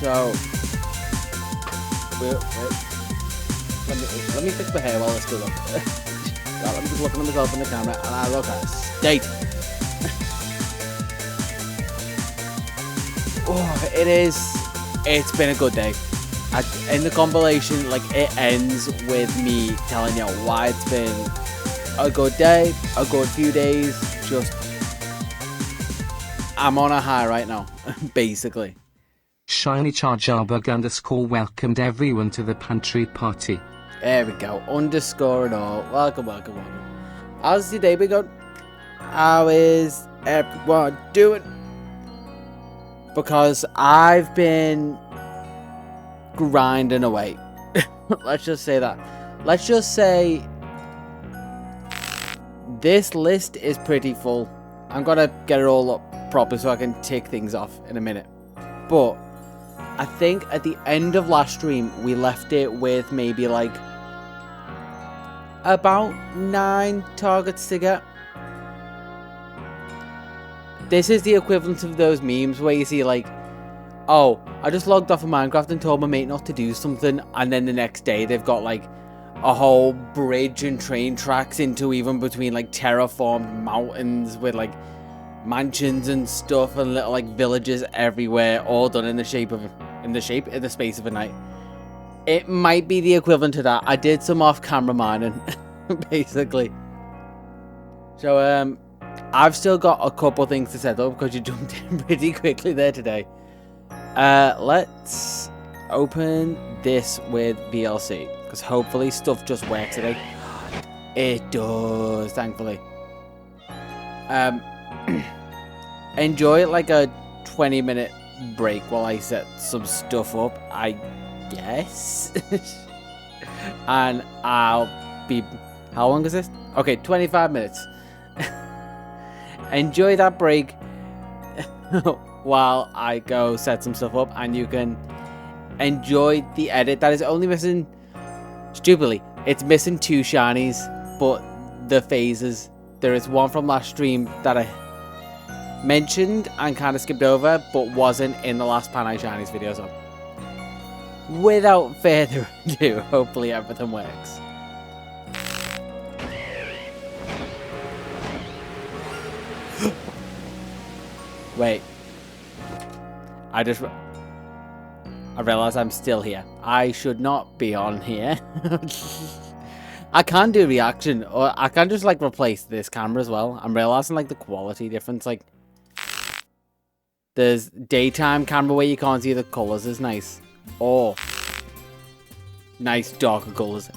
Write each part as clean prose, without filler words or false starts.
So, wait. Let me fix my hair while I still look. I'm just looking at myself in the camera, and I look at a state. Oh, it's been a good day. In the compilation, like, it ends with me telling you why it's been a good day, a good few days. Just, I'm on a high right now, basically. Shiny Charjarbug _ welcomed everyone to the pantry party. There we go, underscore and all. Welcome. How's your day been going? How is everyone doing? Because I've been grinding away. Let's just say that. Let's just say this list is pretty full. I'm gonna get it all up proper so I can tick things off in a minute. But I think at the end of last stream we left it with maybe like about 9 targets to get. This is the equivalent of those memes where you see like, oh, I just logged off of Minecraft and told my mate not to do something, and then the next day they've got like a whole bridge and train tracks into even between like terraformed mountains with like mansions and stuff and little like villages everywhere, all done in the space of a night. It might be the equivalent to that. I did some off-camera mining, basically. So I've still got a couple things to set up because you jumped in pretty quickly there today. Let's open this with VLC because hopefully stuff just works today. It does, thankfully. Enjoy like a 20-minute break while I set some stuff up, I guess. And I'll be... How long is this? Okay, 25 minutes. Enjoy that break while I go set some stuff up, and you can enjoy the edit that is only missing, stupidly, it's missing 2 shinies, but the phases, there is one from last stream that I mentioned and kind of skipped over, but wasn't in the last Panay Shinies video, so without further ado, hopefully everything works. Wait. I realized I'm still here. I should not be on here. I can do reaction, or I can just like replace this camera as well. I'm realizing like the quality difference. Like, there's daytime camera where you can't see the colors is nice, or nice darker colors.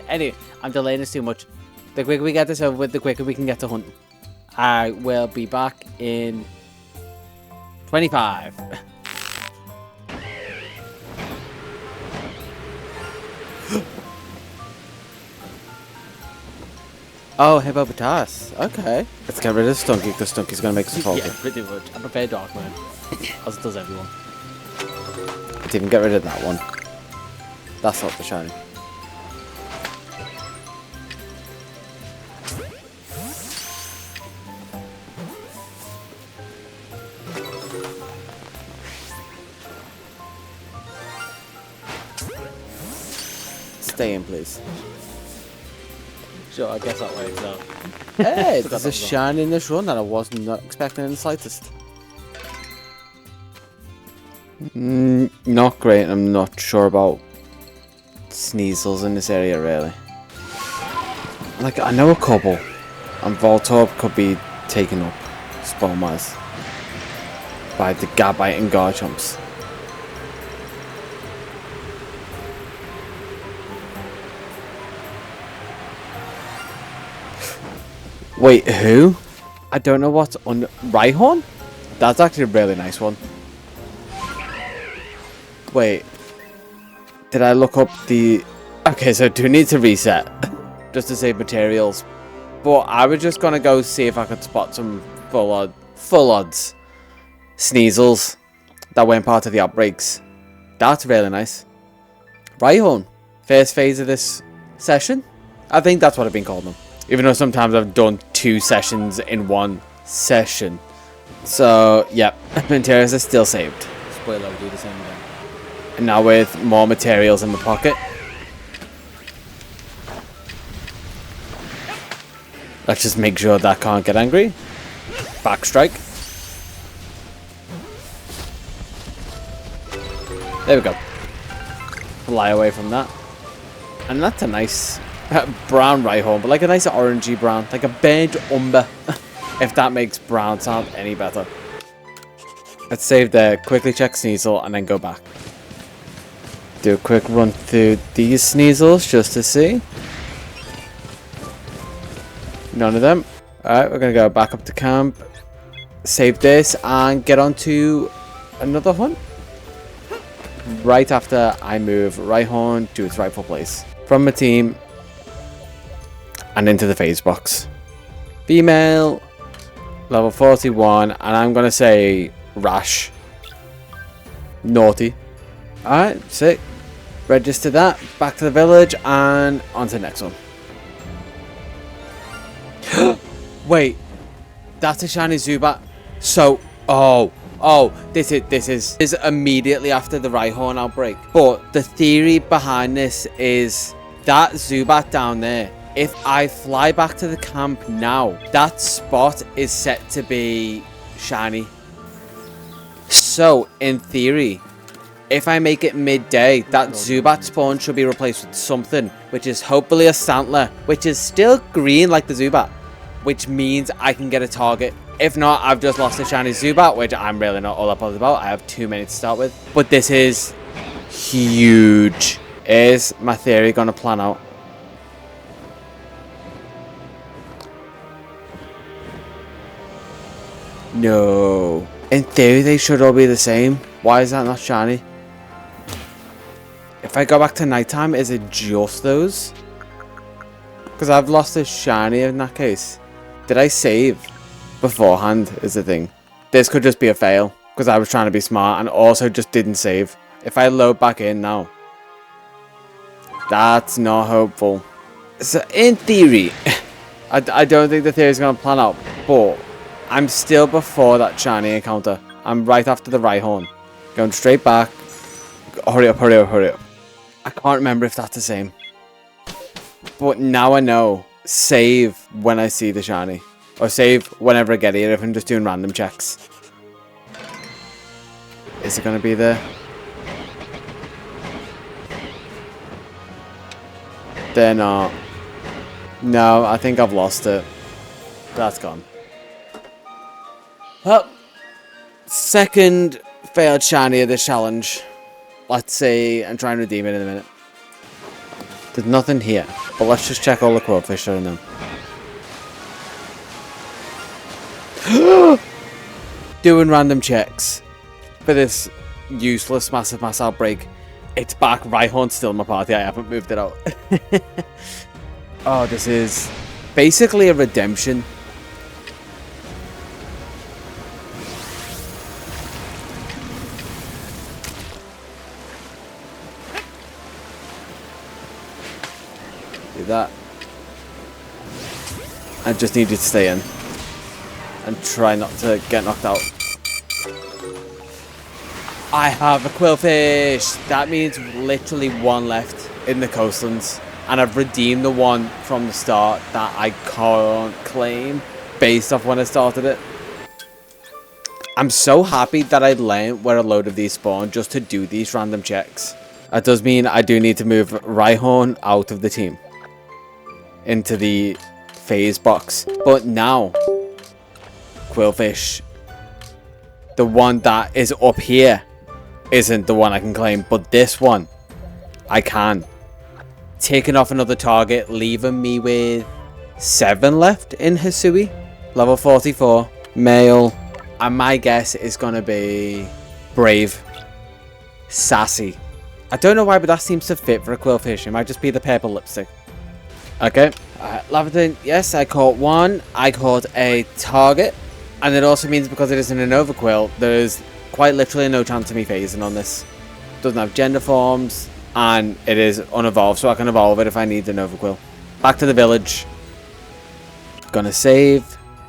Anyway, I'm delaying this too much. The quicker we get this over with, the quicker we can get to hunting. I will be back in 25. Oh, hippopotamus. Okay. Let's get rid of Stunky because Stunky's going to make us fall. Yeah, pretty much. I prefer Dark Mode, as does everyone. Let's even get rid of that one. That's not the shiny. Stay in, please. Sure, I guess that works out. Hey, there's a shine in this run that I wasn't expecting in the slightest. Not great. I'm not sure about Sneasels in this area, really. Like, I know a couple. And Voltorb could be taken up, spawn-wise, by the Gabite and Garchomps. Wait, who? I don't know what's on Rhyhorn? That's actually a really nice one. Wait. Did I look up the... Okay, so I do need to reset. Just to save materials. But I was just gonna go see if I could spot some full odds Sneasels that weren't part of the outbreaks. That's really nice. Rhyhorn. First phase of this session? I think that's what I've been calling them. Even though sometimes I've done 2 sessions in 1 session. So, yeah. Venteras are still saved. Spoiler, I'll do the same again. And now with more materials in my pocket, let's just make sure that can't get angry. Back strike. There we go. Fly away from that. And that's a nice brown Rhyhorn, but like a nice orangey brown. Like a burnt umber. If that makes brown sound any better. Let's save there, quickly check Sneasel, and then go back. Do a quick run through these Sneasels just to see. None of them. Alright, we're going to go back up to camp. Save this and get on to another hunt. Right after I move Rhyhorn to its rightful place. From my team and into the phase box. Female, level 41, and I'm going to say Rash. Naughty. Alright, sick. Register that, back to the village, and on to the next one. Wait, that's a shiny Zubat. So, this is immediately after the Rhyhorn outbreak. But the theory behind this is that Zubat down there, if I fly back to the camp now, that spot is set to be shiny. So, in theory, if I make it midday, that Zubat spawn should be replaced with something, which is hopefully a Stantler, which is still green like the Zubat, which means I can get a target. If not, I've just lost a shiny Zubat, which I'm really not all that bothered about. I have too many to start with. But this is huge. Is my theory going to plan out? No. In theory, they should all be the same. Why is that not shiny? If I go back to nighttime, is it just those? Because I've lost a shiny in that case. Did I save beforehand is the thing. This could just be a fail. Because I was trying to be smart and also just didn't save. If I load back in now. That's not hopeful. So in theory, I don't think the theory is going to plan out. But I'm still before that shiny encounter. I'm right after the Rhyhorn. Going straight back. Hurry up, hurry up, hurry up. I can't remember if that's the same. But now I know. Save when I see the shiny. Or save whenever I get here if I'm just doing random checks. Is it going to be there? They're not. No, I think I've lost it. That's gone. Well, second failed shiny of this challenge. Let's see and try and redeem it in a minute. There's nothing here, but let's just check all the Quillfish that are in them. Doing random checks for this useless massive mass outbreak. It's back. Rhyhorn's still in my party. I haven't moved it out. Oh, this is basically a redemption. Do that. I just need you to stay in and try not to get knocked out. I have a Quillfish. That means literally one left in the coastlands. And I've redeemed the one from the start that I can't claim based off when I started it. I'm so happy that I learned where a load of these spawn just to do these random checks. That does mean I do need to move Rhyhorn out of the team. Into the phase box. But now, Quillfish, the one that is up here, isn't the one I can claim, but this one I can. Taking off another target, leaving me with 7 left in Hisui, level 44, male, and my guess is gonna be brave, sassy. I don't know why, but that seems to fit for a Quillfish. It might just be the purple lipstick. Okay, Laverton, yes, I caught one. I caught a target, and it also means because it isn't an overquill, there is quite literally no chance of me phasing on this. Doesn't have gender forms, and it is unevolved, so I can evolve it if I need an overquill. Back to the village. Gonna save.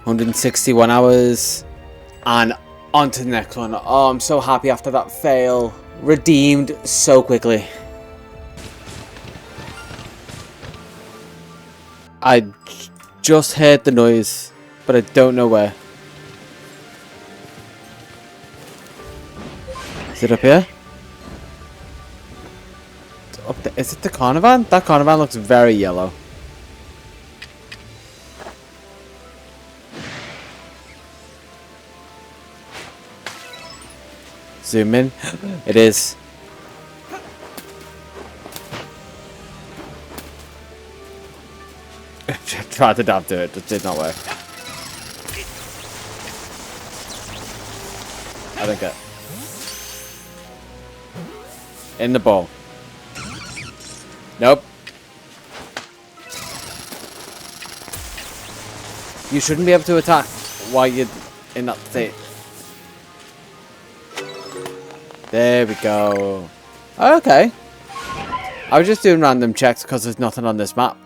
161 hours. And on to the next one. Oh, I'm so happy after that fail. Redeemed so quickly. I just heard the noise, but I don't know where. Is it up here? Up there. Is it the Carnivan? That Carnivan looks very yellow. Zoom in. It is. Tried to dab to it, just did not work. I don't get. In the ball. Nope. You shouldn't be able to attack while you're in that state. There we go. Okay. I was just doing random checks because there's nothing on this map.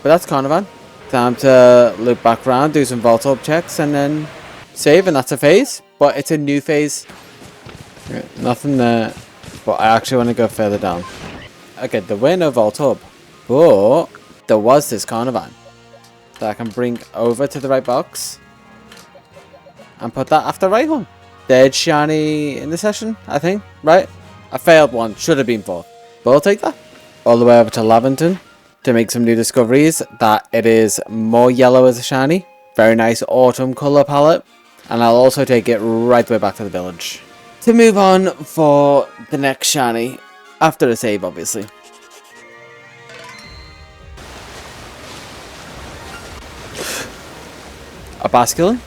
But that's Carnivan. Time to loop back around, do some vault orb checks, and then save, and that's a phase. But it's a new phase. Nothing there. But I actually want to go further down. Okay, there were no vault orb. But there was this Carnivan that I can bring over to the right box. And put that after right one. Third shiny in the session, I think. Right? I failed one. Should have been fourth. But I'll take that. All the way over to Laventon to make some new discoveries. That it is more yellow as a shiny. Very nice autumn colour palette. And I'll also take it right the way back to the village. To move on for the next shiny. After a save, obviously. A Basculin.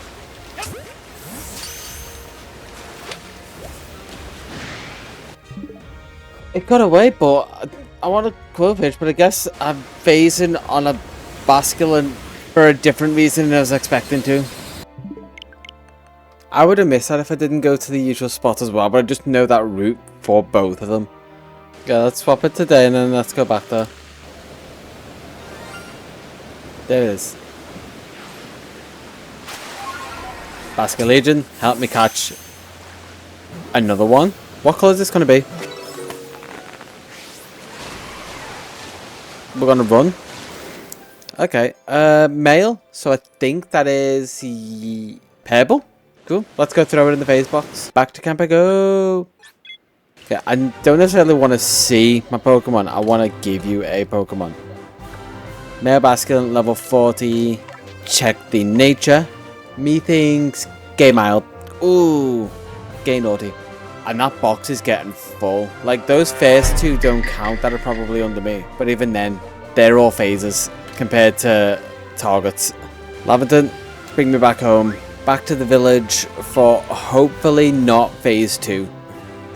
It got away, but I want a quote page, but I guess I'm phasing on a Basculin for a different reason than I was expecting to. I would have missed that if I didn't go to the usual spot as well, but I just know that route for both of them. Yeah, let's swap it today and then let's go back there. There it is. Basket Legion, help me catch another one. What colour is this going to be? We're going to run. Okay, male. So I think that is purple. Cool. Let's go throw it in the phase box. Back to camp I go. Okay, I don't necessarily want to see my Pokemon. I want to give you a Pokemon. Male Basculin, level 40. Check the nature. Methinks gay mild. Ooh, gay naughty. And that box is getting full. Like, those first two don't count that are probably under me. But even then, they're all phases compared to targets. Laventon, bring me back home. Back to the village for hopefully not phase 2.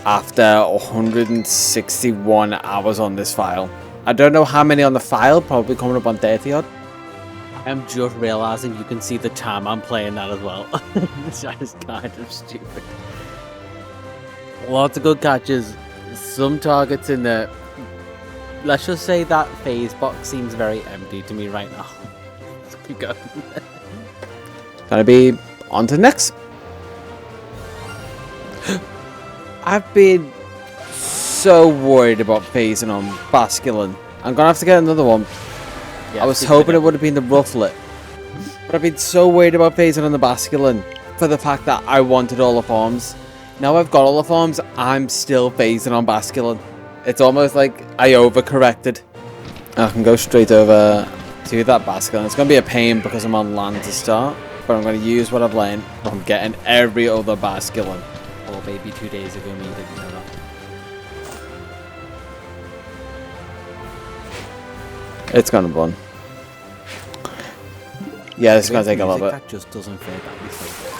After 161 hours on this file. I don't know how many on the file, probably coming up on 30 odd. I'm just realising you can see the time I'm playing that as well. This is kind of stupid. Lots of good catches. Some targets in there. Let's just say that phase box seems very empty to me right now. Let's keep going. Gonna be on to the next. I've been so worried about phasing on Basculin. I'm gonna have to get another one. Yeah, I was hoping it would have been the Rufflet. But I've been so worried about phasing on the Basculin for the fact that I wanted all the forms. Now I've got all the forms, I'm still phasing on Basculin. It's almost like I overcorrected. I can go straight over to that Basculin. It's going to be a pain because I'm on land to start. But I'm going to use what I've learned from getting every other Basculin. Oh baby, 2 days ago me didn't know that. It's going to run. Yeah, this is going to take a little bit. That just doesn't fit that before.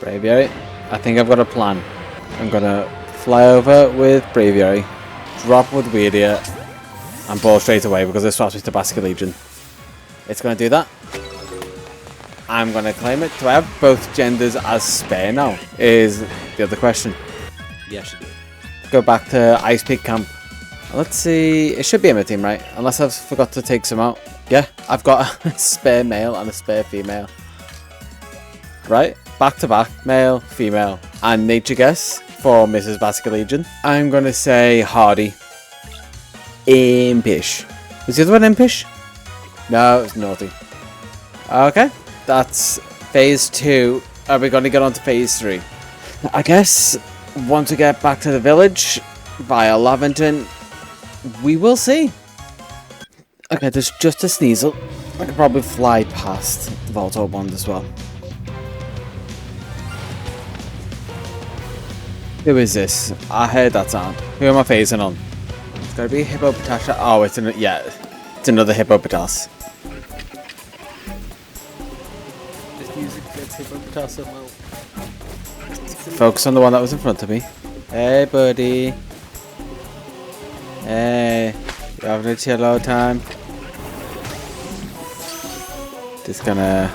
Braviary. I think I've got a plan. I'm going to fly over with Braviary, drop with Weirdia, and ball straight away because it swaps me to Basket Legion. It's going to do that. I'm going to claim it. Do I have both genders as spare now? Is the other question. Yes, you do. Go back to Ice Peak Camp. Let's see. It should be in my team, right? Unless I've forgot to take some out. Yeah, I've got a spare male and a spare female. Right? Back to back, male, female, and nature guess for Mrs. Basket Legion. I'm going to say Hardy. Impish. Was the other one Impish? No, it's Naughty. Okay, that's phase 2. Are we going to get on to phase 3? I guess once we get back to the village via Lavington, we will see. Okay, there's just a Sneasel. I could probably fly past the Volto Bond as well. Who is this? I heard that sound. Who am I phasing on? It's gotta be Hippopotas. Oh, it's another Hippopotas. This music gets Hippopotas so well. Focus on the one that was in front of me. Hey, buddy. Hey, you having a chill out time? Just gonna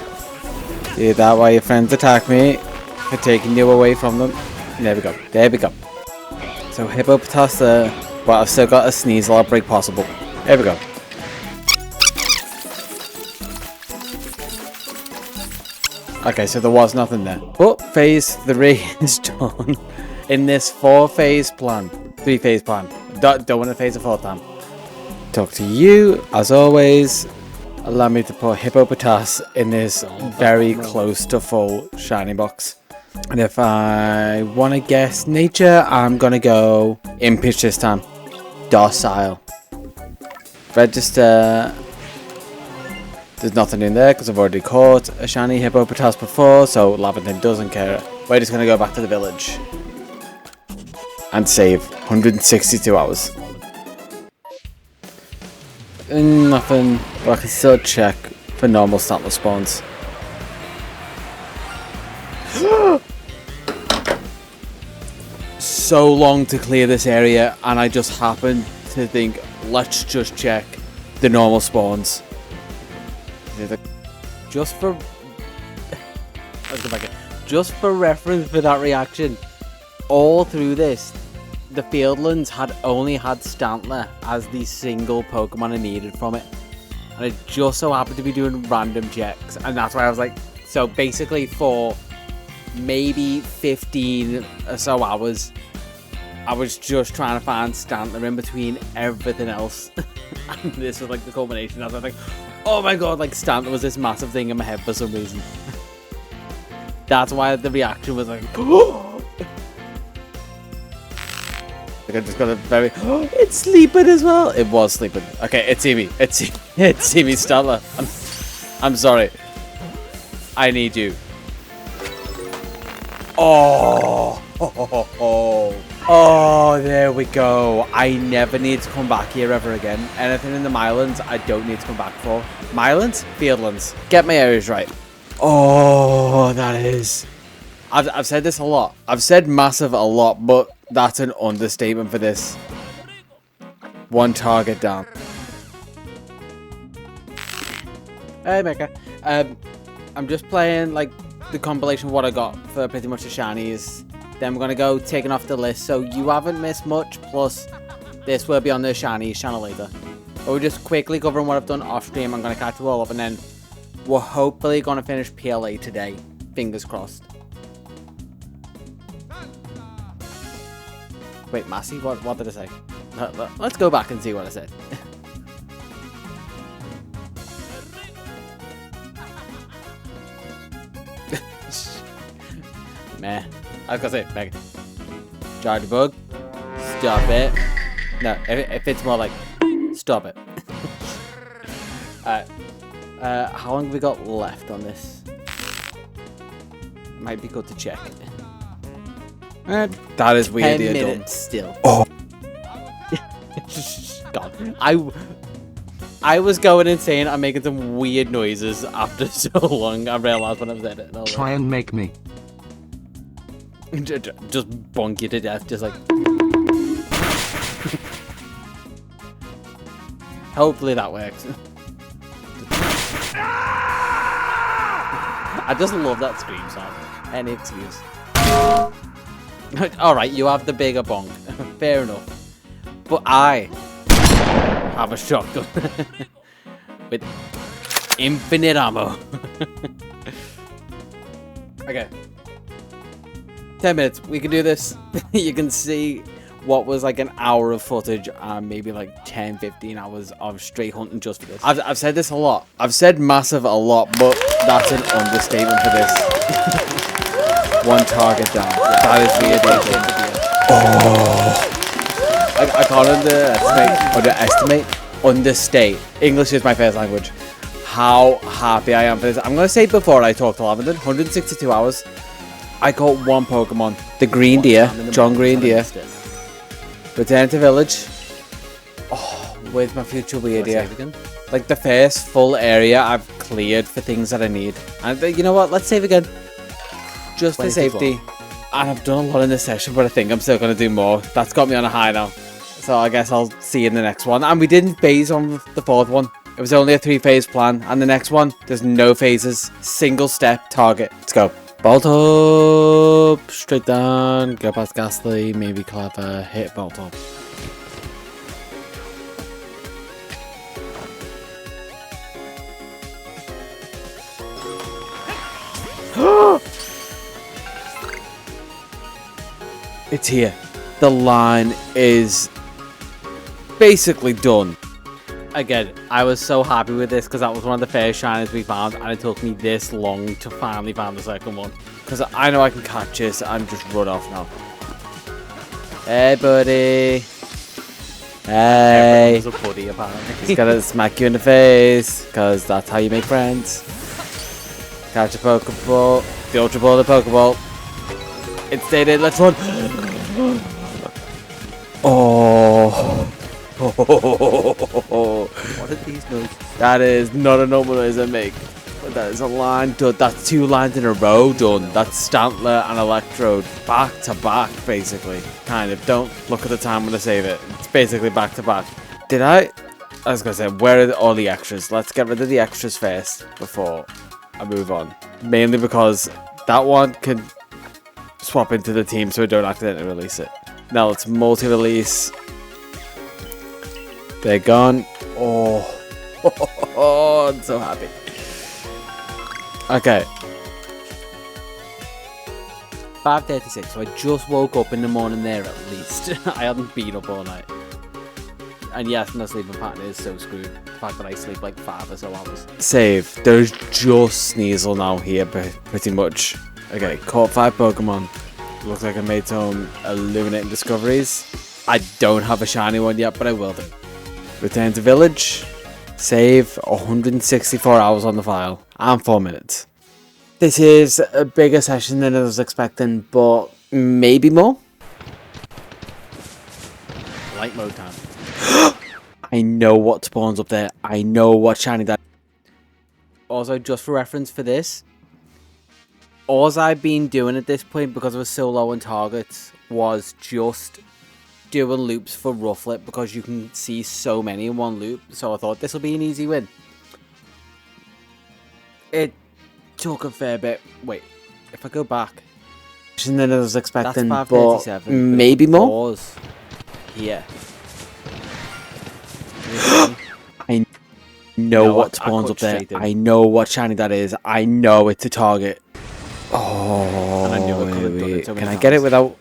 do that while your friends attack me for taking you away from them. There we go. There we go. So Hippopotas, but I've still got a Sneasel outbreak possible. There we go. Okay, so there was nothing there. But phase 3 is done in this 3-phase plan. Don't want to phase a 4th time. Talk to you, as always. Allow me to put Hippopotas in this very close to full shiny box. And if I want to guess nature, I'm going to go Impish this time. Docile. Register. There's nothing in there because I've already caught a shiny Hippopotas before, so Lavington doesn't care. We're just going to go back to the village. And save 162 hours. Nothing, but I can still check for normal startler spawns. So long to clear this area, and I just happened to think, let's just check the normal spawns. Just for reference for that reaction, all through this, the Fieldlands had only had Stantler as the single Pokemon I needed from it. And it just so happened to be doing random checks. And that's why I was like, so basically for maybe 15 or so hours, I was just trying to find Stantler in between everything else. And this was like the culmination. I was like, oh my god, like Stantler was this massive thing in my head for some reason. That's why the reaction was like, I just got a very... it's sleeping as well. It was sleeping. Okay, it's Eevee. It's Eevee Stantler. I'm sorry. I need you. Oh, there we go. I never need to come back here ever again. Anything in the Mylands, I don't need to come back for. Mylands? Fieldlands. Get my areas right. Oh, that is... I've said this a lot. I've said massive a lot, but that's an understatement for this. One target down. Hey, Mecca. I'm just playing like the compilation of what I got for pretty much the shinies. Then we're gonna go taking off the list, so you haven't missed much. Plus, this will be on the shinies channel later. But we're just quickly covering what I've done off stream. I'm gonna catch you all up, and then we're hopefully gonna finish PLA today. Fingers crossed. Wait, Massey? What did I say? Let's go back and see what I said. Meh. I was gonna say, Megan. Jar the bug. Stop it. No, if it's more like, stop it. How long have we got left on this? Might be good to check. That is weird. 10 minutes still. Oh. God. I was going insane. I'm making some weird noises after so long. I realized when I was editing it. Try and make me. Just bonk you to death. Just like. Hopefully that works. I just love that scream sound. Any excuse. Alright, you have the bigger bonk. Fair enough. But I have a shotgun. With infinite ammo. Okay. 10 minutes. We can do this. You can see what was like an hour of footage and maybe like 10-15 hours of straight hunting just for this. I've said this a lot. I've said massive a lot, but that's an understatement for this. One target down. Yeah. That is weird. Oh. I can't understate. English is my first language. How happy I am for this. I'm going to say before I talk to Lavender, 162 hours. I caught one Pokemon. The green deer. John Green Deer. Return to village. Oh, where's my future weird deer? Like the first full area I've cleared for things that I need. And you know what? Let's save again. Just for safety. And I've done a lot in this session, but I think I'm still going to do more. That's got me on a high now. So I guess I'll see you in the next one. And we didn't phase on the fourth one. It was only a 3-phase plan. And the next one, there's no phases. Single step target. Let's go. Bolt up. Straight down. Go past Ghastly. Maybe Clever. Hit Bolt up. It's here. The line is basically done. Again, I was so happy with this because that was one of the first shinies we found, and it took me this long to finally find the second one. Because I know I can catch this and just run off now. Hey, buddy. Hey. Everyone's a buddy, apparently. He's gotta smack you in the face because that's how you make friends. Catch a Pokeball. The Ultra Ball, the Pokeball. It's dated. Let's run. Oh. What are these notes? That is not a normal noise I make. But that is a line done. That's 2 lines in a row done. That's Stantler and Electrode back to back, basically. Kind of. Don't look at the time when I save it. It's basically back to back. Did I was gonna say, where are all the extras? Let's get rid of the extras first before I move on. Mainly because that one can swap into the team so we don't accidentally release it. Now let's multi-release. They're gone. Oh, I'm so happy. Okay. 5:36. So I just woke up in the morning there at least. I hadn't been up all night. And yes, my sleeping pattern is so screwed. The fact that I sleep like 5 or so hours. Save. There's just Sneasel now here, pretty much. Okay, caught 5 Pokemon. Looks like I made some illuminating discoveries. I don't have a shiny one yet, but I will do. Return to village. Save. 164 hours on the file. And 4 minutes. This is a bigger session than I was expecting, but maybe more. Light mode time. I know what spawns up there. I know what shiny that. Also, just for reference for this, all I've been doing at this point, because I was so low on targets, was just doing loops for Rufflet, because you can see so many in one loop. So I thought this will be an easy win. It took a fair bit. Wait, if I go back, than I was expecting, that's but maybe more. Here. I know what spawns up there. I know what shiny that is. I know it's a target. Oh, and I knew I could have done it so many can I times. get it without?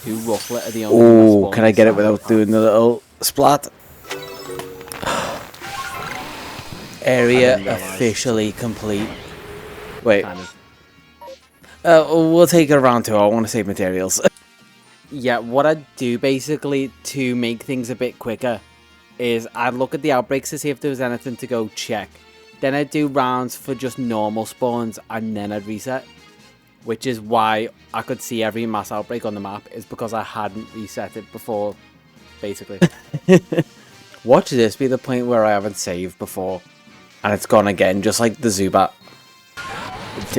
You Rufflet are the only Oh, can I get it without doing the little splat? Area officially complete. Wait. Kind of. We'll take it around 2. I want to save materials. Yeah, what I do basically to make things a bit quicker is I'd look at the outbreaks to see if there was anything to go check. Then I'd do rounds for just normal spawns and then I'd reset. Which is why I could see every mass outbreak on the map, is because I hadn't reset it before, basically. Watch this be the point where I haven't saved before and it's gone again, just like the Zubat.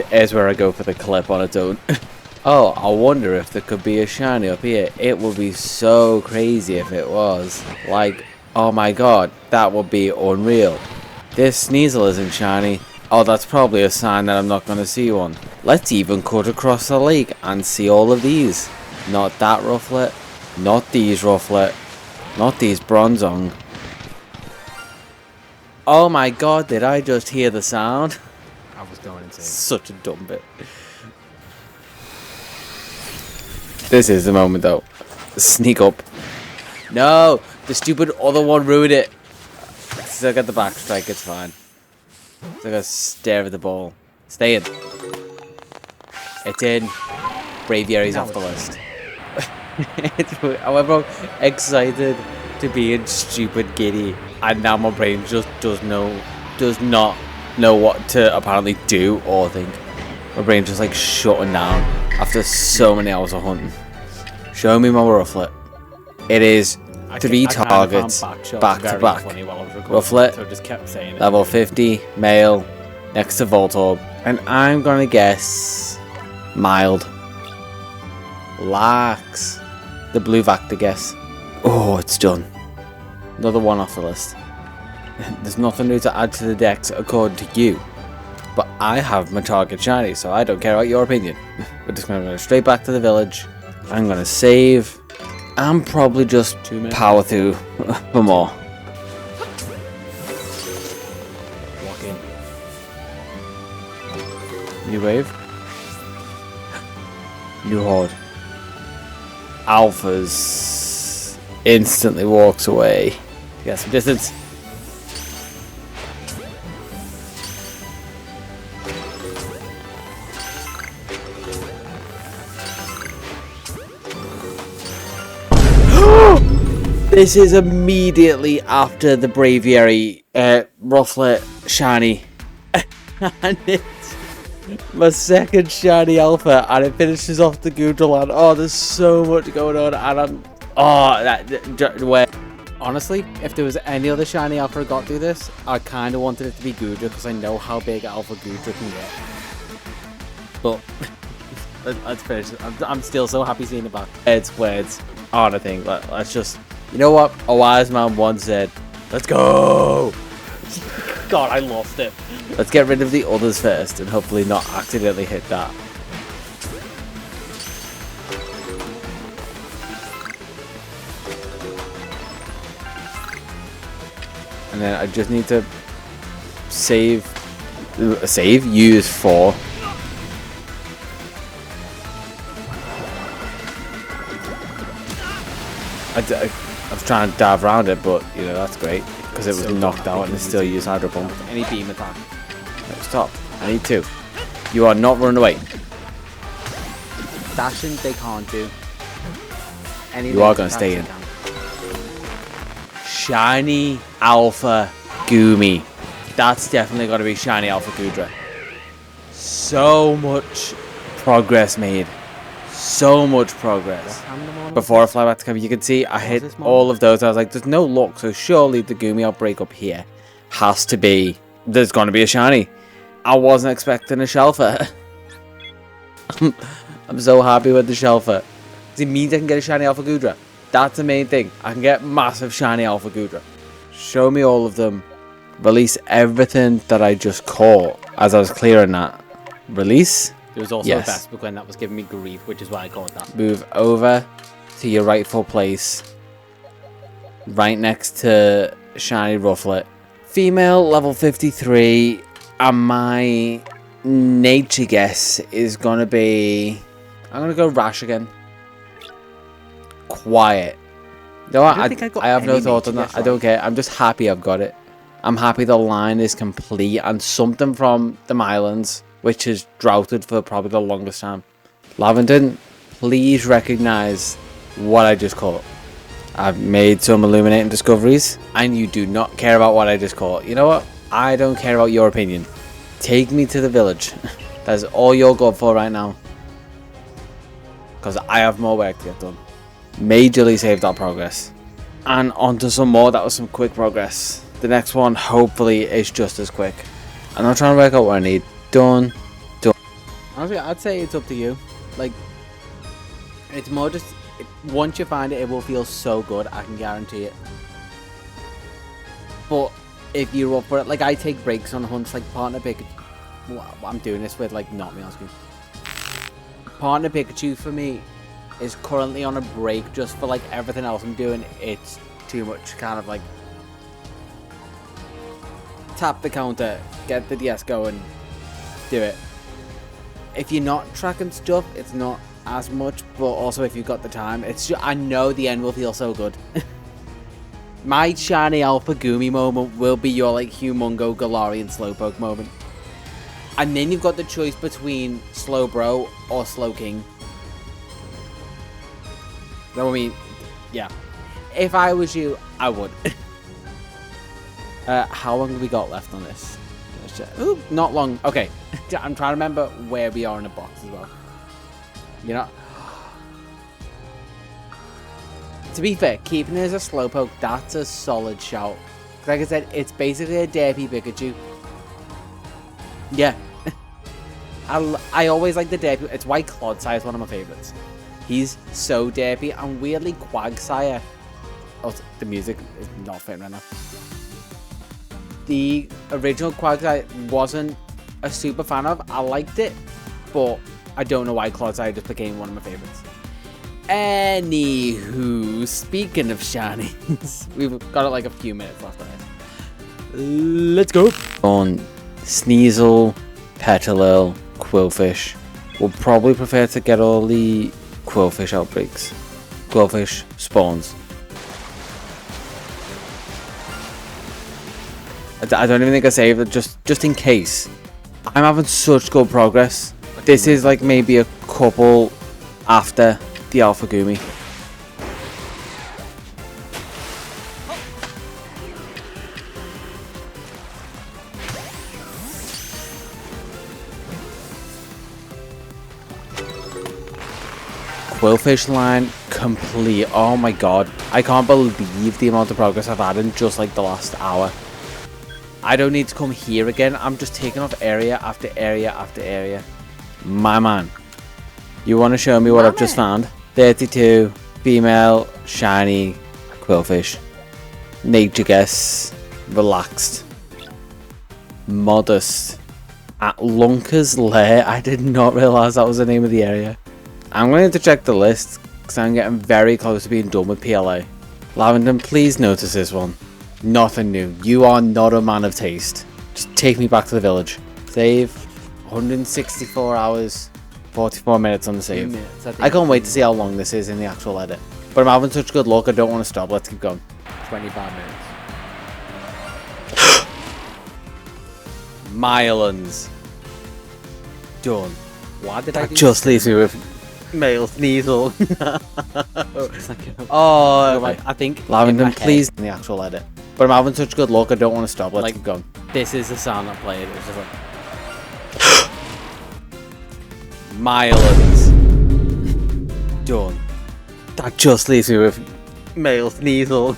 Here's where I go for the clip on its own. Oh, I wonder if there could be a shiny up here. It would be so crazy if it was. Like, oh my god, that would be unreal. This Sneasel isn't shiny. Oh, that's probably a sign that I'm not going to see one. Let's even cut across the lake and see all of these. Not that Rufflet. Not these Rufflet. Not these Bronzong. Oh my god, did I just hear the sound? I was going insane. Such a dumb bit. This is the moment though. Sneak up. No! The stupid other one ruined it. Still got the back strike, it's fine. Still gotta stare at the ball. Stay in. It's in. Braviary's off the list. However, I'm excited to be in stupid giddy, and now my brain just does not know what to apparently do or think. My brain just like shutting down after so many hours of hunting. Show me my Rufflet. It is 3 targets back to back. Rufflet, so just kept saying it. level 50, male, next to Voltorb, and I'm gonna guess mild. Lax. The blue Vector guess. Oh, it's done. Another one off the list. There's nothing new to add to the decks according to you. But I have my target shiny, so I don't care about your opinion. We're just going to go straight back to the village. I'm going to save. And probably just power through for more. Walk in. New wave. New horde. Alphas instantly walks away. Get some distance. This is immediately after the Braviary Rufflet shiny. And it's my second shiny alpha, and it finishes off the Gudraland. Oh, there's so much going on, and honestly, if there was any other shiny alpha I got through this, I kind of wanted it to be Gudra, because I know how big Alpha Gudra can get. But let's finish it. I'm still so happy seeing it back. It's words on a thing. Let's just, you know what? A wise man once said, "Let's go." God, I lost it. Let's get rid of the others first and hopefully not accidentally hit that. And then I just need to use 4. I was trying to dive around it, but you know, that's great. Because it was so knocked out and it still used Hydro Pump. Any beam attack. No, stop. I need 2. You are not running away. Dashing, they can't do. You are going to stay in. Shiny Alpha Goomy. That's definitely got to be Shiny Alpha Gudra. So much progress made. So much progress. Before I fly back to camp, you can see I hit all of those. I was like, there's no luck, so surely the Goomy outbreak up here has to be, there's going to be a shiny. I wasn't expecting a Shelfer. I'm so happy with the Shelfer. It means I can get a shiny Alpha Gudra. That's the main thing. I can get massive shiny Alpha Gudra. Show me all of them. Release everything that I just caught as I was clearing that. Release. There was also a best book when that was giving me grief, which is why I called that. Move over to your rightful place. Right next to Shiny Rufflet. Female, level 53. And my nature guess is going to be... I'm going to go Rash again. Quiet. No, I have no thoughts on that. I don't care. I'm just happy I've got it. I'm happy the line is complete. And something from the Islands, which is droughted for probably the longest time. Lavenden, please recognize what I just caught. I've made some illuminating discoveries, and you do not care about what I just caught. You know what? I don't care about your opinion. Take me to the village. That's all you're good for right now. Because I have more work to get done. Majorly saved our progress. And onto some more. That was some quick progress. The next one, hopefully, is just as quick. I'm not trying to work out what I need. Done. Honestly, I'd say it's up to you. Like, it's more just, once you find it, it will feel so good, I can guarantee it. But if you're up for it, like, I take breaks on hunts, like Partner Pikachu. Well, I'm doing this with, like, not me asking. Partner Pikachu for me is currently on a break just for, like, everything else I'm doing. It's too much, kind of like, tap the counter, get the DS going, do it. If you're not tracking stuff, it's not as much, but also if you've got the time, I know the end will feel so good. My shiny Alpha Gumi moment will be your like Humongo Galarian Slowpoke moment. And then you've got the choice between Slowbro or Slowking. So, I mean, yeah. If I was you, I would. How long have we got left on this? Ooh, not long. Okay. I'm trying to remember where we are in the box as well. You know? To be fair, keeping it as a Slowpoke, that's a solid shout. Like I said, it's basically a derpy Pikachu. Yeah. I always like the derpy. It's why Clodsire is one of my favourites. He's so derpy, and weirdly Quagsire. Oh, the music is not fitting right now. The original Quagsire wasn't a super fan of. I liked it, but I don't know why Clodsire just became one of my favourites. Anywho, speaking of shinies, we've got like a few minutes left on it. Let's go. On Sneasel, Petalil, Quillfish. We'll probably prefer to get all the Quillfish outbreaks. Quillfish spawns. I don't even think I saved it, just in case. I'm having such good progress. This is like maybe a couple after the Alpha Gumi. Quillfish line complete. Oh my god. I can't believe the amount of progress I've had in just like the last hour. I don't need to come here again. I'm just taking off area after area after area. My man. You want to show me what I've just found? 32, female, shiny, Quillfish. Nature guess, relaxed, modest. At Lunker's Lair. I did not realise that was the name of the area. I'm going to check the list because I'm getting very close to being done with PLA. Lavenden, please notice this one. Nothing new. You are not a man of taste. Just take me back to the village. Save. 164 hours. 44 minutes on the save. I can't wait to see how long this is in the actual edit. But I'm having such good luck, I don't want to stop. Let's keep going. 25 minutes. Mylands. Done. Why did I just leave me with male Sneasel? Oh, I think Lavender, please in the actual edit. But I'm having such good luck, I don't want to stop. Let's keep going. This is the sound I played. It was just like Mylands. Done. That just leaves me with male Sneasel.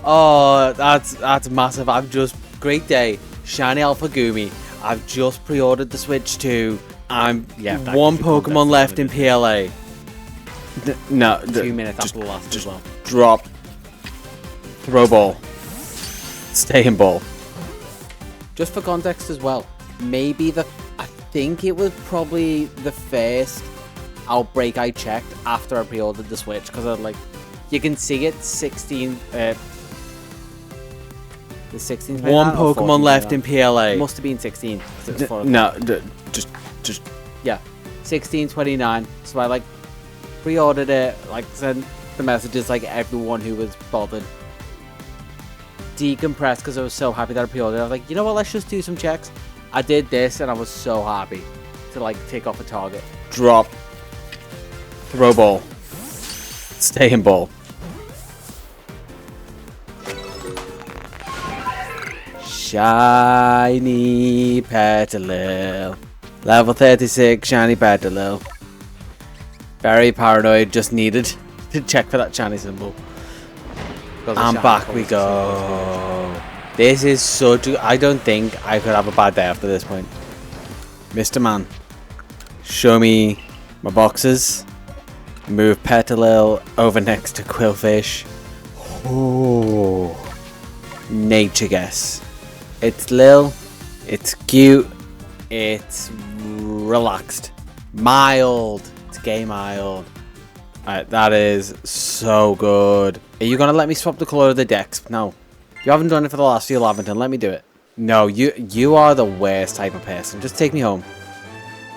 Oh, that's massive. I've just great day. Shiny Alpha Gumi. I've just pre-ordered the Switch 2. I'm one Pokemon left in PLA. No, 2 minutes after the last as well. Drop. Throw ball. Stay in ball. Just for context as well, maybe I think it was probably the first outbreak I checked after I pre-ordered the Switch, because I like, you can see it 16. The 16th. One Pokemon left in PLA. Must have been 16. No, just yeah, 16:29. So I like pre-ordered it, like sent the messages like everyone who was bothered. Decompressed because I was so happy that I pre-ordered. I was like, you know what? Let's just do some checks. I did this and I was so happy to like take off a target. Drop. Throw ball. Stay in ball. Shiny Petalil. Level 36, shiny Petalil. Very paranoid, just needed to check for that shiny symbol. And back we go. This is such a... I don't think I could have a bad day after this point. Mr. Man, show me my boxes. Move Petalil over next to Quillfish. Oh, nature guess. It's Lil, it's cute, it's relaxed, mild, it's gay mild. Alright, that is so good. Are you gonna let me swap the colour of the decks? No. You haven't done it for the last few, Lavington, let me do it. No, you are the worst type of person. Just take me home.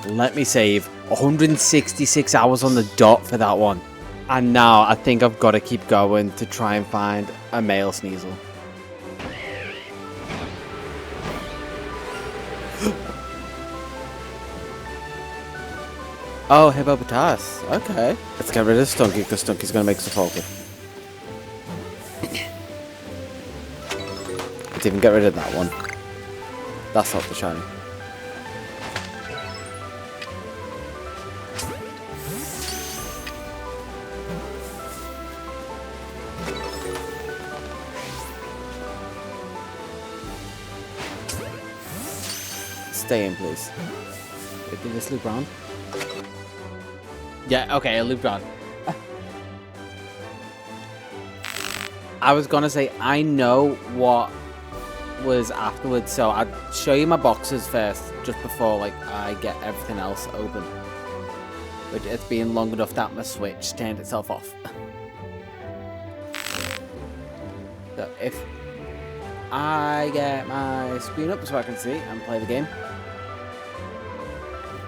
Let me save 166 hours on the dot for that one. And now I think I've got to keep going to try and find a male Sneasel. Oh, Hippopotas. Okay. Let's get rid of Stunky because Stunky's going to make stuff awkward. Let's even get rid of that one. That's not the shiny. Stay in, please. Did this loop round? Yeah, okay, it looped round. I was gonna say, I know what was afterwards, so I'd show you my boxes first, just before like I get everything else open. But it's been long enough that my Switch turned itself off. So if I get my screen up so I can see and play the game,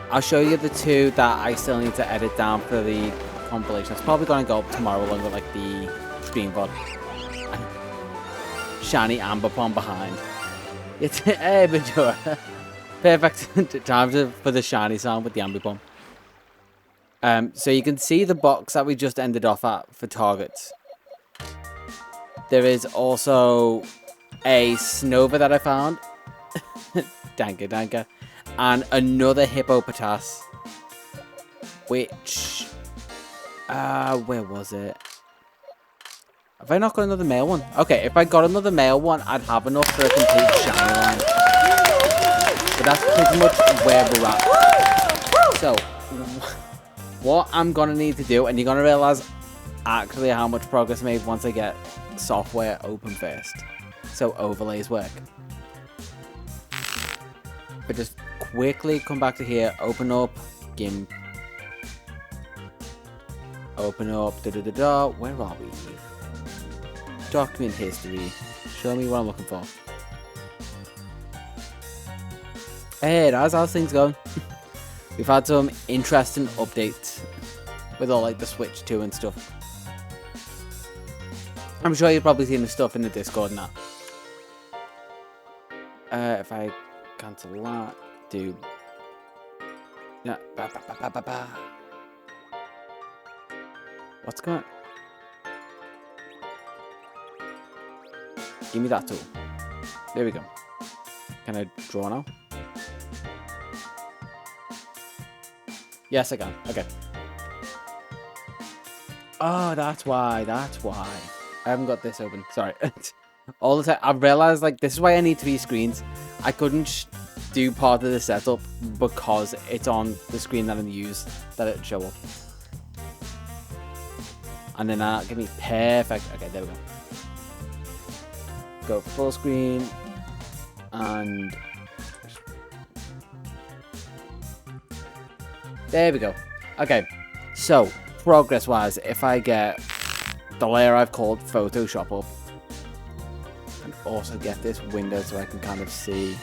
I'll show you the two that I still need to edit down for the compilation. It's probably going to go up tomorrow along with like the stream VOD. Shiny Amberpon behind. It's hey, Majora. Perfect time for the shiny sound with the Amberpon. So you can see the box that we just ended off at for targets. There is also a Snova that I found. Danka. And another Hippopotas. Which... where was it? Have I not got another male one? Okay, if I got another male one, I'd have enough for a complete shiny line. But that's pretty much where we're at. So, what I'm going to need to do, and you're going to realise actually how much progress I made once I get software open first. So overlays work. But just quickly come back to here, open up GIMP. Open up, where are we? Document history. Show me what I'm looking for. Hey, how's things going? We've had some interesting updates with all like the Switch 2 and stuff. I'm sure you've probably seen the stuff in the Discord and that. If I cancel that, do... Yeah, What's going on? Give me that tool. There we go. Can I draw now? Yes, I can. Okay. Oh, that's why. I haven't got this open. Sorry. All the time. I've realized, like, this is why I need 3 screens. I couldn't do part of the setup because it's on the screen that I'm used that it'd show up. And then that'll give me perfect. Okay, there we go. Go full screen. And there we go. Okay, so progress wise, if I get the layer I've called Photoshop up and also get this window so I can kind of see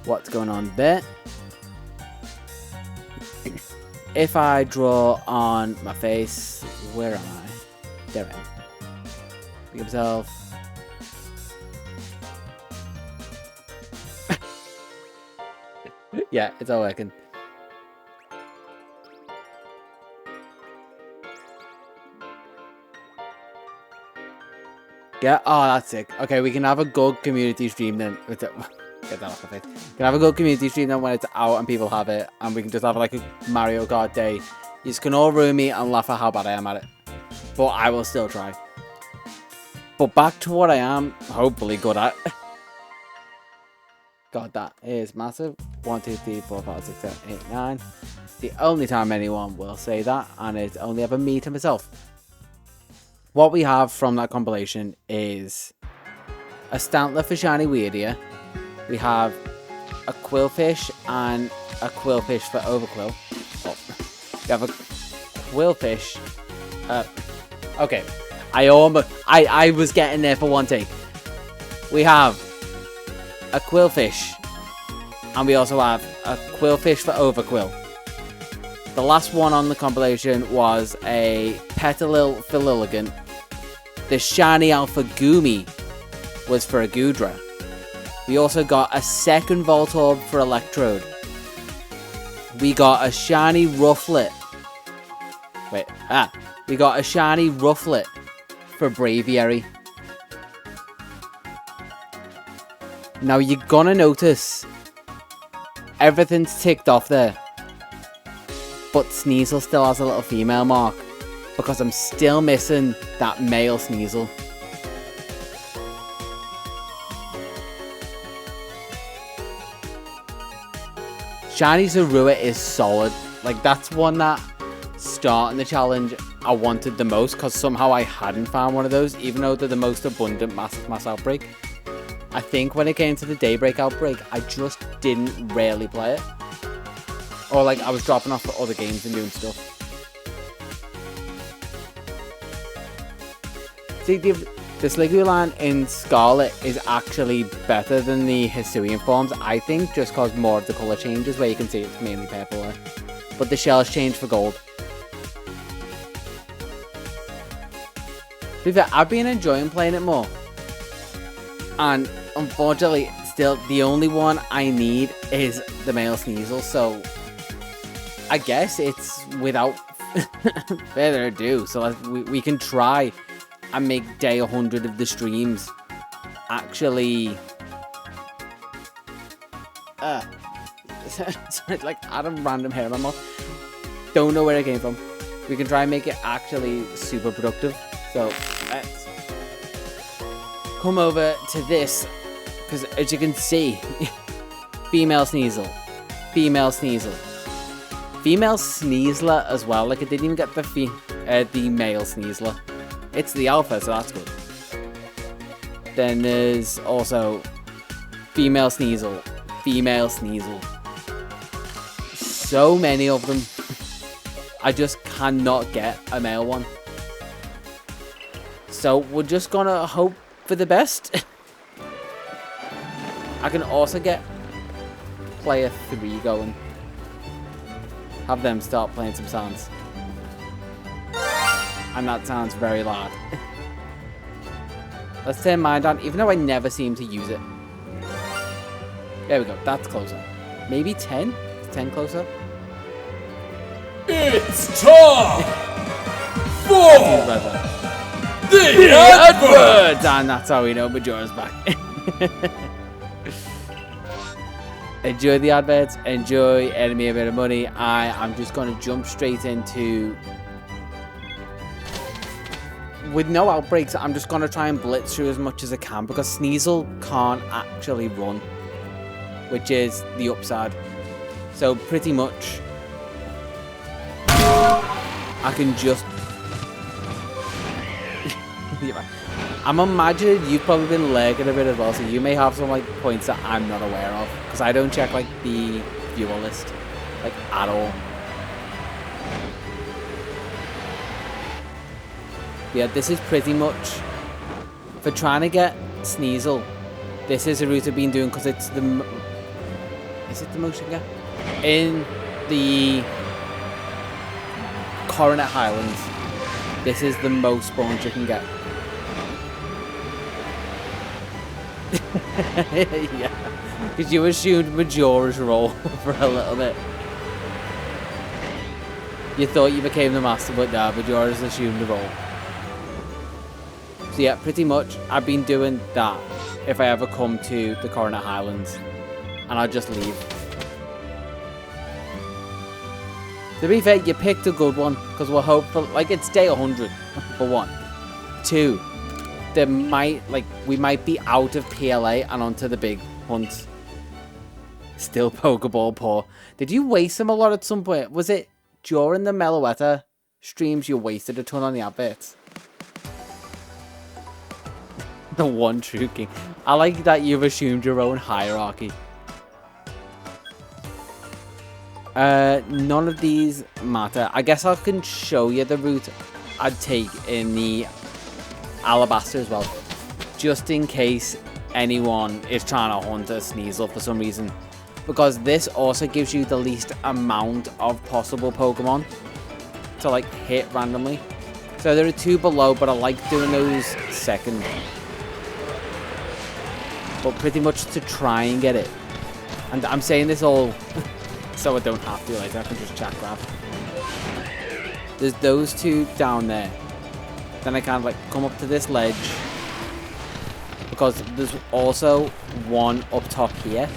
what's going on there. If I draw on my face, where am I? There I am. Big himself. Yeah, it's all working. Yeah, oh, that's sick. Okay, we can have a good community stream then. Get that off my face. We can have a good community stream then when it's out and people have it, and we can just have like a Mario Kart day. You just can all ruin me and laugh at how bad I am at it. But I will still try. But back to what I am hopefully good at. God, that is massive. 1, 2, 3, 4, 5, 6, 7, 8, 9. The only time anyone will say that, and it's only ever me to myself. What we have from that compilation is a Stantler for Shiny Weirdia. We have a Quillfish and a Quillfish for Overquill. Oh. We have a Quillfish. Okay. I was getting there for one take. We have a Quillfish And we also have a Quillfish for Overquill. The last one on the compilation was a Petalil for Lilligant. The Shiny Alpha Goomy was for a Goodra. We also got a second Voltorb for Electrode. We got a Shiny Rufflet. We got a Shiny Rufflet for Braviary. Now you're gonna notice everything's ticked off there, but Sneasel still has a little female mark because I'm still missing that male Sneasel. Shiny Zorua is solid. Like, that's one that starting the challenge I wanted the most because somehow I hadn't found one of those, even though they're the most abundant mass outbreak. I think when it came to the Daybreak outbreak, I just didn't really play it. Or like I was dropping off for other games and doing stuff. See, the Sliggoolan in Scarlet is actually better than the Hisuian forms, I think, just because more of the colour changes, where you can see it's mainly purple there. But the shells change for gold. To be fair, I've been enjoying playing it more. And unfortunately, still, the only one I need is the male Sneasel, so I guess it's without further ado. So we can try and make day 100 of the streams actually sorry, like Adam random hair in my mouth. Don't know where it came from. We can try and make it actually super productive. So let's come over to this, because as you can see, female Sneasel, female Sneasel, female Sneasler as well. Like, it didn't even get the male Sneasler. It's the alpha, so that's good. Then there's also female Sneasel, female Sneasel. So many of them. I just cannot get a male one. So we're just gonna hope for the best. I can also get player 3 going. Have them start playing some sounds. And that sounds very loud. Let's turn mine down, even though I never seem to use it. There we go, that's closer. Maybe 10? Is 10 closer? It's time for the advert! And that's how we know Majora's back. Enjoy the adverts, enjoy Enemy a Bit of Money. I am just going to jump straight into... With no outbreaks, I'm just going to try and blitz through as much as I can, because Sneasel can't actually run, which is the upside. So pretty much, I can just... I'm imagining you've probably been lagging a bit as well, so you may have some like points that I'm not aware of, because I don't check like the viewer list like at all. Yeah, this is pretty much for trying to get Sneasel. This is a route I've been doing because it's the... Is it the most you can get? In the Coronet Highlands, this is the most spawns you can get. Yeah, because you assumed Majora's role for a little bit. You thought you became the master, but nah, Majora's assumed the role. So yeah, pretty much, I've been doing that if I ever come to the Coronet Highlands, and I'll just leave. To be fair, you picked a good one, because we're hopeful, like, it's day 100, for one. 2, there might, like, we might be out of PLA and onto the big hunt. Still Pokeball poor. Did you waste them a lot at some point? Was it during the Meloetta streams you wasted a ton on the adverts? The one true king. I like that you've assumed your own hierarchy. None of these matter. I guess I can show you the route I'd take in the Alabaster as well, just in case anyone is trying to hunt a Sneasel for some reason. because this also gives you the least amount of possible Pokemon to like hit randomly. So there are 2 below, but I like doing those second. But pretty much to try and get it. And I'm saying this all so I don't have to, like I can just chat grab. There's those 2 down there. Then I kind of like come up to this ledge. Because there's also 1 up top here.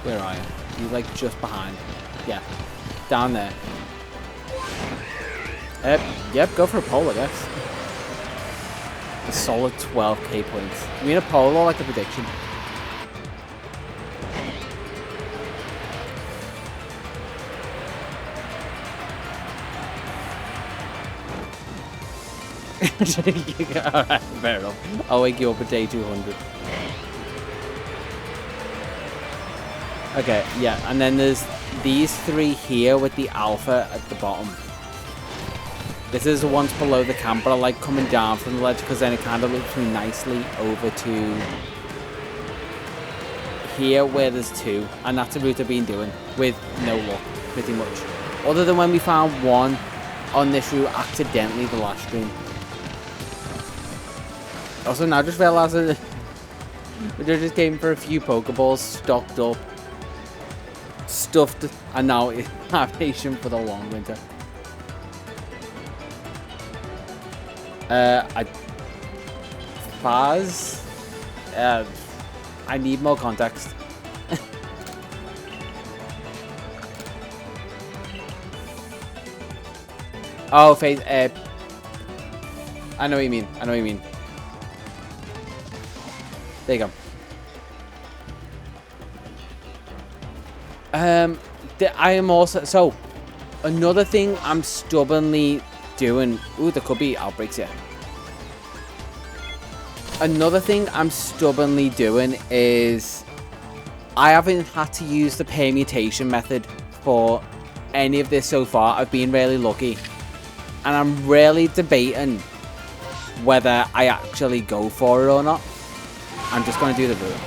Where are you? You like just behind. Yeah. Down there. Yep, go for a pole, I guess. A solid 12k points. You mean a pole or like a prediction? Alright, fair enough. I'll wake you up at day 200. Okay, yeah, and then there's these 3 here with the alpha at the bottom. This is the ones below the camp, but I like coming down from the ledge because then it kind of loops me nicely over to here where there's 2. And that's the route I've been doing with no luck, pretty much. Other than when we found 1 on this route accidentally the last stream. Also, now I just realised that we just came for a few Pokeballs, stocked up, stuffed, and now I'm patient for the long winter. Faz, I need more context. Oh, Faith, I know what you mean, I know what you mean. There you go. I am also, so, another thing I'm stubbornly doing, ooh, there could be outbreaks here. Another thing I'm stubbornly doing is, I haven't had to use the permutation method for any of this so far. I've been really lucky. And I'm really debating whether I actually go for it or not. I'm just going to do the route.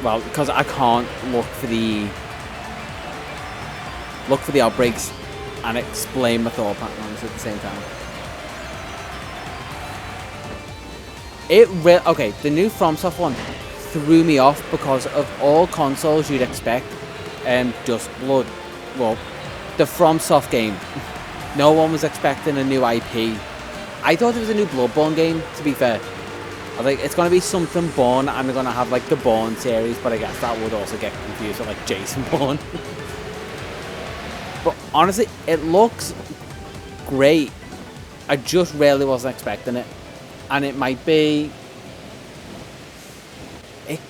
Well, because I can't look for the outbreaks and explain my thought patterns at the same time. Okay, the new FromSoft one threw me off because of all consoles you'd expect. Dustblood, well, the FromSoft game. No one was expecting a new IP. I thought it was a new Bloodborne game, to be fair. I was like, it's going to be something Bourne, and they're going to have like the Bourne series, but I guess that would also get confused with like Jason Bourne. But honestly, it looks great. I just really wasn't expecting it. And it might be... It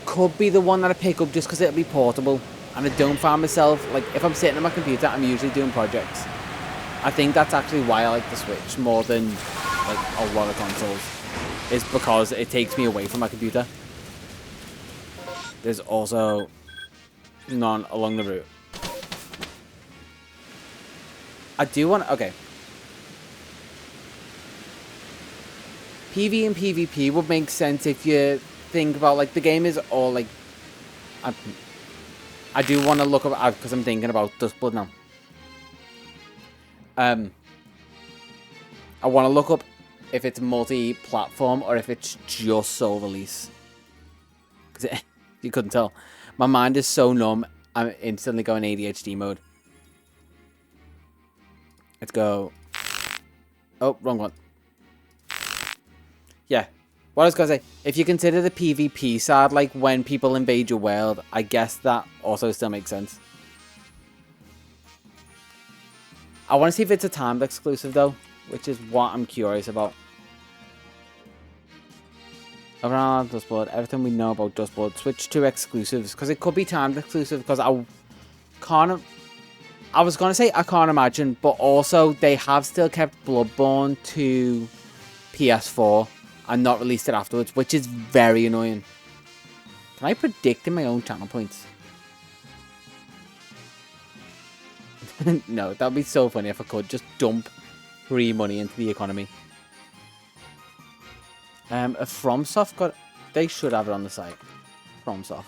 could be the one that I pick up just because it'll be portable. And I don't find myself, like, if I'm sitting at my computer, I'm usually doing projects. I think that's actually why I like the Switch more than like a lot of consoles. Is because it takes me away from my computer. There's also none along the route. I do want... Okay. PV and PvP would make sense if you think about, like, the game is all, like... I do want to look up... Because I'm thinking about Dustblood now. I want to look up if it's multi-platform or if it's just sole release. Because you couldn't tell. My mind is so numb, I'm instantly going ADHD mode. Let's go. Oh, wrong one. Yeah. What I was going to say, if you consider the PvP side, like when people invade your world, I guess that also still makes sense. I want to see if it's a timed exclusive though, which is what I'm curious about. Around Dustblood, everything we know about Dustblood, switch to exclusives, because it could be timed exclusive, because I was going to say I can't imagine, but also they have still kept Bloodborne to PS4 and not released it afterwards, which is very annoying. Can I predict in my own channel points? No, that'd be so funny if I could just dump free money into the economy. FromSoft got... They should have it on the site. FromSoft.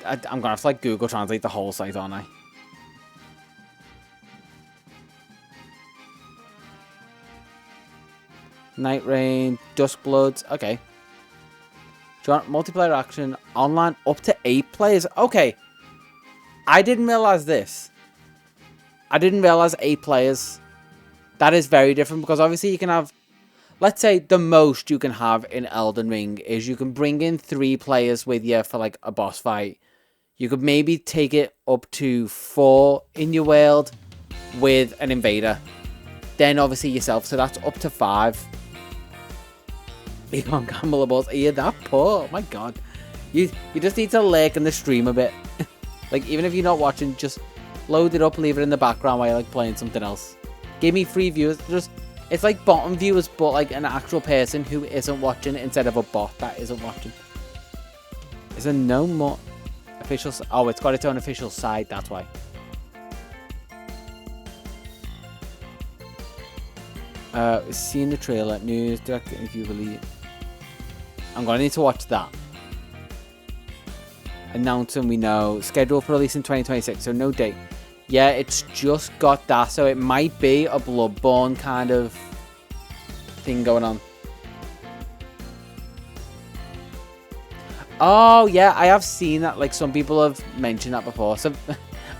I'm gonna have to like Google Translate the whole site, aren't I? Night Rain, Duskbloods. Okay. Do you want multiplayer action online up to 8 players? Okay. I didn't realize this. I didn't realize 8 players. That is very different because obviously you can have, let's say the most you can have in Elden Ring is you can bring in 3 players with you for like a boss fight. You could maybe take it up to 4 in your world with an invader. Then obviously yourself, so that's up to 5. You can't gamble balls. Are you that poor? Oh my god. You just need to lurk in the stream a bit. Like even if you're not watching, just load it up, leave it in the background while you're like playing something else. Give me free viewers. Just it's like bottom viewers, but like an actual person who isn't watching instead of a bot that isn't watching. Is there no more official? Oh, it's got its own official site. That's why. Seen the trailer, news, direct interview release. I'm gonna need to watch that. Announcing we know schedule for release in 2026, so no date. Yeah, it's just got that, so it might be a Bloodborne kind of thing going on. Oh yeah, I have seen that. Like some people have mentioned that before, so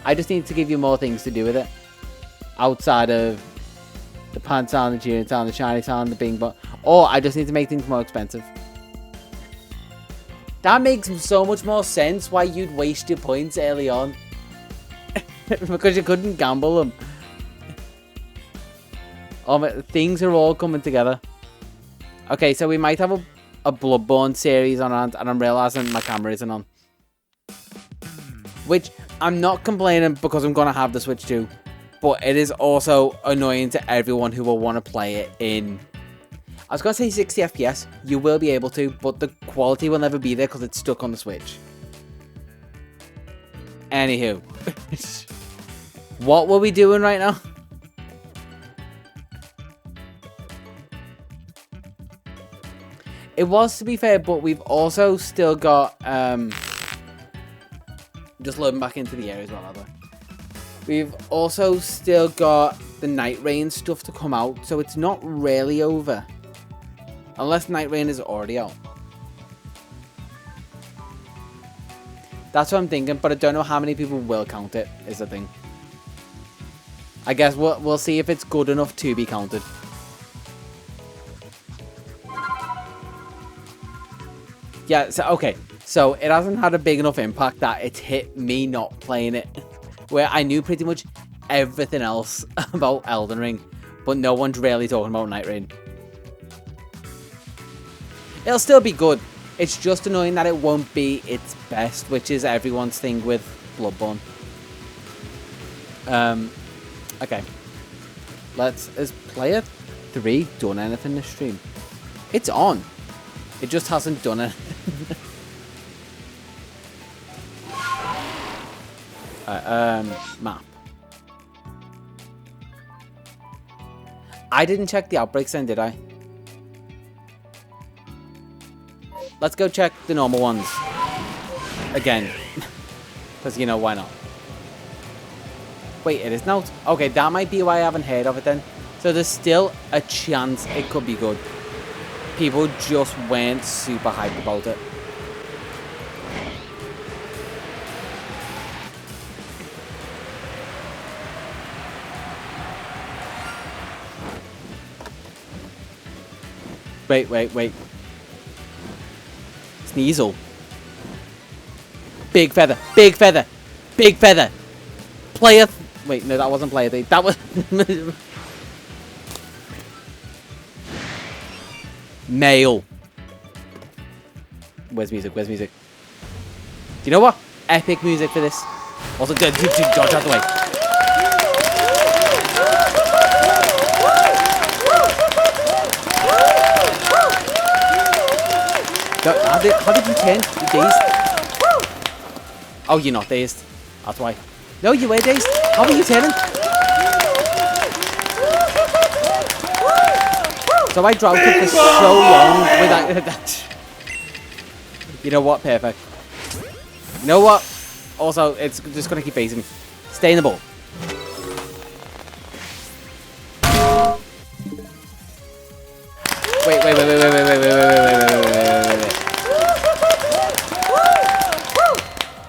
I just need to give you more things to do with it outside of the Pan Town, the Junior Town, the Shiny Town, the Bing Bong. Or I just need to make things more expensive. That makes so much more sense why you'd waste your points early on. Because you couldn't gamble them. Oh, things are all coming together. Okay, so we might have a Bloodborne series on hand, and I'm realising my camera isn't on. Which, I'm not complaining because I'm going to have the Switch 2. But it is also annoying to everyone who will want to play it in... I was going to say 60 FPS. You will be able to, but the quality will never be there because it's stuck on the Switch. Anywho. What were we doing right now? It was, to be fair, but we've also still got... just loading back into the air as well, by the way. We've also still got the Night Rain stuff to come out, so it's not really over. Unless Night Rain is already out. That's what I'm thinking, but I don't know how many people will count it, is the thing. I guess we'll see if it's good enough to be counted. Yeah, so okay. So it hasn't had a big enough impact that it's hit me not playing it. Where I knew pretty much everything else about Elden Ring, but no one's really talking about Night Rain. It'll still be good. It's just annoying that it won't be its best, which is everyone's thing with Bloodborne. Okay. Is player 3 done anything this stream? It's on. It just hasn't done it. Map. I didn't check the outbreaks then, did I? Let's go check the normal ones. Again. Because, you know, why not? Wait, it is now? Okay, that might be why I haven't heard of it then. So there's still a chance it could be good. People just weren't super hyped about it. Wait. Sneasel. Big feather. Player... Wait, no, that wasn't player 3. That was... Male. Where's music? Do you know what? Epic music for this. Also, dodge out the way. How did you turn? You dazed? Oh, you're not dazed. That's why. No, you were dazed. How are you turning? So I drought it for so long without that. You know what? Perfect. You know what? Also, it's just gonna keep phasing me. Stay in the ball. Wait.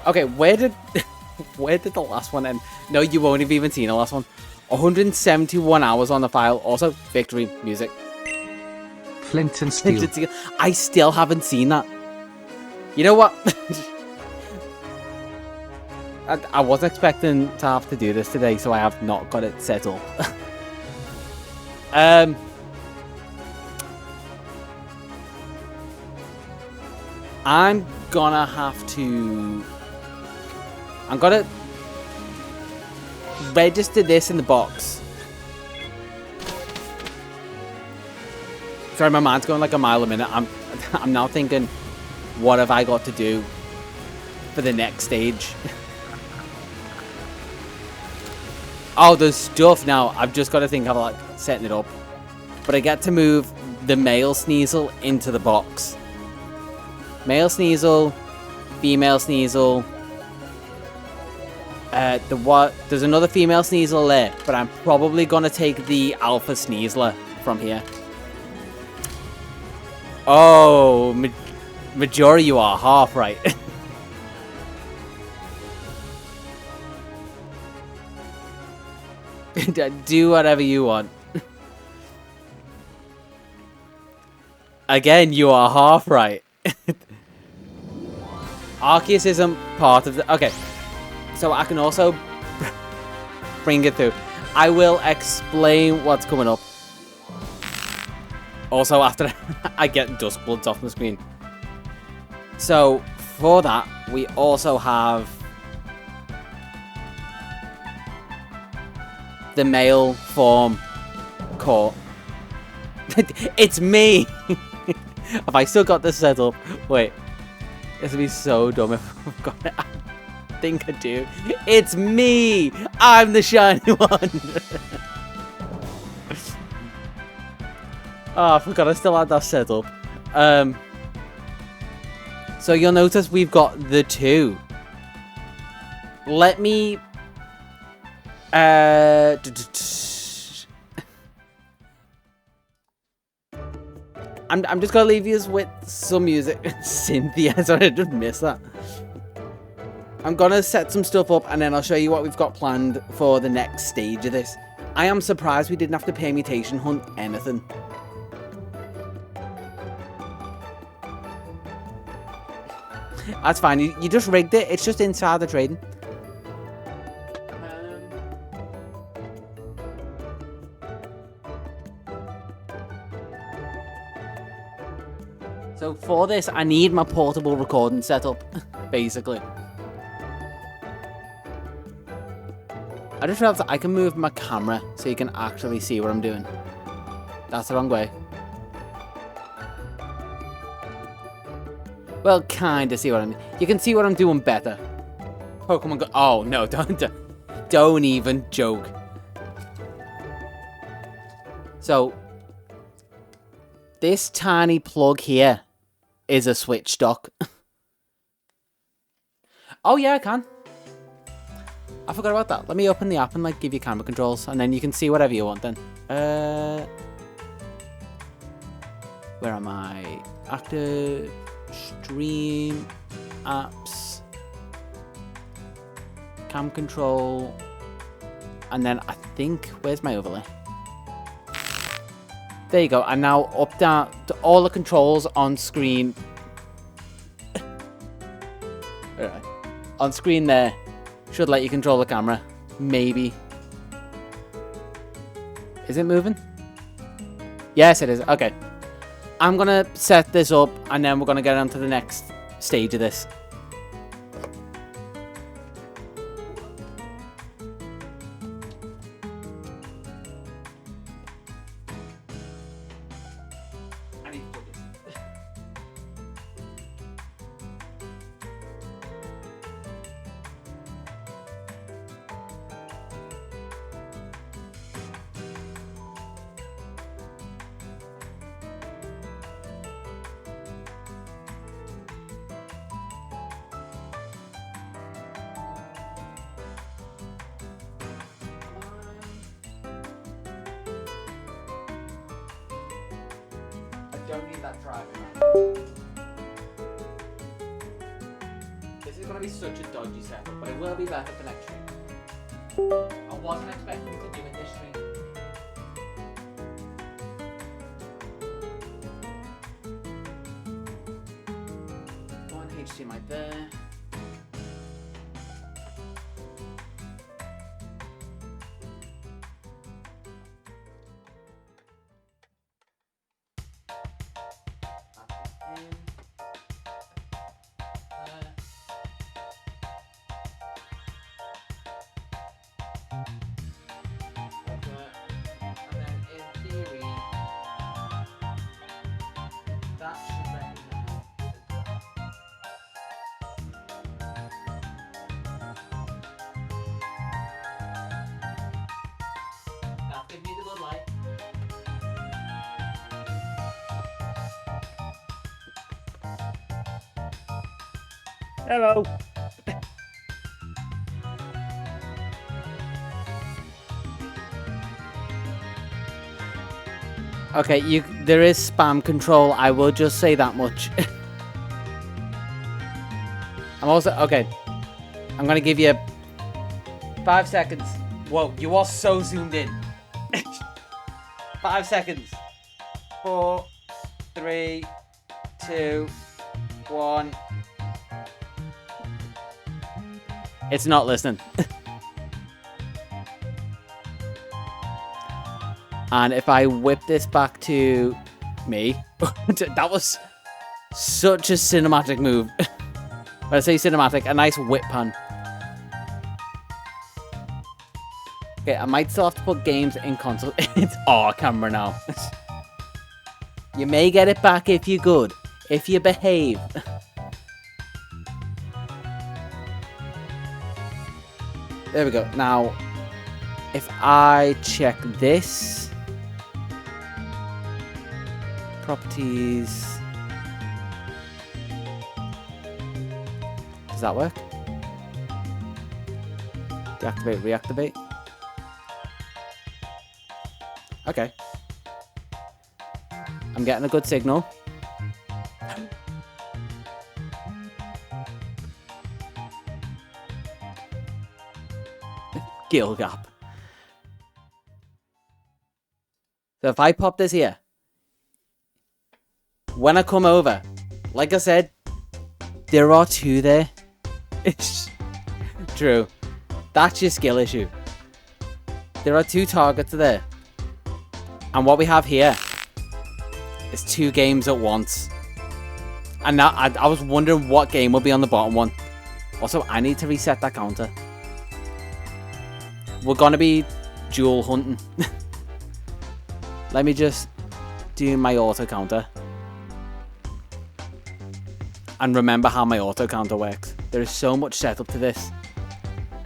Okay, where did the last one end? No, you won't have even seen the last one. 171 hours on the file. Also, victory music. Flint and steel. I still haven't seen that. You know what? I wasn't expecting to have to do this today, so I have not got it set up. I'm gonna have to... I'm gonna register this in the box. Sorry, my mind's going like a mile a minute. I'm now thinking, what have I got to do for the next stage? Oh, there's stuff now. I've just got to think of like setting it up. But I get to move the male Sneasel into the box. Male Sneasel, female Sneasel. There's another female Sneasel there, but I'm probably gonna take the alpha Sneasler from here. Oh, Majora, you are half right. Do whatever you want. Again, you are half right. Arceus isn't part of the... Okay. So I can also bring it through. I will explain what's coming up. Also, after I get Duskbloods off the screen. So, for that, we also have the male form court. It's me! Have I still got this set up? Wait. This would be so dumb if I've got it. I think I do. It's me! I'm the shiny one! Oh, I forgot I still had that set up. So you'll notice we've got the two. Let me... I'm just gonna leave you with some music. Cynthia, sorry, I just missed that. I'm gonna set some stuff up and then I'll show you what we've got planned for the next stage of this. I am surprised we didn't have to permutation hunt anything. That's fine, you just rigged it, it's just inside the trading. So for this, I need my portable recording setup, basically. I just realized that I can move my camera so you can actually see what I'm doing. That's the wrong way. Well, kinda see what I'm... You can see what I'm doing better. Pokemon Go... Oh, no, don't even joke. So, this tiny plug here is a switch dock. Oh, yeah, I can. I forgot about that. Let me open the app and, like, give you camera controls, and then you can see whatever you want then. Where am I? Active... Stream, apps, cam control, and then I think, where's my overlay? There you go, and now up down to all the controls on screen. Alright. On screen there, should let you control the camera, maybe. Is it moving? Yes, it is, okay. I'm gonna set this up and then we're gonna get on to the next stage of this. don't need that driver. This is going to be such a dodgy setup, but it will be better for next stream. I wasn't expecting to do it this stream. One HDMI there. Give me the good light. Hello. Okay, there is spam control. I will just say that much. I'm also okay. I'm gonna give you 5 seconds. Whoa, you are so zoomed in. 5 seconds. 4, 3, 2, 1. It's not listening. And if I whip this back to me, that was such a cinematic move. When I say cinematic, a nice whip pan. Okay, I might still have to put games in console. It's our camera now. You may get it back if you're good, if you behave. There we go. Now, if I check this, properties, does that work? Deactivate, reactivate. Okay. I'm getting a good signal. Skill gap. So if I pop this here, when I come over, like I said, there are 2 there. It's true. That's your skill issue. There are 2 targets there. And what we have here is 2 games at once. And now I was wondering what game will be on the bottom one. Also, I need to reset that counter. We're gonna be dual hunting. Let me just do my auto counter. And remember how my auto counter works. There is so much setup to this.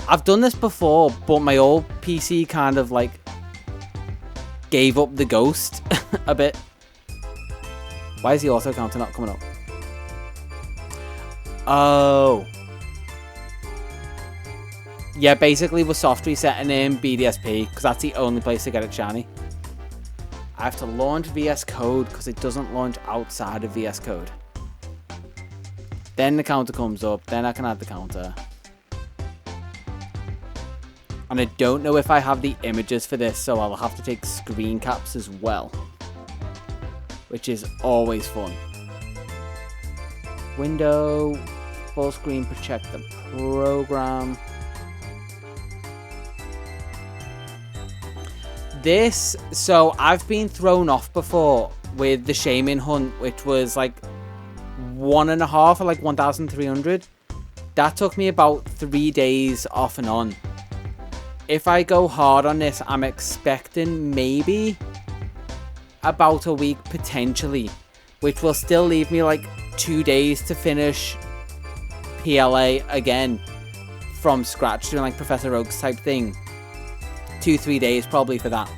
I've done this before, but my old PC kind of like gave up the ghost a bit. Why is the auto counter not coming up? Oh. Yeah, basically we're soft resetting in BDSP because that's the only place to get it shiny. I have to launch VS Code because it doesn't launch outside of VS Code. Then the counter comes up, then I can add the counter. And I don't know if I have the images for this, so I'll have to take screen caps as well. Which is always fun. Window, full screen, protect the program. This, so I've been thrown off before with the Shaman Hunt, which was like 1.5 or like 1,300. That took me about 3 days off and on. If I go hard on this, I'm expecting maybe about a week potentially, which will still leave me like 2 days to finish PLA again from scratch, doing like Professor Oak's type thing. 2-3 days probably for that.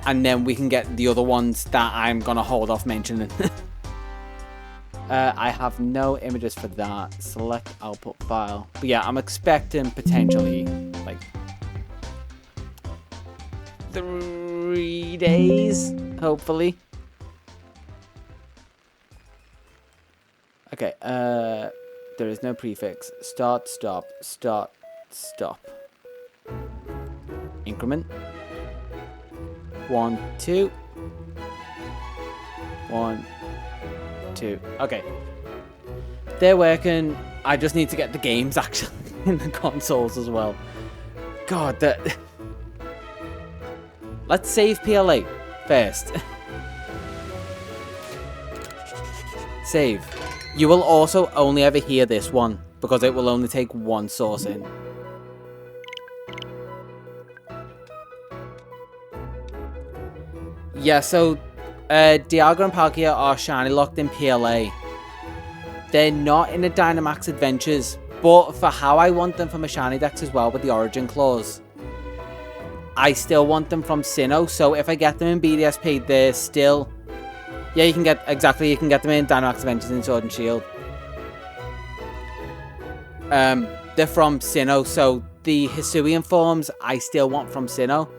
And then we can get the other ones that I'm gonna hold off mentioning. I have no images for that. Select output file. But yeah, I'm expecting potentially like 3 days, hopefully. Okay, there is no prefix. Start, stop, start, stop. Increment. 1, 2. 1, 2. Okay. They're working. I just need to get the games actually in the consoles as well. God, that. Let's save PLA first. Save. You will also only ever hear this one because it will only take one source in. Yeah, so Dialga and Palkia are shiny locked in PLA. They're not in the Dynamax Adventures, but for how I want them from a shiny dex as well with the Origin Clause, I still want them from Sinnoh. So if I get them in BDSP, they're still... Yeah, you can get them in Dynamax Adventures in Sword and Shield. They're from Sinnoh, so the Hisuian forms I still want from Sinnoh.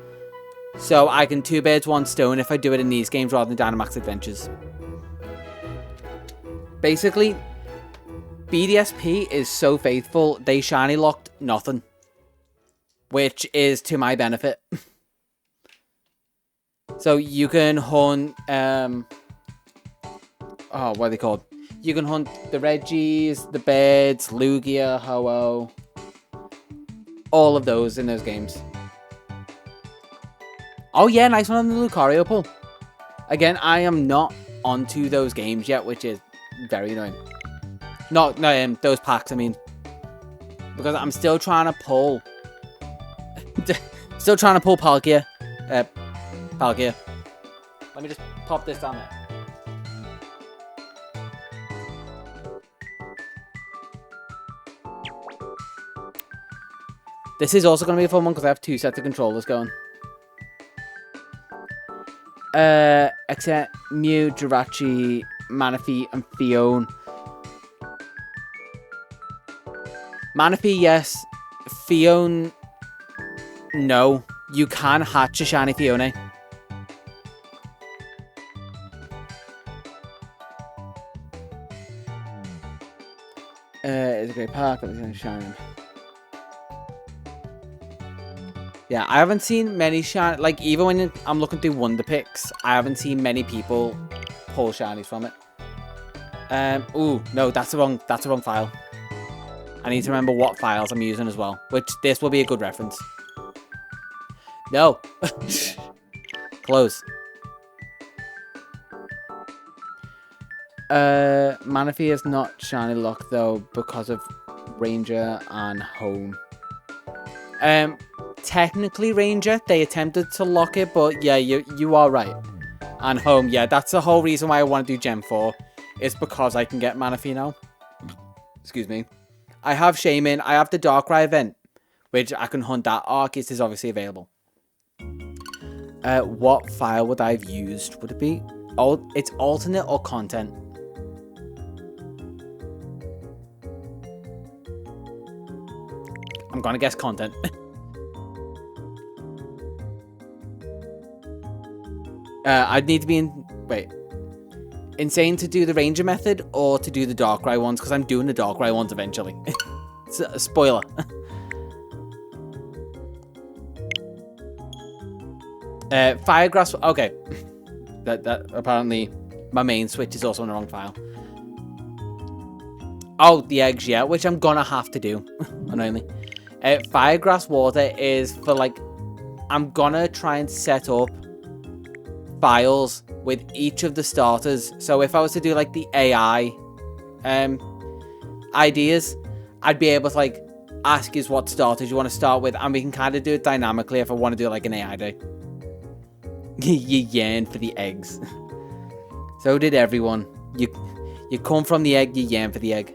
So I can two birds, one stone if I do it in these games rather than Dynamax Adventures. Basically, BDSP is so faithful, they shiny locked nothing. Which is to my benefit. So you can hunt... what are they called? You can hunt the Reggies, the Birds, Lugia, Ho-Oh. All of those in those games. Oh yeah, nice one on the Lucario pull. Again, I am not onto those games yet, which is very annoying. No, those packs, I mean. Because I'm still trying to pull... Palkia. Palkia. Let me just pop this down there. This is also going to be a fun one because I have two sets of controllers going. Except Mew, Jirachi, Manaphy, and Fion. Manaphy, yes. Fion, no. You can hatch a shiny Fione. It's a great pack, but it's going to shine. Yeah, I haven't seen many shiny... Like, even when I'm looking through Wonder Picks, I haven't seen many people pull shinies from it. Ooh, no, that's the wrong file. I need to remember what files I'm using as well, which this will be a good reference. No. Close. Manaphy is not shiny locked though because of Ranger and Home. Technically Ranger, they attempted to lock it, but yeah, you are right. And Home, yeah, that's the whole reason why I want to do Gen 4. It's because I can get Manaphy now. Excuse me. I have Shaman, I have the Darkrai event, which I can hunt that. Arceus is obviously available. What file would I have used? Would it be... It's alternate or content? I'm gonna guess content. I'd need to be in... Wait. Insane to do the Ranger method or to do the Darkrai ones? Because I'm doing the Darkrai ones eventually. It's a spoiler. Firegrass... Okay. That apparently... My main switch is also on the wrong file. Oh, the eggs, yeah. Which I'm gonna have to do. Annoyingly. Firegrass water is for like... I'm gonna try and set up files with each of the starters. So if I was to do like the AI ideas, I'd be able to like ask is what starters you want to start with, and we can kind of do it dynamically if I want to do like an AI day. You yearn for the eggs. So did everyone. You come from the egg, you yearn for the egg.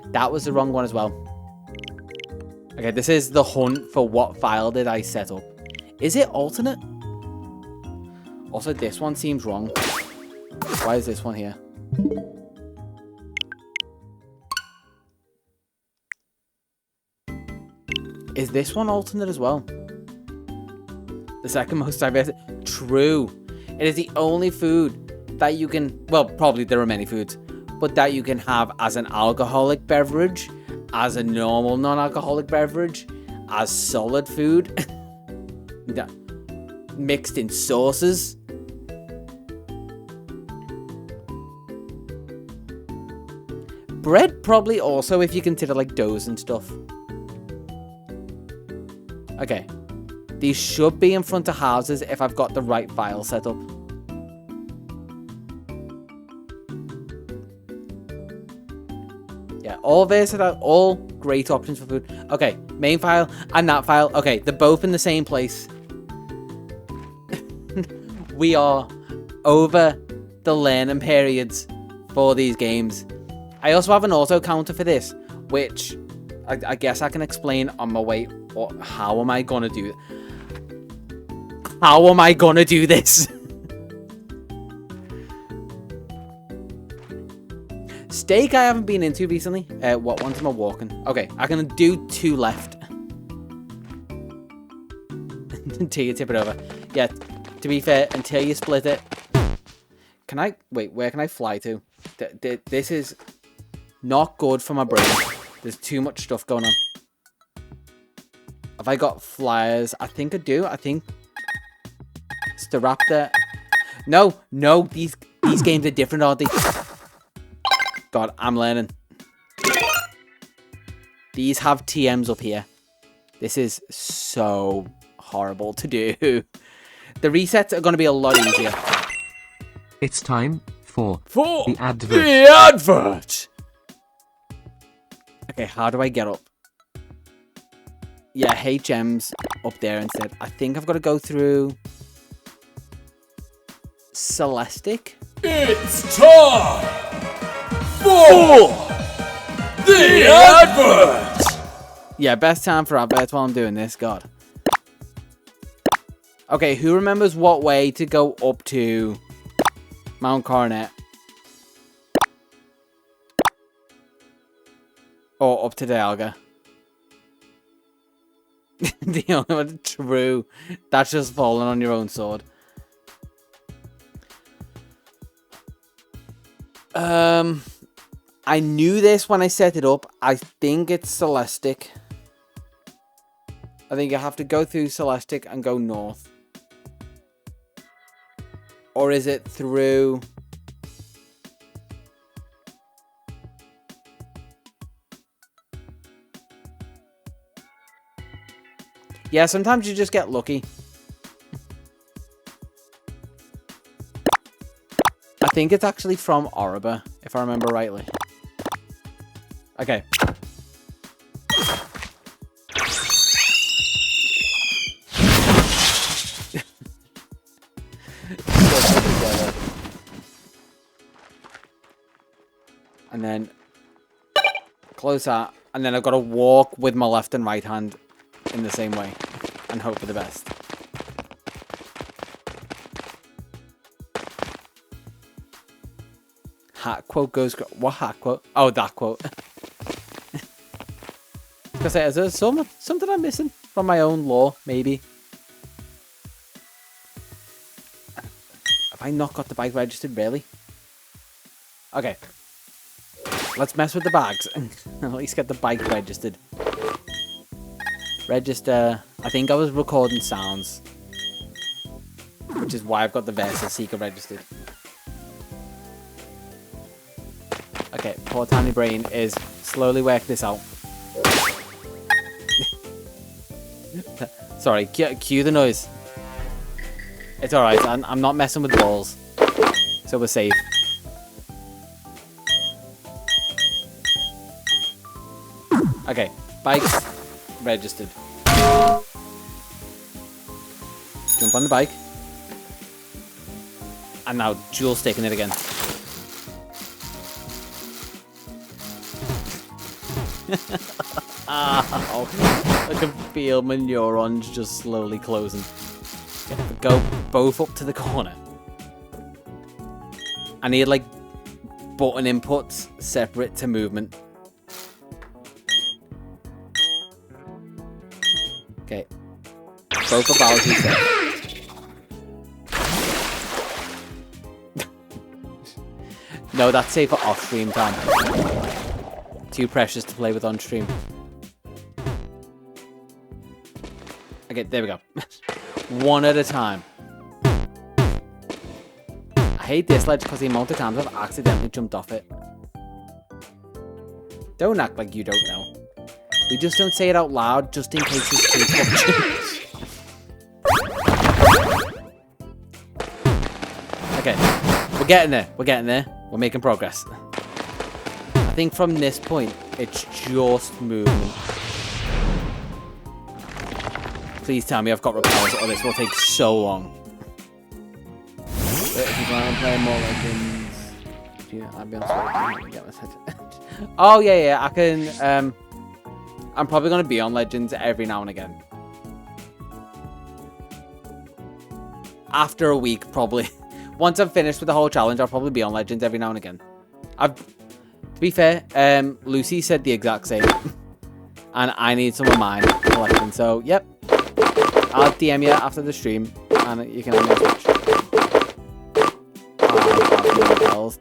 That was the wrong one as well. Okay, this is the hunt for what file did I set up. Is it alternate? Also, this one seems wrong. Why is this one here? Is this one alternate as well? The second most diverse. True. It is the only food that you can... Well, probably there are many foods. but that you can have as an alcoholic beverage, as a normal non-alcoholic beverage, as solid food, mixed in sauces. Bread probably also, if you consider like doughs and stuff. Okay. These should be in front of houses if I've got the right file set up. Yeah, all versatile, all great options for food. Okay, main file and that file. Okay, they're both in the same place. We are over the learning periods for these games. I also have an auto counter for this, which I guess I can explain on my way. Or how am I gonna do it? How am I gonna do this? Steak I haven't been into recently. What ones am I walking? Okay, I'm gonna do 2 left. Until you tip it over. Yeah, to be fair, until you split it. Can I... Wait, where can I fly to? This is not good for my brain. There's too much stuff going on. Have I got flyers? I think I do. I think... Staraptor. No, these games are different, aren't they? God, I'm learning. These have TMs up here. This is so horrible to do. The resets are going to be a lot easier. It's time for the advert. The advert! Okay, how do I get up? Yeah, HM's up there instead. I think I've got to go through... Celestic? It's time for the advert! Yeah, best time for adverts while I'm doing this, God. Okay, who remembers what way to go up to Mount Coronet? Or up to Dialga? The only one, true. That's just falling on your own sword. I knew this when I set it up. I think it's Celestic. I think you have to go through Celestic and go north. Or is it through... Yeah, sometimes you just get lucky. I think it's actually from Oriba, if I remember rightly. Okay. And then close that, and then I've got to walk with my left and right hand in the same way and hope for the best. Hat quote goes... What hat quote? Oh, that quote. Because is there something I'm missing from my own lore, maybe? Have I not got the bike registered, really? Okay. Let's mess with the bags and at least get the bike registered. Register. I think I was recording sounds. Which is why I've got the Versa Seeker registered. Okay, poor tiny brain is slowly working this out. Sorry, cue the noise. It's alright, I'm not messing with the balls. So we're safe. Okay, bikes registered. Jump on the bike. And now dual sticking it again. I can feel my neurons just slowly closing. Okay, go both up to the corner. I need like button inputs separate to movement. Okay. Both are Bowser set. No, that's safe for off-stream time. Too precious to play with on stream. Okay, there we go. One at a time. I hate this ledge because the amount of times I've accidentally jumped off it. Don't act like you don't know. We just don't say it out loud just in case it's too watching. Okay, we're getting there. We're getting there. We're making progress. I think from this point, it's just movement. Please tell me I've got repels or this will take so long. But if you want to play more Legends... I'll be honest. Oh, yeah, I can... I'm probably going to be on Legends every now and again. After a week, probably. Once I'm finished with the whole challenge, I'll probably be on Legends every now and again. To be fair, Lucy said the exact same. And I need some of mine collecting. So, yep. I'll DM you after the stream. And you can have me on Twitch.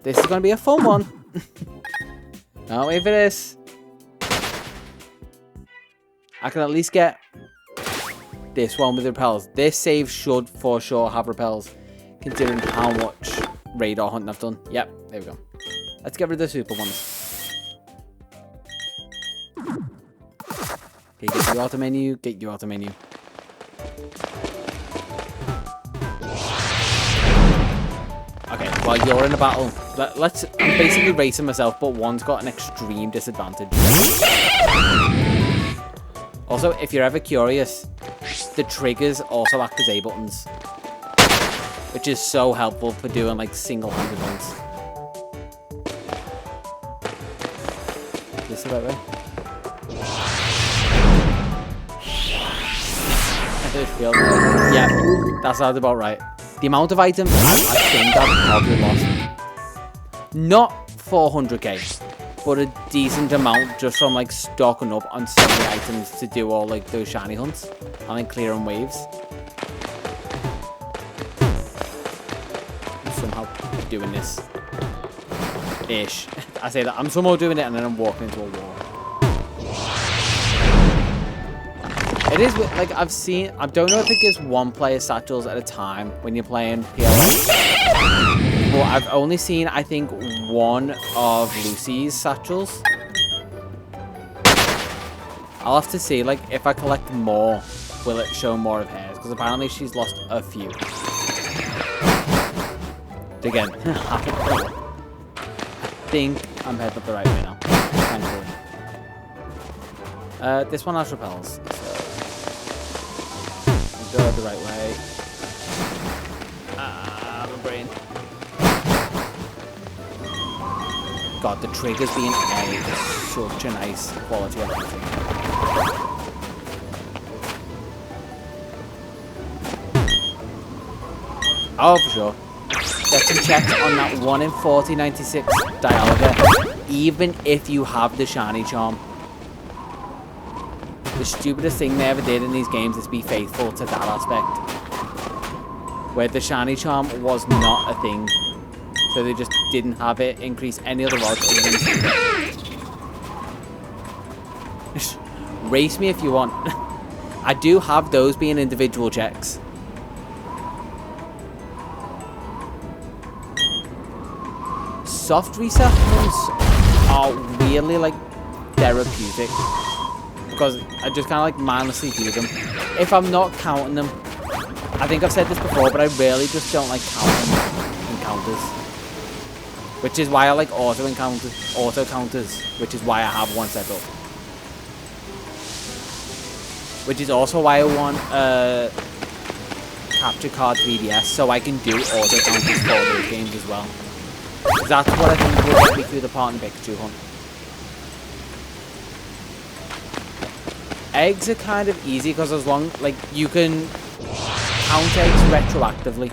This is going to be a fun one. Can't wait for this. I can at least get this one with the repels. This save should for sure have repels, considering how much radar hunting I've done. Yep, there we go. Let's get rid of the super ones. Okay, get your auto menu, get your auto menu. Okay, while you're in a battle, I'm basically racing myself, but one's got an extreme disadvantage. Also, if you're ever curious, the triggers also act as A buttons, which is so helpful for doing like single-handed ones. This is the right way. I don't feel that. Yeah, that sounds about right. The amount of items I think I've probably lost. Not 400k. But a decent amount just from like stocking up on so many items to do all like those shiny hunts and like clearing waves. I'm somehow doing this ish. I say that I'm somehow doing it and then I'm walking into a wall. It is like I don't know if it gives one player satchels at a time when you're playing PLA. But I've only seen, I think, one of Lucy's satchels. I'll have to see, like, if I collect more, will it show more of hers? Because apparently she's lost a few. Again, I think I'm heading up the right way now. Thankfully. This one has repels, so I'll go the right way. My brain. God, the triggers being A is such a nice quality of everything. Oh, for sure. Get some checks on that 1 in 4096 dialogue, even if you have the shiny charm. The stupidest thing they ever did in these games is be faithful to that aspect. Where the shiny charm was not a thing. So they just didn't have it increase any other odds other than race me if you want. I do have those being individual checks. Soft reset ones are really like therapeutic because I just kind of like mindlessly do them. If I'm not counting them, I think I've said this before, but I really just don't like counting encounters. Which is why I like auto counters, which is why I have one set up. Which is also why I want a capture card 3DS, so I can do auto counters for those games as well. That's what I think will get me through the PaneyeRewind hunt. Eggs are kind of easy because as long, like, you can count eggs retroactively.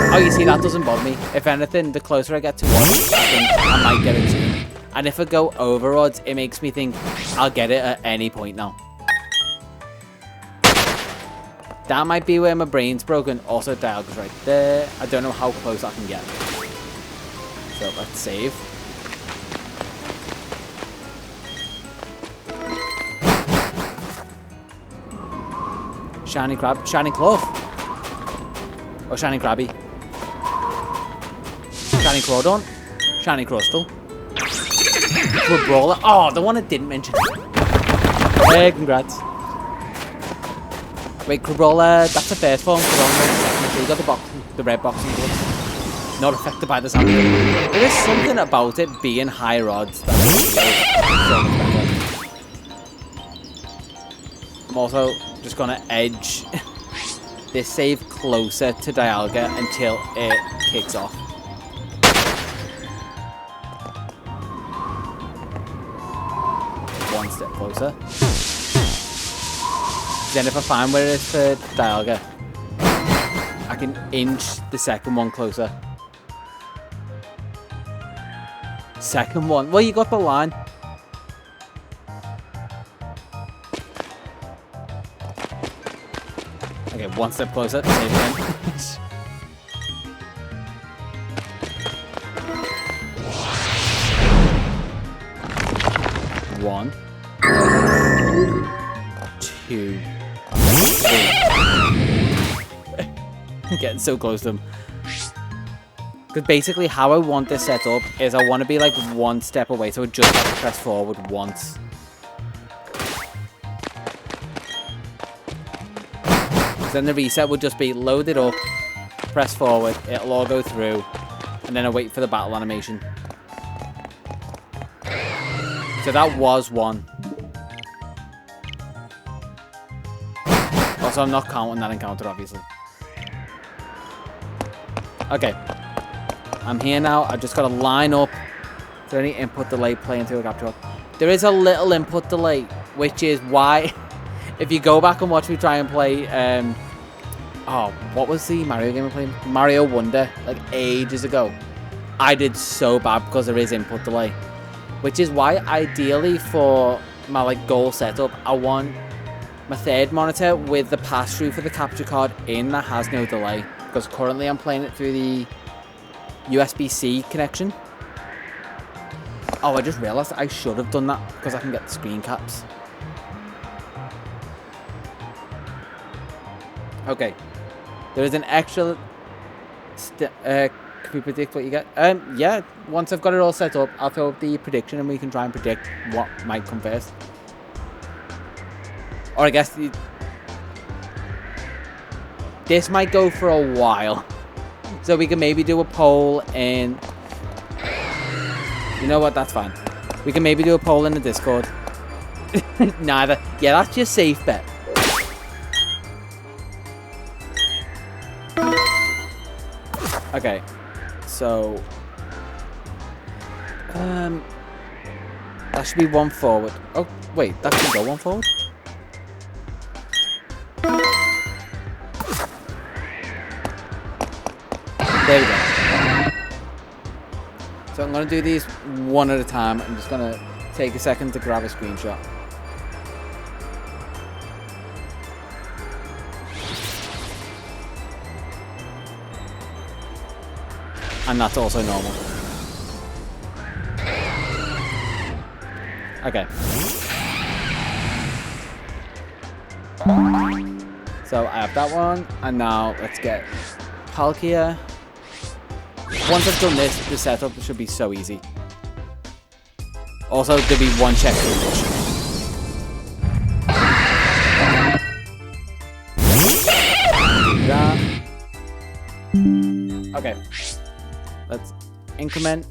Oh, you see, that doesn't bother me. If anything, the closer I get to odds, I think I might get it soon. And if I go over odds, it makes me think I'll get it at any point now. That might be where my brain's broken. Also, Dialga's right there. I don't know how close I can get. So let's save. Shiny Crab. Shiny Cloth. Or Shiny Krabby. Shiny Crawdon. Shiny Crustle. Brawler. Oh, the one I didn't mention. Hey, congrats. Wait, Crabrawler, that's the first form. Crabrawler, you got the red boxing gloves. Not affected by the sound. There is something about it being higher odds that makes it so much better. I'm also just gonna edge this save closer to Dialga until it kicks off. One step closer. Then if I find where it is for Dialga, I can inch the second one closer. Second one. Well, you got the line. Okay, one step closer. Save again. One. Two. I'm getting so close to them. Because basically how I want this set up is I want to be like one step away, so I just have to press forward once. Then the reset would just be load it up, press forward, it'll all go through, and then I wait for the battle animation. So that was one. Also, I'm not counting that encounter, obviously. Okay. I'm here now. I've just got to line up. Is there any input delay playing through a capture? There is a little input delay, which is why, if you go back and watch me try and play, oh, what was the Mario game I played? Mario Wonder, like ages ago. I did so bad because there is input delay, which is why ideally for my like goal setup, I want my third monitor with the pass-through for the capture card in that has no delay, because currently I'm playing it through the USB-C connection. Oh, I just realised I should have done that because I can get the screen caps. Okay. There is an extra... can we predict what you get? Yeah. Once I've got it all set up, I'll throw up the prediction and we can try and predict what might come first. Or I guess... this might go for a while. So we can maybe do a poll in... You know what? That's fine. We can maybe do a poll in the Discord. Neither. Yeah, that's your safe bet. Okay. So... that should be one forward. Oh, wait. That can go one forward? There we go. So I'm going to do these one at a time. I'm just going to take a second to grab a screenshot. And that's also normal. Okay. So I have that one. And now let's get Palkia. Once I've done this, the setup should be so easy. Also, there'll be one check to push. Okay. Let's increment.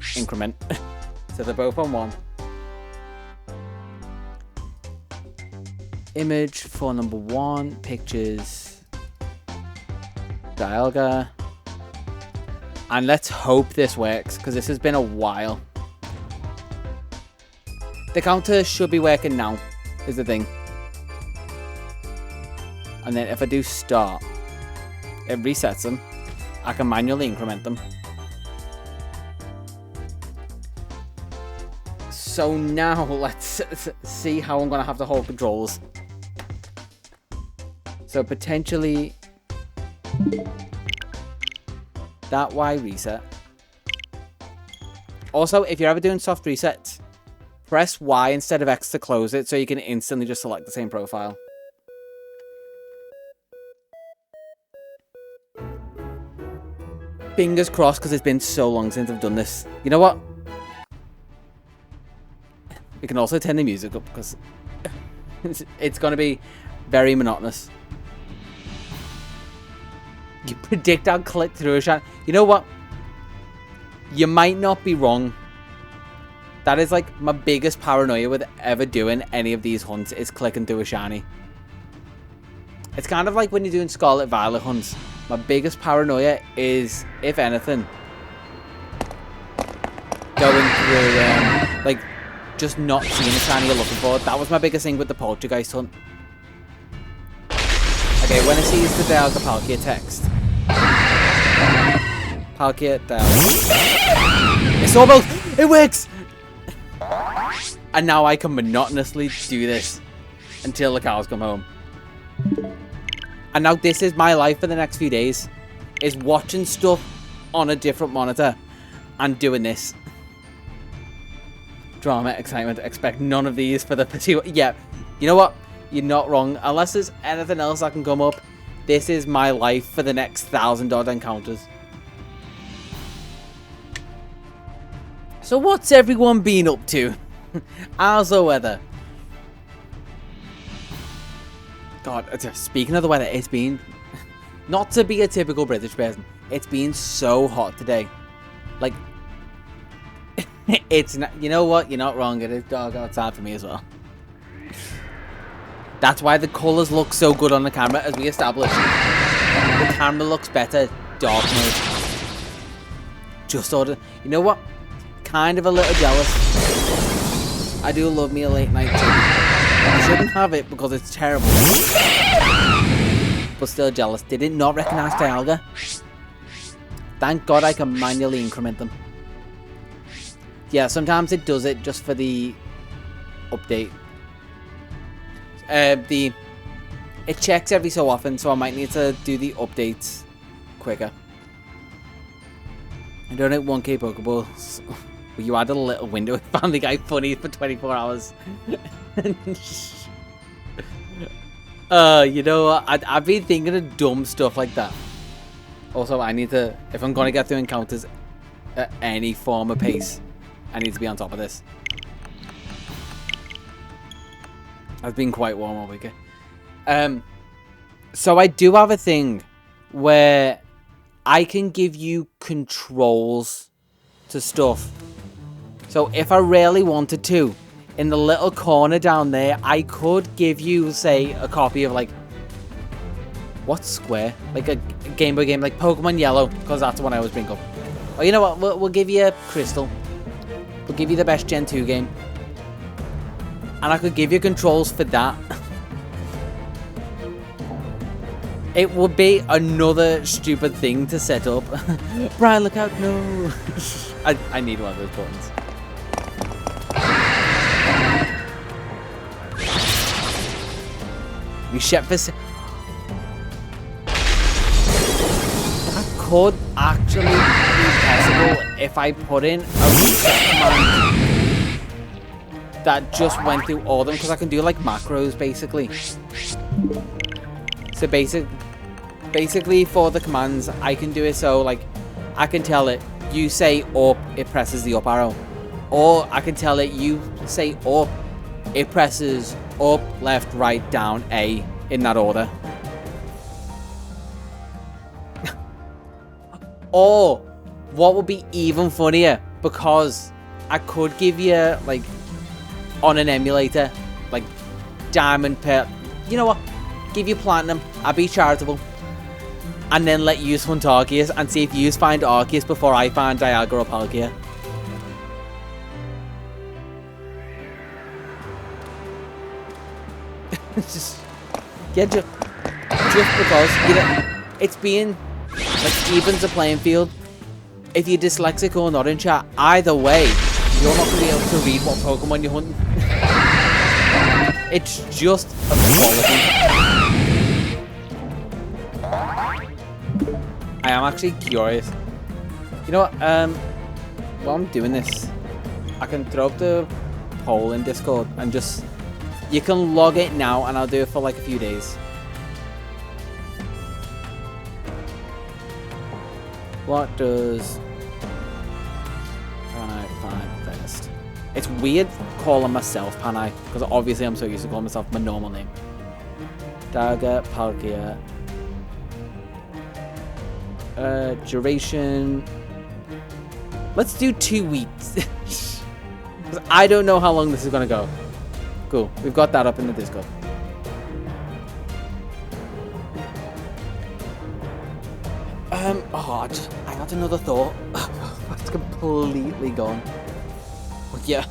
So they're both on one. Image for number one. Pictures. Dialga. And let's hope this works, because this has been a while. The counter should be working now, is the thing. And then if I do start, it resets them. I can manually increment them. So now let's see how I'm going to have to hold controls. So potentially that Y reset. Also, if you're ever doing soft resets, press Y instead of X to close it so you can instantly just select the same profile. Fingers crossed, because it's been so long since I've done this. You know what? We can also turn the music up because it's going to be very monotonous. You predict I'll click through a shiny. You know what? You might not be wrong. That is like my biggest paranoia with ever doing any of these hunts is clicking through a shiny. It's kind of like when you're doing Scarlet Violet hunts. My biggest paranoia is, if anything, going through, like, just not seeing the shiny you're looking for. That was my biggest thing with the Poltergeist hunt. Okay, when it sees the Dialga Palkia text. Palkia, Dialga. It's almost, it works! And now I can monotonously do this until the cows come home. And now this is my life for the next few days, is watching stuff on a different monitor and doing this. Drama, excitement, expect none of these for the foreseeable. Yeah, you know what? You're not wrong. Unless there's anything else that can come up, this is my life for the next 1,000 odd encounters. So what's everyone been up to? How's the weather? God, speaking of the weather, it's been, not to be a typical British person, it's been so hot today. Like, it's not, you know what? You're not wrong. It is dark outside for me as well. That's why the colours look so good on the camera, as we established. The camera looks better dark mode. Just ordered. You know what? Kind of a little jealous. I do love me a late night too. I shouldn't have it because it's terrible. But still jealous. Did it not recognise Dialga? Thank God I can manually increment them. Yeah, sometimes it does it just for the update. It checks every so often, so I might need to do the updates quicker. I don't know 1k Pokeballs. You added a little window with Family Guy funny for 24 hours. You know what? I've been thinking of dumb stuff like that. Also, I need to, if I'm going to get through encounters at any form of pace, I need to be on top of this. I've been quite warm all week. So I do have a thing where I can give you controls to stuff. So if I really wanted to, in the little corner down there, I could give you, say, a copy of, like, what's Square? Like a Game Boy game, like Pokemon Yellow, because that's the one I always bring up. Oh, you know what? We'll give you Crystal. We'll give you the best Gen 2 game. And I could give you controls for that. It would be another stupid thing to set up. Brian, look out, no. I need one of those buttons. We ship this. That could actually be possible if I put in a reset command that just went through all of them, because I can do like macros basically. So basically for the commands, I can do it so like I can tell it you say up, it presses the up arrow, or I can tell it you say up, it presses up, left, right, down, A in that order. Or what would be even funnier, because I could give you like on an emulator like diamond, pearl, you know what, give you platinum, I'll be charitable, and then let you hunt Arceus and see if you find Arceus before I find Dialga or Palkia. just because, you know, it's being like evens the playing field. If you're dyslexic or not in chat, either way, you're not going to be able to read what Pokemon you're hunting. It's just a quality. I am actually curious. You know what? While I'm doing this, I can throw up the poll in Discord and just... You can log it now and I'll do it for like a few days. What does Panay find best? It's weird calling myself Panay, because obviously I'm so used to calling myself my normal name. Dagger, Palkia. Duration. Let's do 2 weeks. Because I don't know how long this is going to go. Cool. We've got that up in the Discord. Oh, I had another thought. It's completely gone. But yeah.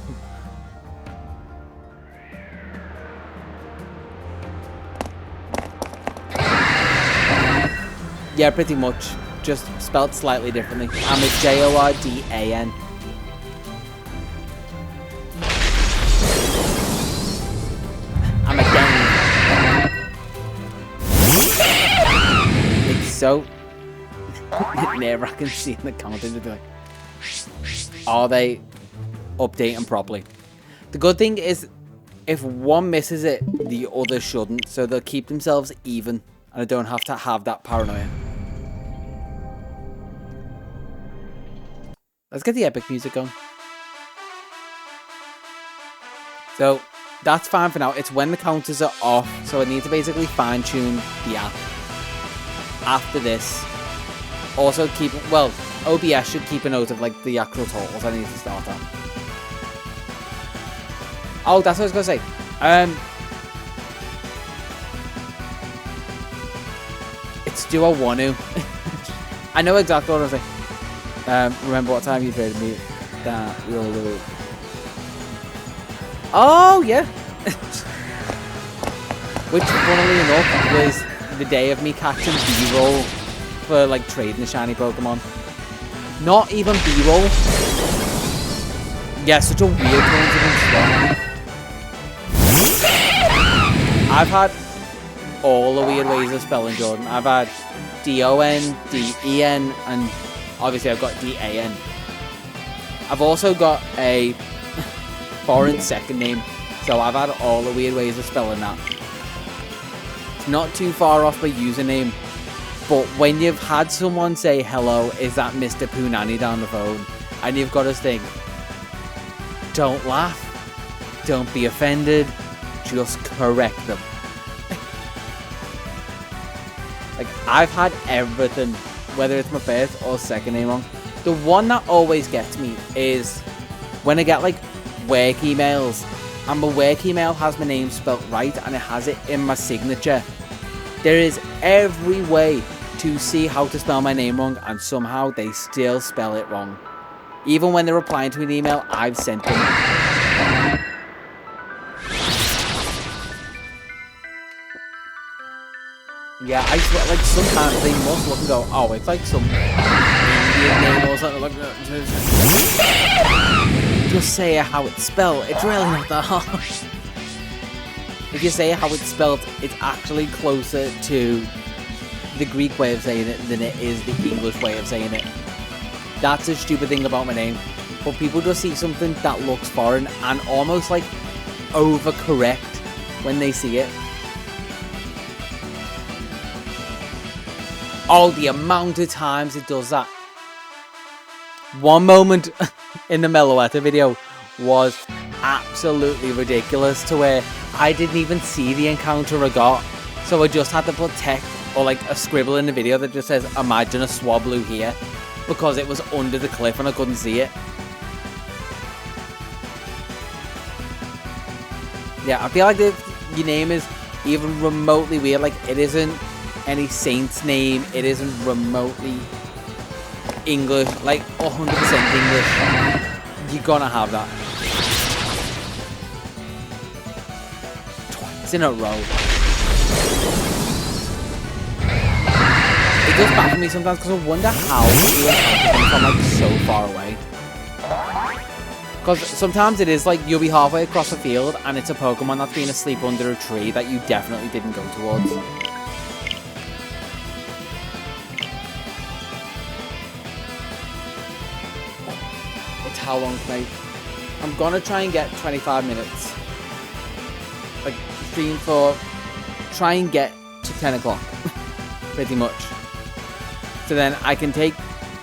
Yeah, pretty much. Just spelled slightly differently. I'm a Jordan. I'm a Dan. It's so nerve-wracking seeing the content to be like, are they updating properly? The good thing is, if one misses it, the other shouldn't, so they'll keep themselves even, and I don't have to have that paranoia. Let's get the epic music going. So, that's fine for now. It's when the counters are off, so I need to basically fine-tune the app. After this, also keep... Well, OBS should keep a note of, like, the actual totals I need to start at. Oh, that's what I was going to say. It's do I want to. I know exactly what I was saying. Remember what time you traded me that really. Oh yeah. Which, funnily enough, was the day of me catching B-roll for like trading the shiny Pokemon. Not even B-roll. Yeah, such a weird coincidence. I've had all the weird ways of spelling Jordan. I've had D-O-N, D-E-N, and obviously I've got D-A-N. I've also got a foreign second name, so I've had all the weird ways of spelling that. It's not too far off my username, but when you've had someone say, hello, is that Mr. Punani down the phone? And you've got to think, don't laugh, don't be offended, just correct them. Like, I've had everything, whether it's my first or second name wrong. The one that always gets me is when I get like work emails and my work email has my name spelt right and it has it in my signature. There is every way to see how to spell my name wrong and somehow they still spell it wrong. Even when they're replying to an email I've sent them. Yeah, I swear, like, sometimes they must look and go, oh, it's like some Indian name or something like that. Just say how it's spelled. It's really not that hard. If you say how it's spelled, it's actually closer to the Greek way of saying it than it is the English way of saying it. That's a stupid thing about my name. But people just see something that looks foreign and almost, like, overcorrect when they see it. Oh, the amount of times it does that. One moment in the Meloetta video was absolutely ridiculous to where I didn't even see the encounter I got. So I just had to put text or like a scribble in the video that just says, imagine a Swablu here. Because it was under the cliff and I couldn't see it. Yeah, I feel like if your name is even remotely weird, like it isn't any saint's name, it isn't remotely English, like 100% English, you're gonna have that. Twice in a row. It does baffle me sometimes because I wonder how you encounter them from like so far away. Because sometimes it is like you'll be halfway across the field and it's a Pokemon that's been asleep under a tree that you definitely didn't go towards. how long can I'm gonna try and get 25 minutes. Like, stream for... Try and get to 10 o'clock. Pretty much. So then I can take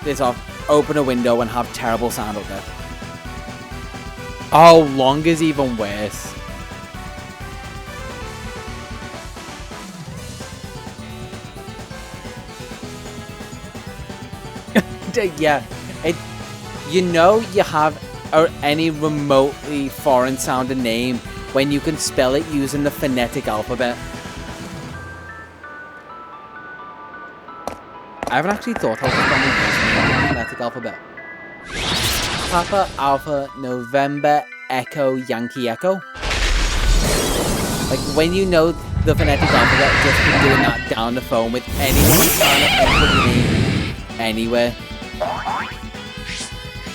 this off, open a window, and have terrible sound up there. Oh, long is even worse. Yeah, you know you have any remotely foreign sounding name when you can spell it using the phonetic alphabet. I haven't actually thought how to spell the phonetic alphabet. Papa, Alpha, November, Echo, Yankee, Echo. Like, when you know the phonetic alphabet, just be doing that down the phone with anyone trying to input your name anywhere.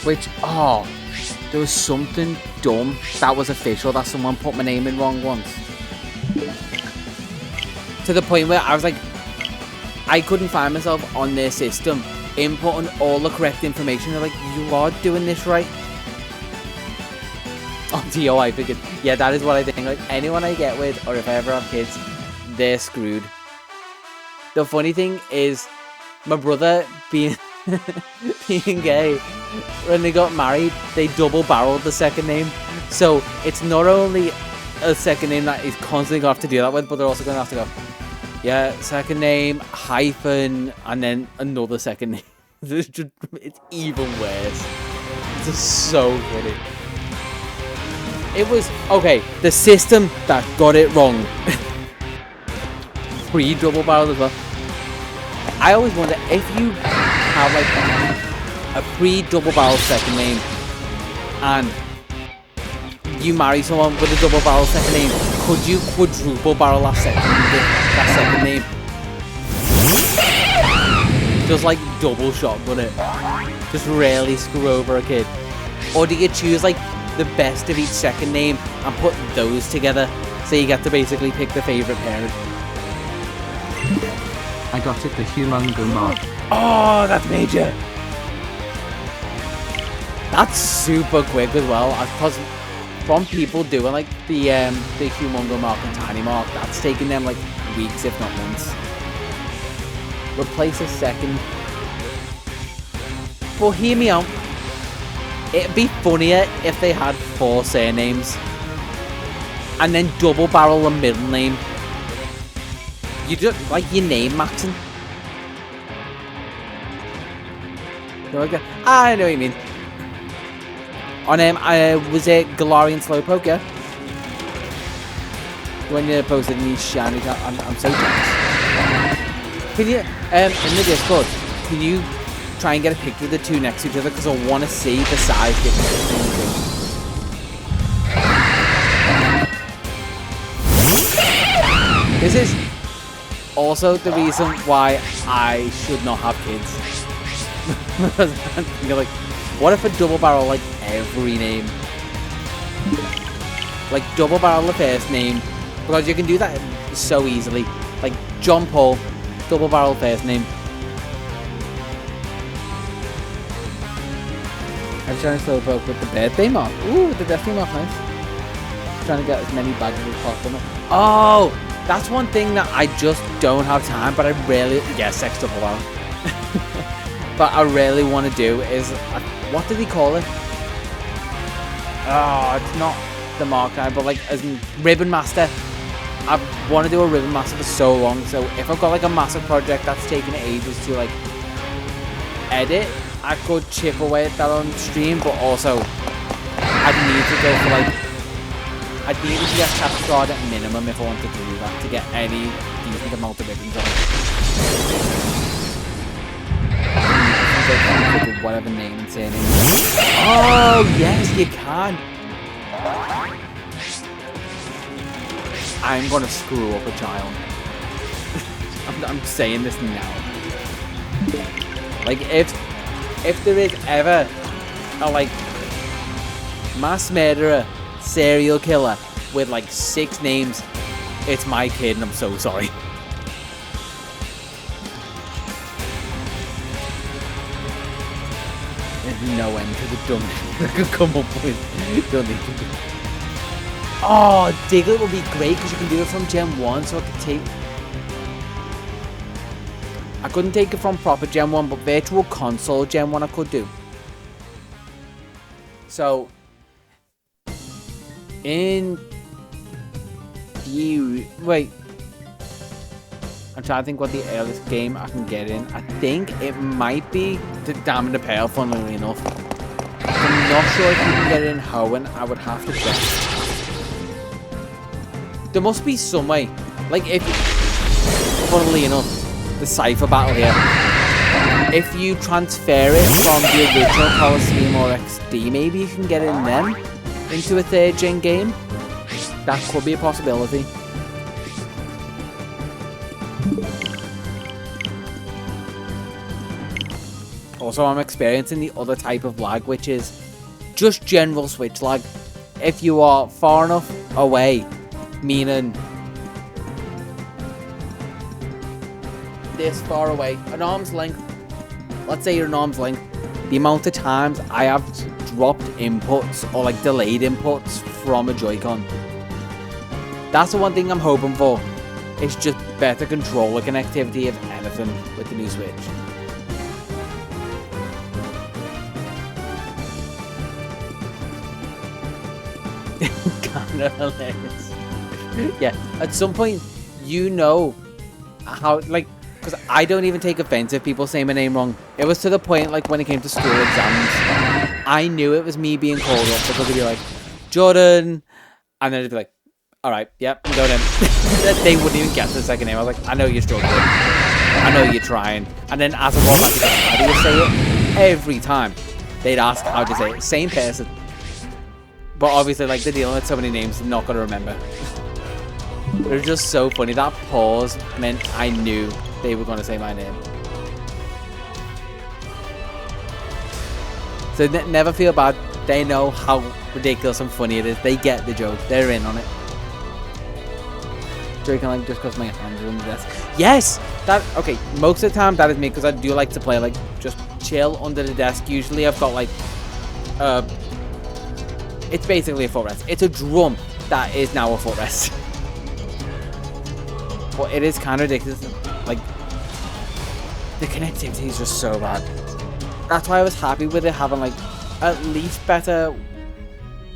Which, oh, there was something dumb that was official that someone put my name in wrong once. To the point where I was like, I couldn't find myself on their system inputting all the correct information. They're like, you are doing this right. Oh, T.O. I figured. Yeah, that is what I think. Like, anyone I get with, or if I ever have kids, they're screwed. The funny thing is, my brother being gay, when they got married, they double-barreled the second name. So it's not only a second name that he's constantly going to have to do that with, but they're also going to have to go, yeah, second name, hyphen, and then another second name. It's even worse. It's just so funny. It was, okay, the system that got it wrong. Pre-double-barreled as well. I always wonder if you have like a pre-double-barrel second name and you marry someone with a double-barrel second name, could you quadruple-barrel that second name? Just like double shotgun it. Just really screw over a kid. Or do you choose like the best of each second name and put those together so you get to basically pick the favourite parent? I got it, the Humongo mark. Oh, that's major. That's super quick as well. Because from people doing like the Humongo mark and Tiny mark, that's taking them like weeks, if not months. Replace a second. But hear me out. It'd be funnier if they had 4 surnames and then double barrel a middle name. You just like your name matching. I know what you mean. On was it Galarian Slowpoke, yeah? When you posted these shiny, I'm so jealous. Can you in the Discord? Can you try and get a picture of the two next to each other, because I want to see the size difference between the two. This is also the reason why I should not have kids. You're like, what if a double barrel like every name? Like double barrel the first name, because you can do that so easily. Like John Paul, double barrel first name. I'm trying to slow poke with the birthday mark. Ooh, the birthday mark, nice. Trying to get as many badges as possible. Oh, that's one thing that I just don't have time, but I really, yeah, sex double barrel. But I really want to do is, what did he call it? Oh, it's not the mark guy, but like as in Ribbon Master. I want to do a Ribbon Master for so long, so if I've got like a massive project that's taking ages to like edit, I could chip away at that on stream, but also I'd need to go for like, I'd need to get Capture Card at minimum if I wanted to do that, to get any decent amount of ribbons on it. Whatever name and surname. Oh yes, you can. I'm gonna screw up a child. I'm saying this now. Like if there is ever a like mass murderer, serial killer with like 6 names, it's my kid, and I'm so sorry. no end to the dungeon I could come up with. Don't need to. Oh, Diglett would be great because you can do it from Gen 1, so I could take... I couldn't take it from proper Gen 1, but Virtual Console Gen 1 I could do. So, in... Wait. I'm trying to think what the earliest game I can get in. I think it might be the Dam in the Pale, funnily enough. I'm not sure if you can get it in Hoenn. I would have to check. There must be some way. Like, if... Funnily enough, the Cypher battle here. If you transfer it from the original Coliseum or XD, maybe you can get in them into a 3rd gen game. That could be a possibility. Also, I'm experiencing the other type of lag, which is just general Switch lag. If you are far enough away, meaning this far away, an arm's length, let's say you're an arm's length, the amount of times I have dropped inputs or like delayed inputs from a Joy-Con. That's the one thing I'm hoping for. It's just better controller connectivity, if anything, with the new Switch. Kind of hilarious. Yeah, at some point, you know how, like, because I don't even take offense if people say my name wrong. It was to the point, like, when it came to school exams, I knew it was me being called up because they'd be like, Jordan, and then it'd be like, alright, yep, I'm going in. They wouldn't even guess the second name. I was like, I know you're struggling. I know you're trying. And then as I walk back, how do you say it? Every time they'd ask how to say it. Same person. But obviously, like, they're dealing with so many names, they're not going to remember. It was just so funny. That pause meant I knew they were going to say my name. So never feel bad. They know how ridiculous and funny it is. They get the joke. They're in on it. Drinking, like, just because my hands are on the desk. Yes! That, okay, most of the time that is me, because I do like to play, like, just chill under the desk. Usually I've got, like, it's basically a footrest. It's a drum that is now a footrest. But it is kind of ridiculous. Like, the connectivity is just so bad. That's why I was happy with it having, like, at least better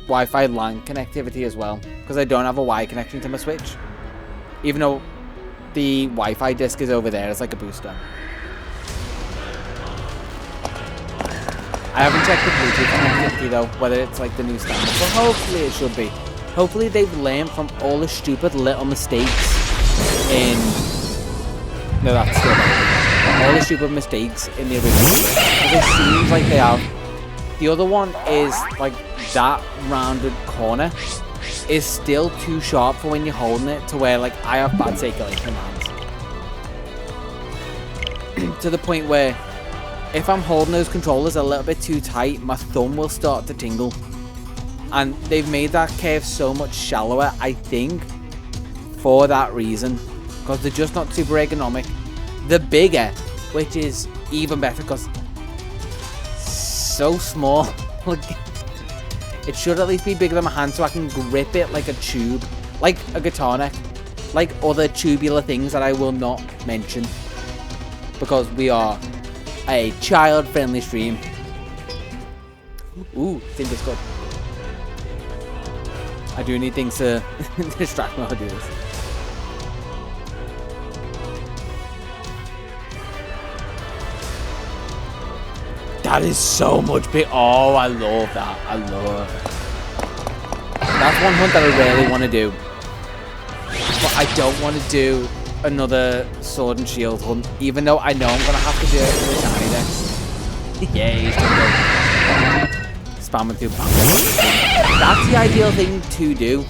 Wi-Fi LAN connectivity as well. Because I don't have a Wi connection to my Switch. Even though the Wi-Fi disc is over there, it's like a booster. I haven't checked the Bluetooth connectivity though, whether it's like the new standard, but hopefully it should be. Hopefully they've learned from all the stupid little mistakes in... No, that's still better. All the stupid mistakes in the original Switch. Because it seems like they have. The other one is like that rounded corner is still too sharp for when you're holding it, to where like I have bad circulation in my hands. To the point where if I'm holding those controllers a little bit too tight, my thumb will start to tingle. And they've made that curve so much shallower, I think, for that reason. Because they're just not super ergonomic. The bigger, which is even better because so small. It should at least be bigger than my hand so I can grip it like a tube. Like a guitar neck. Like other tubular things that I will not mention. Because we are a child-friendly stream. Ooh, it's in Discord. I do need things to distract me while I do this. That is so much big. Oh, I love that. I love it. That's one hunt that I really want to do. But I don't want to do another sword and shield hunt, even though I know I'm going to have to do it with the shiny decks. Yay, he's going to go spamming through backwards. That's the ideal thing to do.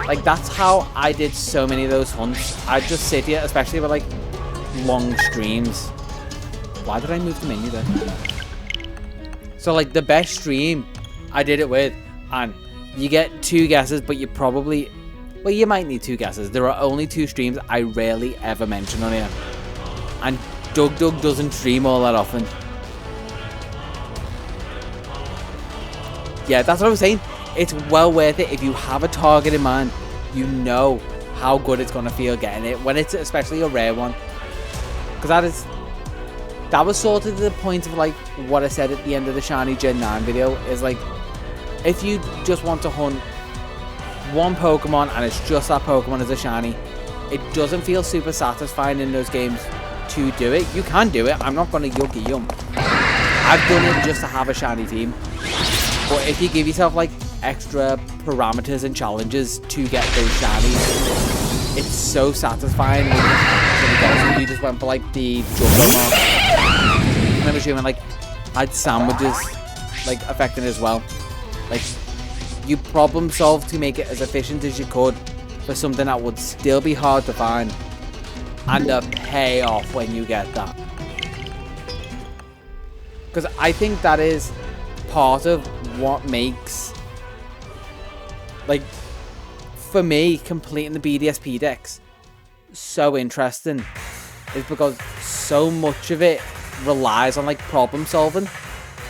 Like, that's how I did so many of those hunts. I'd just sit here, especially with, like, long streams. Why did I move the menu there? So, like, the best stream I did it with, and you get 2 guesses, but you probably... Well, you might need 2 guesses. There are only 2 streams I rarely ever mention on here. And Doug doesn't stream all that often. Yeah, that's what I was saying. It's well worth it if you have a target in mind. You know how good it's gonna feel getting it when it's especially a rare one. Because that was sort of the point of like what I said at the end of the Shiny Gen 9 video. Is like, if you just want to hunt one Pokemon and it's just that Pokemon as a shiny, it doesn't feel super satisfying in those games to do it. You can do it. I'm not gonna yucky yum. I've done it just to have a shiny team. But if you give yourself like extra parameters and challenges to get those shinies, it's so satisfying when you actually get it. So you just went for like the Jumbo mark. And I'm assuming like had sandwiches like affecting it as well. Like, you problem solve to make it as efficient as you could for something that would still be hard to find, and the payoff when you get that. Because I think that is part of what makes, like, for me, completing the BDSP decks so interesting, is because so much of it relies on like problem solving.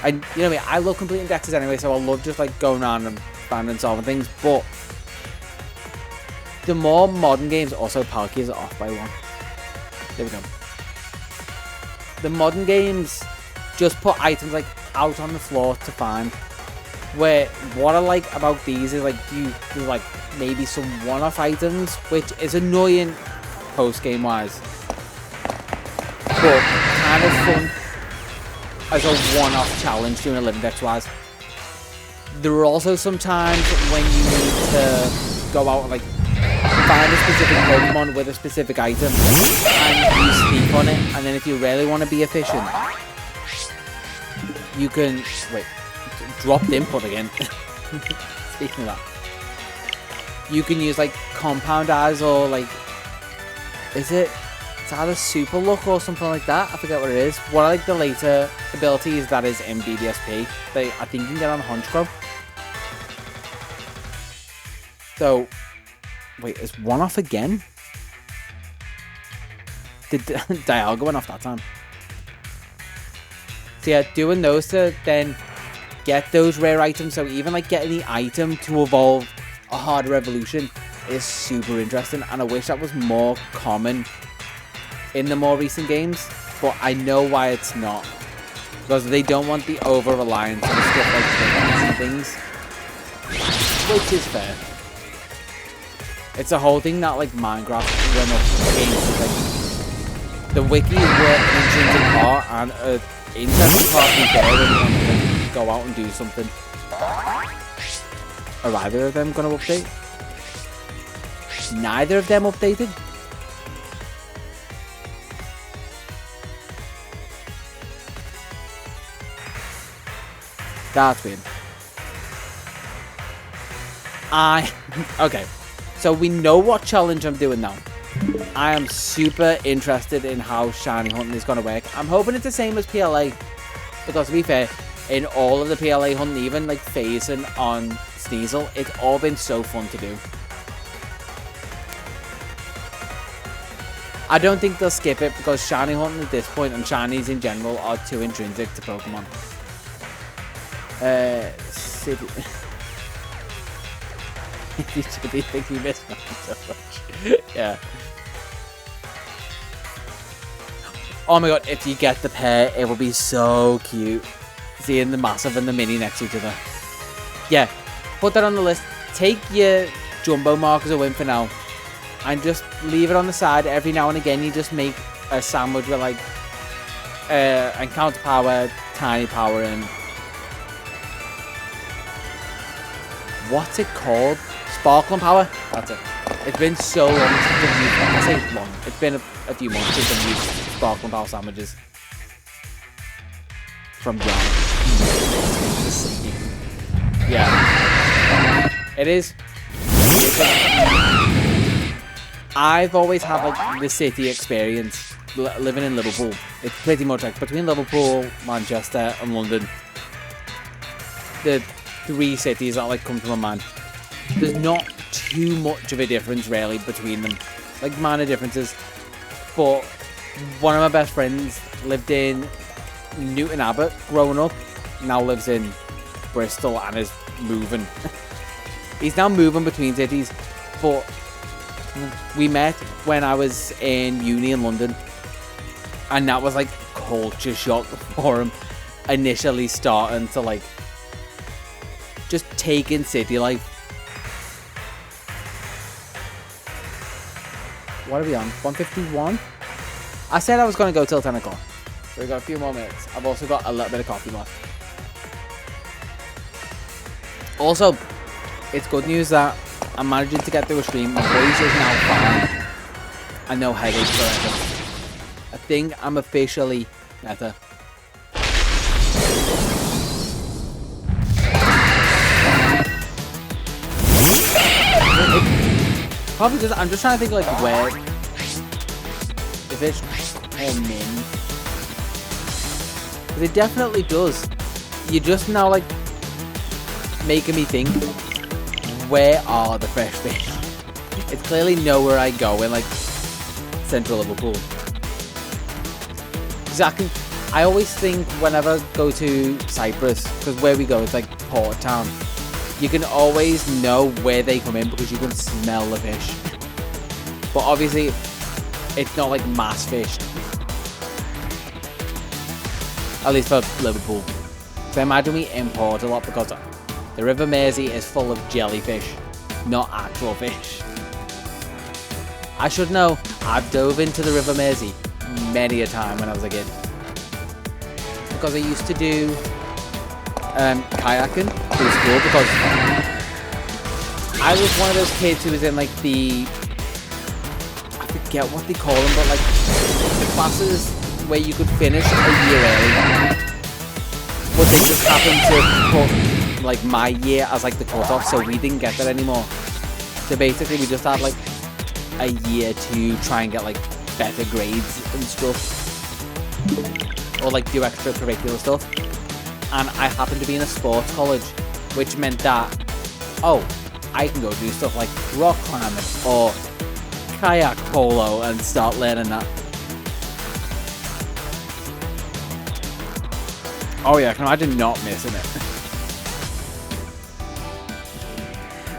And you know me, I love completing decks anyway, so I love just like going around and finding and solving things. But the more modern games, also Palkies are off by 1. There we go. The modern games just put items like out on the floor to find. Where what I like about these is like there's like maybe some one-off items, which is annoying post game wise, but kind of fun as a one-off challenge doing a living dex wise. There are also some times when you need to go out and like find a specific Pokemon with a specific item and you sleep on it, and then if you really want to be efficient, you can dropped input again. Speaking of that, you can use like Compound Eyes or like, it's either Super Look or something like that. I forget what it is. One of like the later abilities that is in BDSP that I think you can get on Honchkrow. So, wait, is one off again? Did Dialga went off that time? So yeah, doing those to then get those rare items. So even like getting the item to evolve a harder evolution is super interesting, and I wish that was more common in the more recent games, but I know why it's not, because they don't want the over-reliance on stuff like trinkets and things, which is fair. It's a whole thing that like Minecraft went up against, like the wiki were an intrinsic part and an interesting part to be there when you want to go out and do something. Are either of them going to update? Neither of them updated? That's weird. Okay, so we know what challenge I'm doing now. I am super interested in how shiny hunting is going to work. I'm hoping it's the same as PLA, because to be fair, in all of the PLA hunting, even like phasing on Sneasel, it's all been so fun to do. I don't think they'll skip it, because shiny hunting at this point and shinies in general are too intrinsic to Pokemon. City. You should be thinking this man so much. Yeah. Oh my god, if you get the pair, it will be so cute. Seeing the massive and the mini next to each other. Yeah, put that on the list. Take your Jumbo mark as a win for now, and just leave it on the side. Every now and again, you just make a sandwich with like Encounter Power, Tiny Power, and what's it called? Sparkling Power? That's it. It's been so long since I've used it. I say long. It's been a few months since I've used Sparkling Power sandwiches. From John. Yeah. It is. I've always had like the city experience living in Liverpool. It's pretty much like between Liverpool, Manchester and London. The 3 cities that like come to my mind. There's not too much of a difference really between them, like minor differences, but one of my best friends lived in Newton Abbot growing up, now lives in Bristol and is moving. He's now moving between cities, but we met when I was in uni in London, and that was like culture shock for him, initially starting to like just take in city life. What are we on? 151? I said I was going to go till 10 o'clock. So we've got a few more minutes. I've also got a little bit of coffee left. Also, it's good news that I'm managing to get through a stream. My voice is now fine. And no headaches forever. I think I'm officially better. Probably just, I'm just trying to think like where, if it's home in, because it definitely does. You're just now like making me think, where are the fresh fish? It's clearly nowhere I go in like central Liverpool. Because I always think whenever I go to Cyprus, because where we go it's like port town, you can always know where they come in because you can smell the fish. But obviously, it's not like mass fish. At least for Liverpool. So I imagine we import a lot because the River Mersey is full of jellyfish, not actual fish. I should know, I've dove into the River Mersey many a time when I was a kid. Because I used to do kayaking through school, because I was one of those kids who was in like the, I forget what they call them, but like the classes where you could finish a year early, but they just happened to put like my year as like the cutoff, so we didn't get that anymore. So basically we just had like a year to try and get like better grades and stuff, or like do extracurricular stuff. And I happened to be in a sports college, which meant that, oh, I can go do stuff like rock climbing or kayak polo and start learning that. Oh yeah, I can imagine not missing it.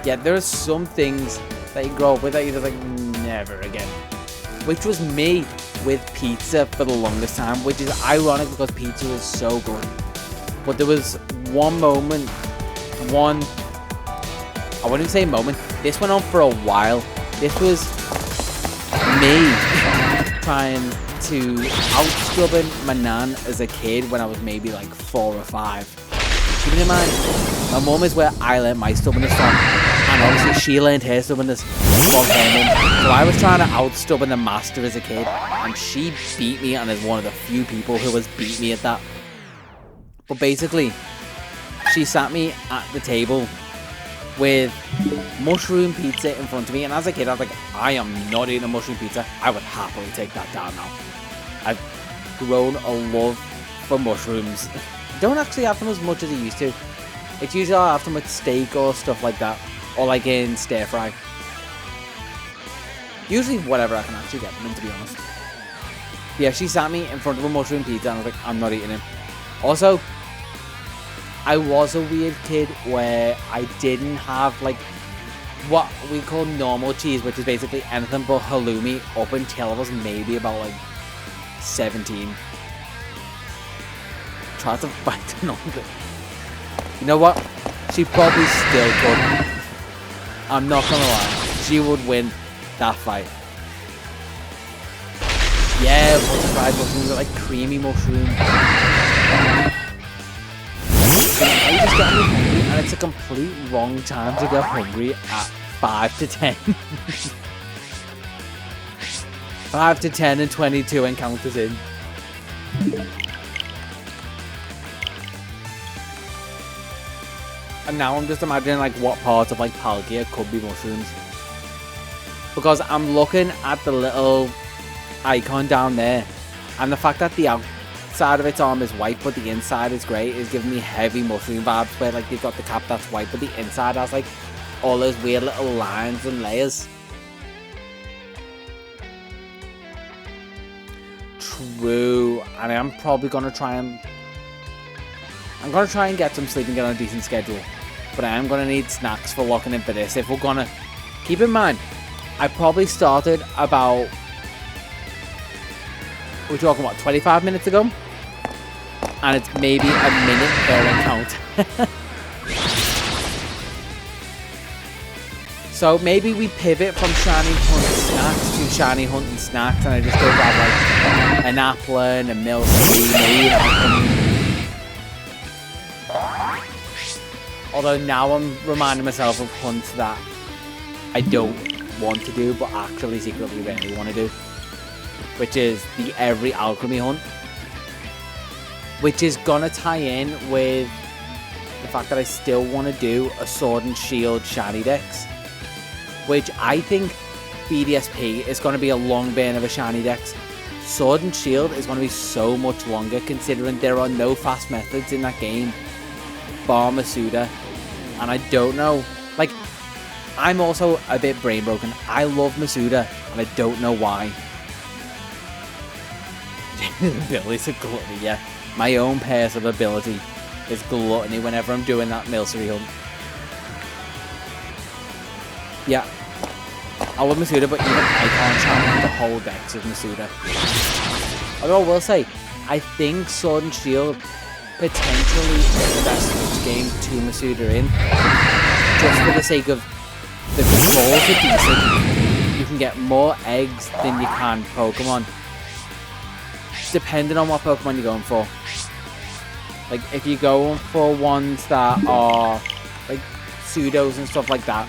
Yeah, there are some things that you grow up with that you're just like, never again. Which was me with pizza for the longest time, which is ironic because pizza is so good. But there was one moment, I wouldn't say moment, this went on for a while. This was me trying to outstubborn my nan as a kid when I was maybe like 4 or 5. Keeping in mind, my mum is where I learned my stubbornness from, and obviously she learned her stubbornness from her mum. So I was trying to outstubborn the master as a kid, and she beat me, and is one of the few people who has beat me at that. But basically, she sat me at the table with mushroom pizza in front of me, and as a kid I was like, I am not eating a mushroom pizza. I would happily take that down now. I've grown a love for mushrooms. Don't actually have them as much as I used to. It's usually I have them with steak or stuff like that, or like in stir fry. Usually whatever I can actually get them in, to be honest. Yeah, she sat me in front of a mushroom pizza and I was like, I'm not eating it. Also, I was a weird kid where I didn't have like what we call normal cheese, which is basically anything but halloumi, up until I was maybe about like 17. Tried to fight an uncle. You know what? She probably still could. I'm not gonna lie. She would win that fight. Yeah, butterfried mushrooms are like creamy mushrooms. I just get me hungry, and it's a complete wrong time to get hungry at 5 to 10. 5 to 10 and 22 and count us in. And now I'm just imagining like what part of like Palkia could be mushrooms. Because I'm looking at the little icon down there, and the fact that the outside of its arm is white but the inside is grey is giving me heavy mushroom vibes, where like they've got the cap that's white but the inside has like all those weird little lines and layers. True, and I'm probably gonna try and get some sleep and get on a decent schedule. but I am going to need snacks for locking in for this. If we're going to... Keep in mind, I probably started about... We're talking, what, 25 minutes ago? And it's maybe a minute per encounter. So maybe we pivot from shiny hunting snacks to shiny hunting snacks, and I just go grab like an apple and a milk maybe. Although now I'm reminding myself of hunts that I don't want to do, but actually secretly really want to do. Which is the every alchemy hunt. Which is gonna tie in with the fact that I still want to do a sword and shield shiny dex. Which I think BDSP is going to be a long burn of a shiny dex. Sword and shield is going to be so much longer considering there are no fast methods in that game. Bar Masuda. And I don't know. Like, I'm also a bit brain broken. I love Masuda and I don't know why. Billy's a gluttony, yeah. My own personal ability is gluttony whenever I'm doing that Milcery hunt. Yeah. I love Masuda, but even I can't challenge the whole dex of Masuda. Although I will say, I think Sword and Shield potentially is the best switch game to Masuda in. Just for the sake of the controls are decent. You can get more eggs than you can Pokemon. Depending on what Pokemon you're going for. Like, if you're going for ones that are like pseudos and stuff like that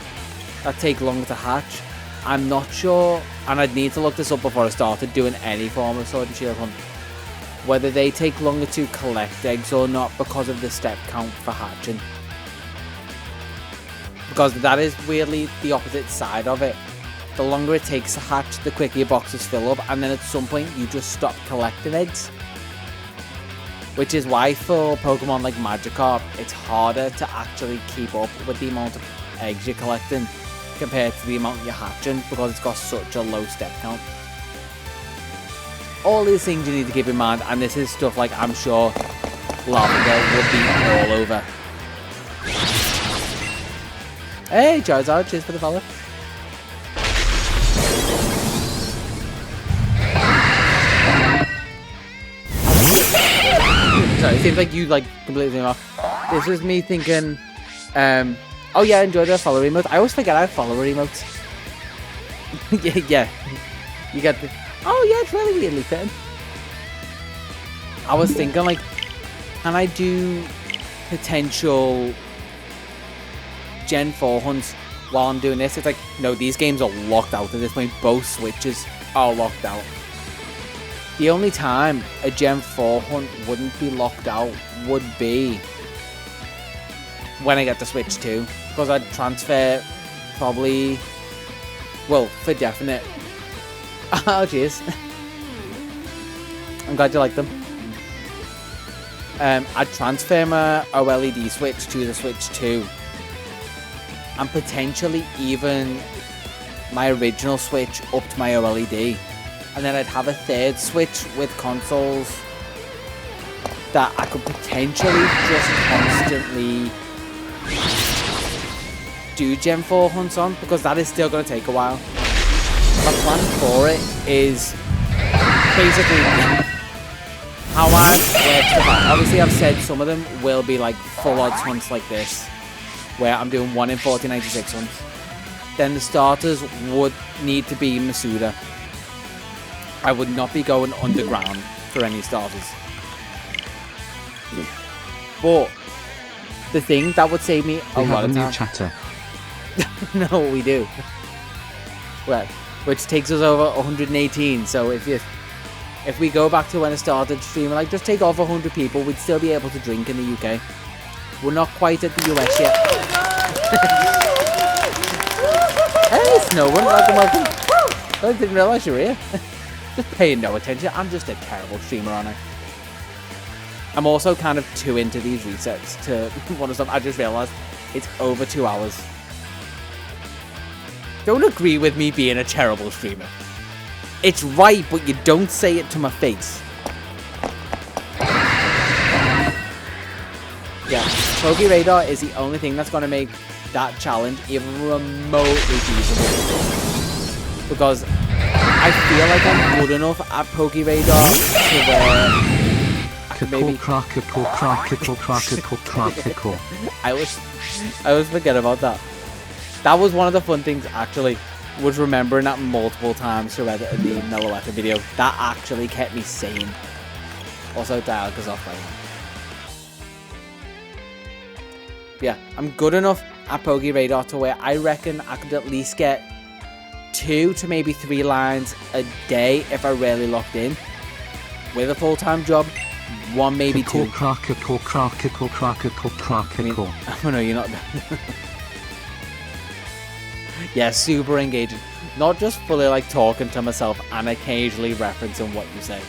take longer to hatch, I'm not sure, and I'd need to look this up before I started doing any form of Sword and Shield hunt, whether they take longer to collect eggs or not because of the step count for hatching. Because that is weirdly the opposite side of it. The longer it takes to hatch, the quicker your boxes fill up, and then at some point you just stop collecting eggs. Which is why for Pokemon like Magikarp, it's harder to actually keep up with the amount of eggs you're collecting compared to the amount you're hatching, because it's got such a low step count. All these things you need to keep in mind, and this is stuff like I'm sure Lavender would be all over. Hey Charizard, cheers for the follow. Sorry, it seems like you like completely threw me off. This was me thinking, oh yeah, I enjoyed the follower emote. I always forget I have follower emotes. yeah, you got the. Oh yeah, it's really weirdly fitting. I was thinking like, can I do potential Gen 4 hunts while I'm doing this? It's like, no, these games are locked out at this point. Both Switches are locked out. The only time a Gen 4 hunt wouldn't be locked out would be when I get the Switch 2. Because I'd transfer probably, well, for definite. Oh, jeez. I'm glad you like them. I'd transfer my OLED Switch to the Switch 2. And potentially even my original Switch up to my OLED. And then I'd have a third Switch with consoles that I could potentially just constantly do Gen 4 hunts on, because that is still going to take a while. My plan for it is basically how I work stuff out. Obviously I've said some of them will be like full odds hunts like this, where I'm doing 1 in 4096 hunts. Then the starters would need to be Masuda. I would not be going underground for any starters. But the thing that would save me a lot of time. Chatter. No, we do. Well, which takes us over 118. So if we go back to when I started streaming, like just take off 100 people, we'd still be able to drink in the UK. We're not quite at the US yet. Hey, Snowman, welcome. I didn't realise you were here. Just paying no attention. I'm just a terrible streamer, aren't I? I'm also kind of too into these resets to want to stop. I just realised it's over 2 hours. Don't agree with me being a terrible streamer. It's right, but you don't say it to my face. Yeah. PokeRadar is the only thing that's going to make that challenge even remotely feasible. Because I feel like I'm good enough at PokeRadar to where maybe... I always forget about that. That was one of the fun things, actually, was remembering that multiple times throughout the Meloetta video. That actually kept me sane. Also, Dialga's off by one. Yeah, I'm good enough at PokeRadar to where I reckon I could at least get 2 to maybe 3 lines a day if I really locked in. With a full-time job, 1 maybe 2. Oh no, you're not. Yeah, super engaging. Not just fully like talking to myself and occasionally referencing what you say.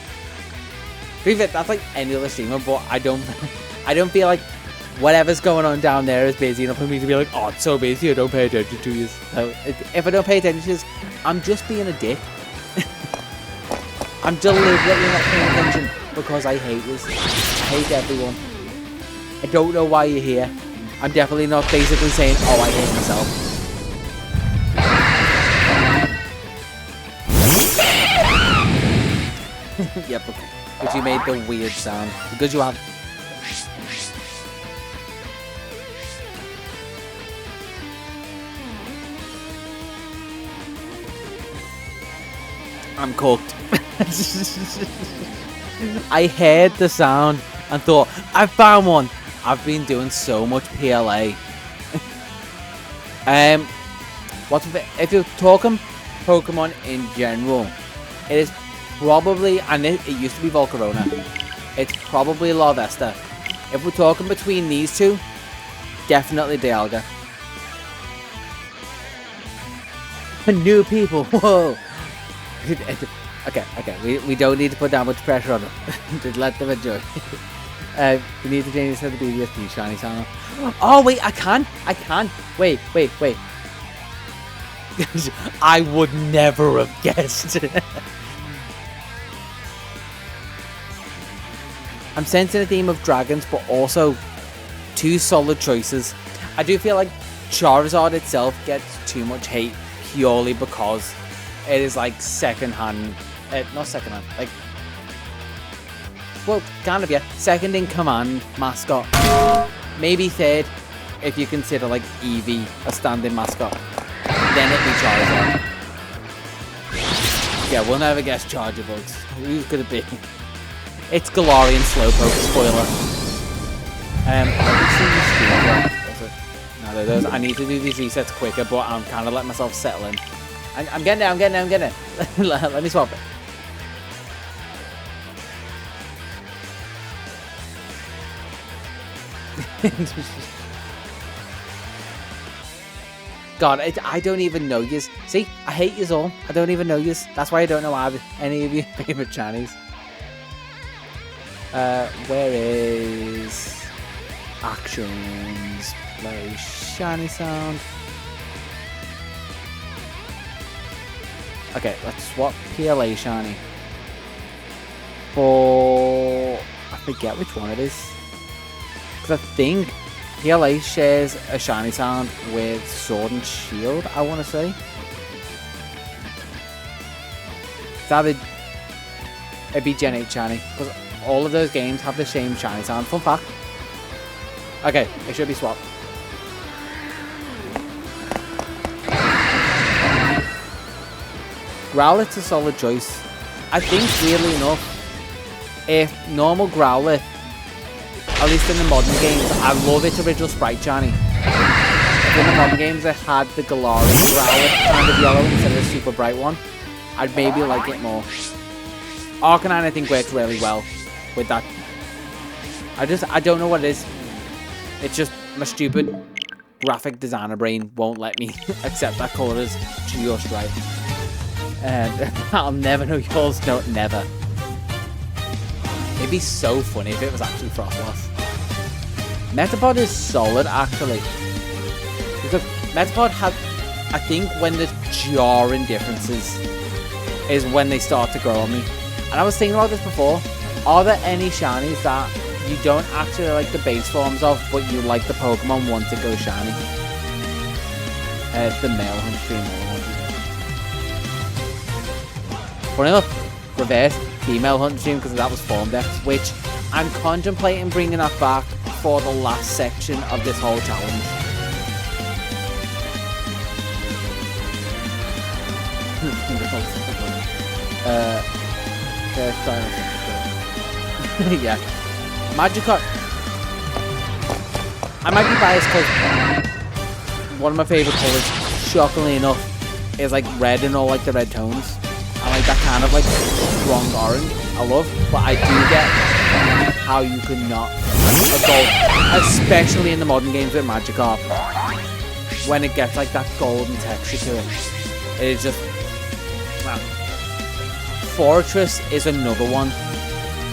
That's like any other streamer, but I don't feel like whatever's going on down there is busy enough for me to be like, oh, it's so busy, I don't pay attention to you. So if I don't pay attention to you, I'm just being a dick. I'm deliberately not paying attention because I hate this. I hate everyone. I don't know why you're here. I'm definitely not basically saying, oh, I hate myself. Yep, because you made the weird sound. Because you have... I'm cooked. I heard the sound and thought, I found one. I've been doing so much PLA. If you're talking Pokemon in general, it is probably, and it used to be Volcarona, it's probably Larvesta. If we're talking between these two, definitely Dialga. New people, whoa. Okay, we don't need to put that much pressure on them. Just let them enjoy. We need to change this to the BDSP shiny channel. Oh wait, I can. Wait. I would never have guessed. I'm sensing a theme of dragons, but also 2 solid choices. I do feel like Charizard itself gets too much hate purely because it is like second-hand, not second-hand, like, well, kind of, yeah, second in command mascot. Maybe third if you consider like Eevee a standing mascot. Then it'd be Charizard. Yeah, we'll never guess Chargerbugs. Who could it be? It's Galarian Slowpoke, spoiler. Let me see the screen. No, those. I need to do these resets quicker, but I'm kind of letting myself settle in. I'm getting it. Let me swap it. God, I don't even know yous. See, I hate yous all. I don't even know yous. That's why I don't know any of your favorite Chinese. Where is actions? Play shiny sound. Okay, let's swap PLA shiny for, I forget which one it is, because I think PLA shares a shiny sound with Sword and Shield, I want to say. It'd be Gen 8 shiny, because all of those games have the same shiny sound. Fun fact. Okay, it should be swapped. Growlithe's a solid choice. I think, weirdly enough, if normal Growlithe, at least in the modern games, I love its original sprite shiny. If in the modern games it had the Galarian Growlithe kind of yellow instead of the super bright one, I'd maybe like it more. Arcanine I think works really well with that. I don't know what it is. It's just my stupid graphic designer brain won't let me accept that colour as just right. And I'll never know yours, no, never. It'd be so funny if it was actually Frostlass. Metapod is solid, actually. Because Metapod had, I think, when the jarring differences is when they start to grow on me. And I was thinking about this before. Are there any shinies that you don't actually like the base forms of, but you like the Pokemon once it goes shiny. It's the male hunt stream. Funny enough, reverse female hunt stream because that was form decks, which I'm contemplating bringing that back for the last section of this whole challenge. Yeah, Magikarp. I might be biased because one of my favorite colors, shockingly enough, is like red and all like the red tones. I like that kind of like strong orange. I love, but I do get how you could not a gold, especially in the modern games with Magikarp, when it gets like that golden texture to it. It is just. Fortress is another one.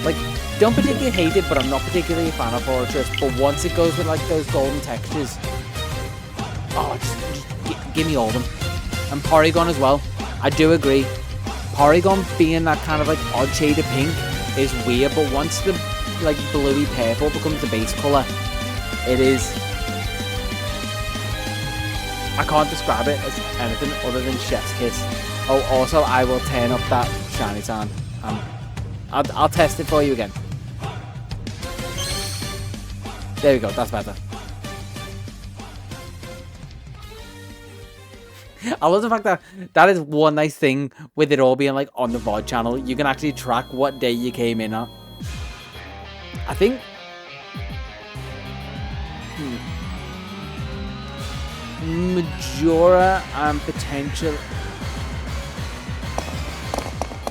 Like, don't particularly hate it, but I'm not particularly a fan of Fortress. But once it goes with like those golden textures, oh, just give me all of them. And Porygon as well. I do agree. Porygon being that kind of like odd shade of pink is weird, but once the like bluey purple becomes the base color, it is. I can't describe it as anything other than chef's kiss. Oh, also, I will turn up that shiny sound. I'll test it for you again. There we go, that's better. I love the fact that that is one nice thing with it all being like on the VOD channel. You can actually track what day you came in at. I think... Majora and potential...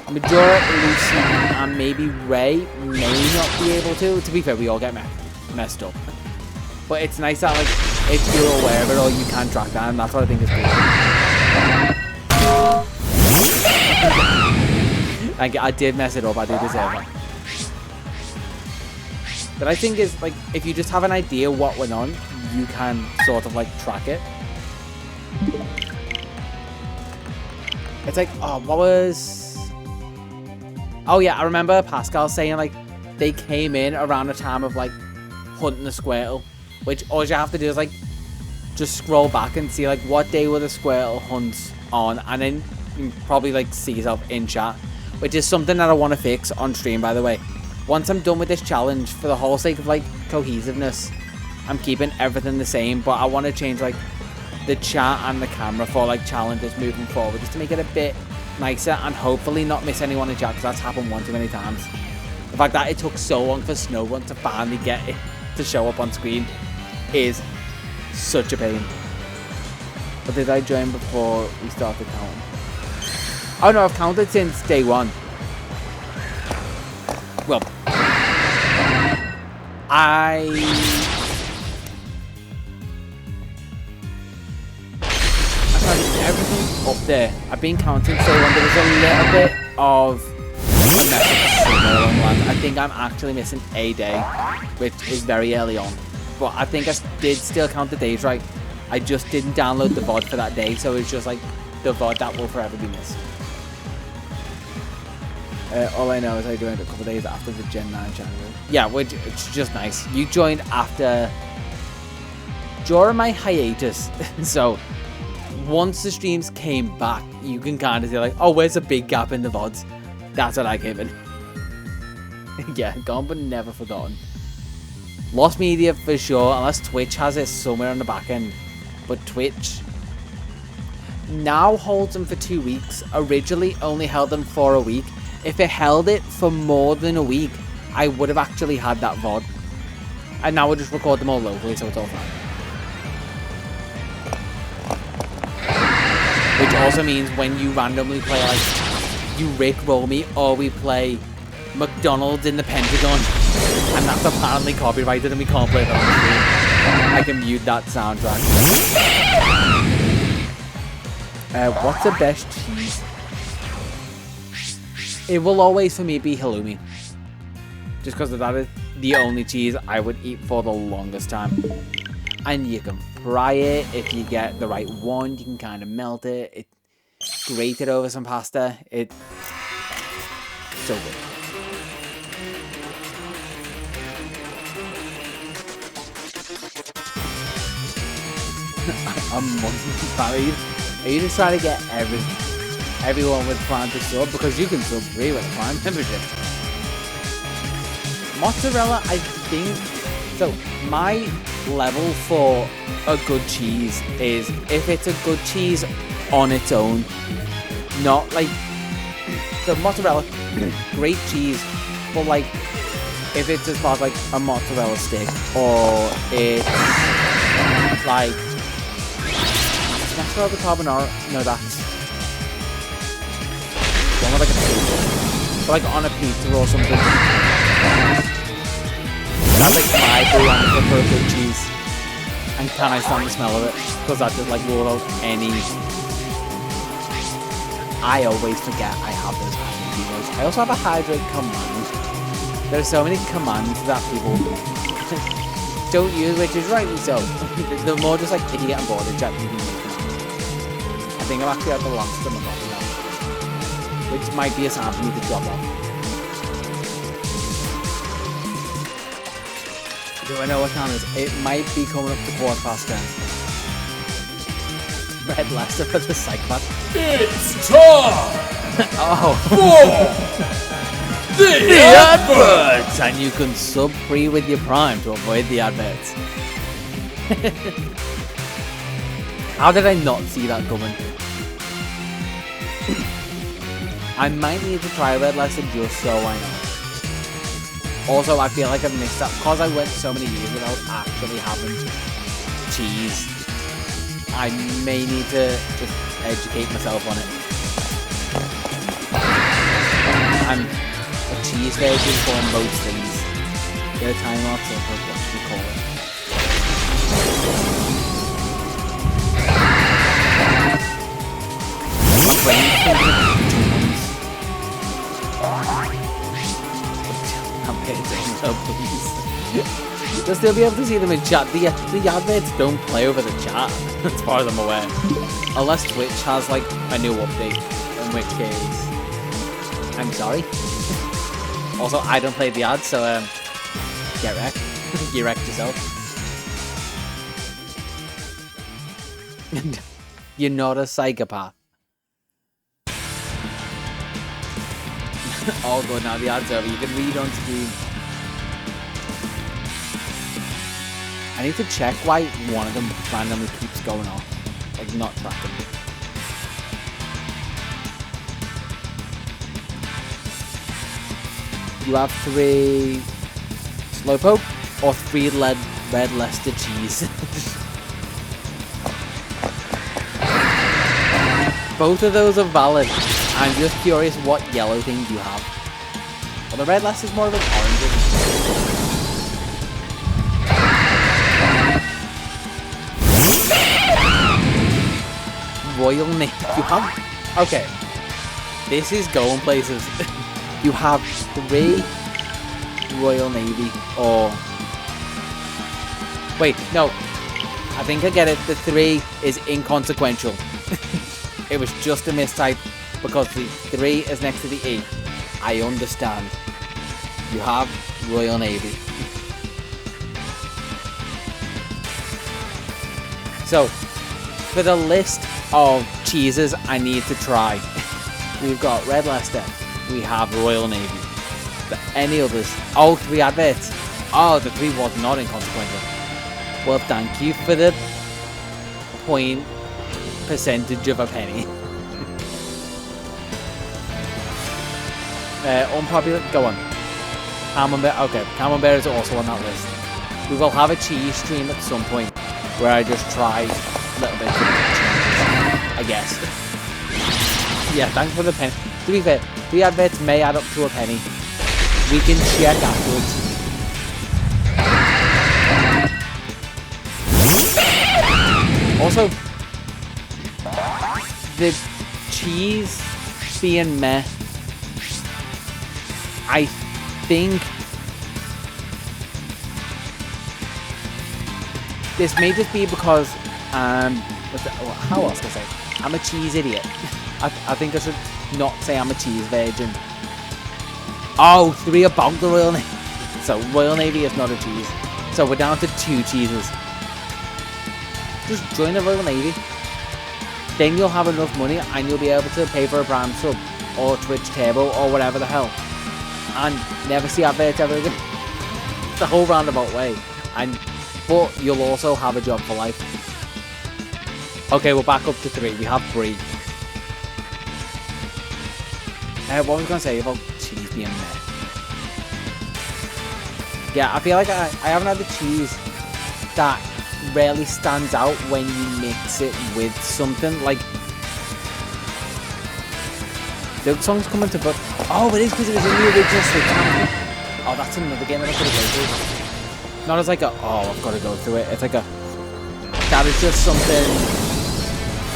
Majora, Lucy, and maybe Ray may not be able to. To be fair, we all get messed up. But it's nice that, like, if you're aware of it all, you can track that, and that's what I think is cool. I did mess it up, I do deserve that. But I think is, like, if you just have an idea what went on, you can sort of, like, track it. It's like, oh, what was... Oh yeah, I remember Pascal saying like they came in around the time of like hunting the Squirtle, which all you have to do is like just scroll back and see like what day were the Squirtle hunts on, and then you can probably like see yourself in chat, which is something that I want to fix on stream, by the way. Once I'm done with this challenge, for the whole sake of like cohesiveness, I'm keeping everything the same, but I want to change like the chat and the camera for like challenges moving forward, just to make it a bit nicer and hopefully not miss anyone in chat, because that's happened one too many times. The fact that it took so long for Snowrun to finally get it to show up on screen is such a pain. But did I join before we started counting? Oh no, I've counted since day one. Well, everything up there. I've been counting so long. There was a little bit of a mess up. I think I'm actually missing a day, which is very early on. But I think I did still count the days right. I just didn't download the VOD for that day, so it's just like the VOD that will forever be missed. All I know is I joined a couple days after the Gen 9 channel. Yeah, which it's just nice. You joined after during my hiatus, so. Once the streams came back, you can kind of say like, oh, where's a big gap in the VODs? That's what I came in. Yeah, gone but never forgotten. Lost media for sure, unless Twitch has it somewhere on the back end. But Twitch now holds them for 2 weeks. Originally only held them for a week. If it held it for more than a week, I would have actually had that VOD. And now we'll just record them all locally, so it's all fine. Which also means when you randomly play, like, you Rickroll me, or we play McDonald's in the Pentagon, and that's apparently copyrighted and we can't play that on the screen, I can mute that soundtrack. What's the best cheese? It will always, for me, be halloumi. Just because that is the only cheese I would eat for the longest time. And you can fry it if you get the right one. You can kind of melt it. Grate it over some pasta. It's so good. a month married? Are you just trying to get everyone with Prime to sub? Because you can sub free with a Prime membership. Mozzarella, I think... So, my level for a good cheese is if it's a good cheese on its own. Not like... So, mozzarella, great cheese, but like, if it's as far as like a mozzarella stick, or it's like... That's the carbonara. No, that's... One with like a pizza. But like on a pizza or something. That's like my barometer for a good cheese. And can I stand the smell of it? Because that just like rule out any... I always forget I have those hydrate. I also have a hydrate command. There are so many commands that people don't use, which is rightly so. They're more just like idiot and bored in chat. I think I'm actually at the last of them now, which might be a sign for me to drop off. Do I know what time it is? It might be coming up to 10:15. Red Leicester for the psychopath. It's time Oh. for the adverts. And you can sub free with your Prime to avoid the adverts. How did I not see that coming? I might need to try Red Leicester just so I know. Also, I feel like I've missed that because I went so many years without actually having cheese. I may need to just educate myself on it. And a cheese version for most things. Get a time lapse of what should we call it? My brain's thinking I'm getting so please. You'll still be able to see them in chat. The adverts don't play over the chat, as far as I'm aware. Unless Twitch has like a new update, in which case I'm sorry. Also, I don't play the ads, so get wrecked. You wrecked yourself. You're not a psychopath. All good now, the ad's over. You can read on screen. I need to check why one of them randomly keeps going off. Like, not tracking. You have 3 Slowpoke or 3 Red Leicester cheese. Both of those are valid. I'm just curious what yellow things you have. Well, the Red Leicester's more of an orange. Royal Navy. You have... Okay. This is going places. You have 3 Royal Navy or... Wait, no. I think I get it. The 3 is inconsequential. It was just a mistype because the 3 is next to the E. I understand. You have Royal Navy. So, for the list of cheeses I need to try, we've got Red Leicester, we have Royal Navy. But any others? Oh, 3 adverts. Oh, the 3 was not inconsequential. Well, thank you for the point percentage of a penny. Unpopular, go on. Camembert, okay, Camembert is also on that list. We will have a cheese stream at some point where I just try a little bit of cheese, I guess. Yeah, thanks for the penny. To be fair, 3 adverts may add up to a penny. We can check afterwards. Also, the cheese being meh, I think this may just be because how else can I say? I'm a cheese idiot. I think I should not say I'm a cheese virgin. Oh, 3 about the Royal Navy. So Royal Navy is not a cheese. So we're down to 2 cheeses. Just join the Royal Navy. Then you'll have enough money and you'll be able to pay for a Prime sub or Twitch Turbo or whatever the hell. And never see adverts ever again. It's the whole roundabout way. But you'll also have a job for life. Okay, we're back up to 3. We have Brie. What was I going to say about cheese being meh? Yeah, I feel like I haven't had the cheese that really stands out when you mix it with something. Like, the song's coming to... Oh, it is because it was in the original Switch. Oh, that's another game that I could have go through. Not as like a, oh, I've got to go through it. It's like a... That is just something...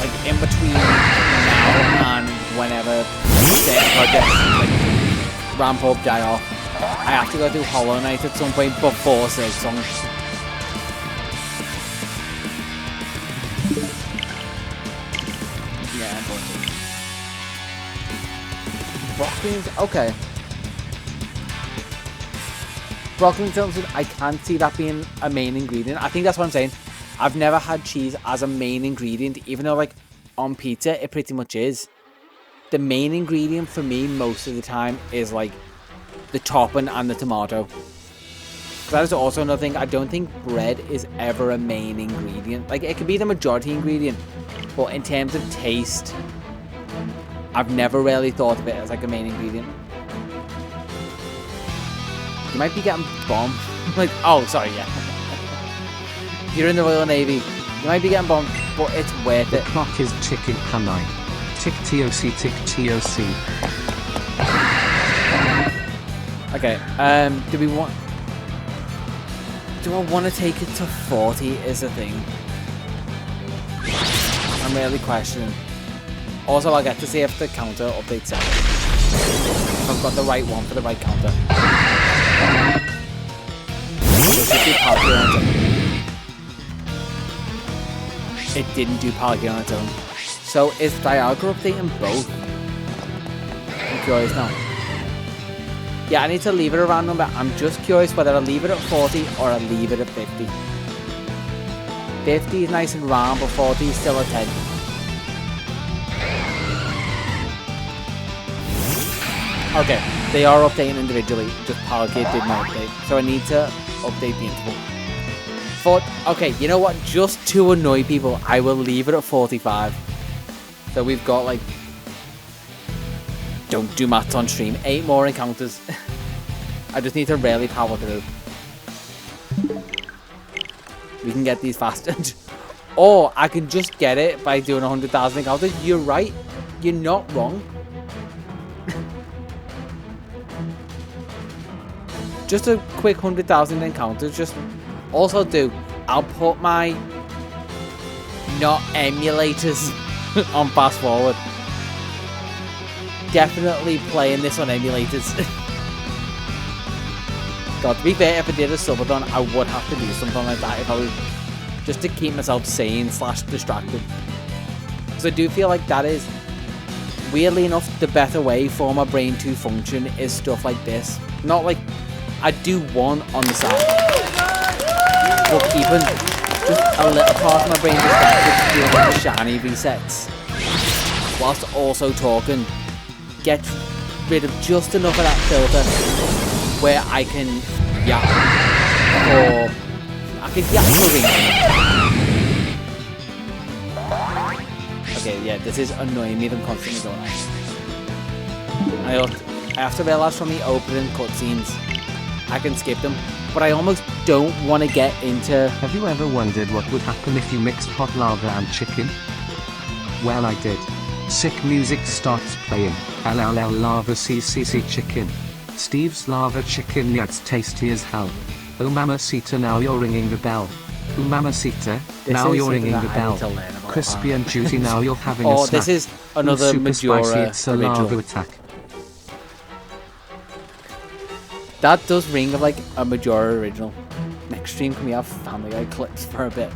Like, in between now and whenever certain projects, like, ramp up, die off. I have to go through Hollow Knight at some point before said song. Yeah, unfortunately. Broccoli, okay. Broccoli and Tilton, I can't see that being a main ingredient. I think that's what I'm saying. I've never had cheese as a main ingredient, even though, like, on pizza, it pretty much is. The main ingredient for me most of the time is, like, the topping and the tomato. That is also another thing. I don't think bread is ever a main ingredient. Like, it could be the majority ingredient, but in terms of taste, I've never really thought of it as, like, a main ingredient. You might be getting bombed. Like, oh, sorry, yeah. You're in the Royal Navy. You might be getting bombed, but it's worth it. The clock is ticking, Panaye. Tick TOC, tick TOC. Okay, do I want to take it to 40 is the thing. I'm really questioning. Also, I'll get to see if the counter updates it. If I've got the right one for the right counter. It didn't do Palkia on its own. So is Dialga updating both? I'm curious now. Yeah, I need to leave it around number. I'm just curious whether I'll leave it at 40 or I'll leave it at 50. 50 is nice and round, but 40 is still a 10. Okay, they are updating individually, just Palkia did not update. So I need to update the interval. Okay, you know what? Just to annoy people, I will leave it at 45. So we've got, like... Don't do maths on stream. 8 more encounters. I just need to really power through. We can get these faster. Or I can just get it by doing 100,000 encounters. You're right. You're not wrong. Just a quick 100,000 encounters. Just also I'll put my not emulators on fast forward. Definitely playing this on emulators. God, to be fair, if I did a subathon, I would have to do something like that if I was just to keep myself sane / distracted. Because I do feel like that is, weirdly enough, the better way for my brain to function is stuff like this. Not like I do one on the side, but keeping just a little part of my brain distracted doing like the shiny resets, whilst also talking. Get rid of just enough of that filter where I can yap for Okay, yeah, this is annoying me them constantly going on. I have to realise from the opening cutscenes I can skip them, but I almost don't want to get into... Have you ever wondered what would happen if you mixed hot lava and chicken? Well, I did. Sick music starts playing. Al lava CCC chicken. Steve's lava chicken nuts tasty as hell. Oh mamacita, now you're ringing the bell. Oh mamacita, now you're ringing the bell. Crispy and juicy, now you're having a snack. This is another Majora spicy, it's a lava attack. That does ring of like a Majora original. Next stream, can we have Family Guy clips for a bit?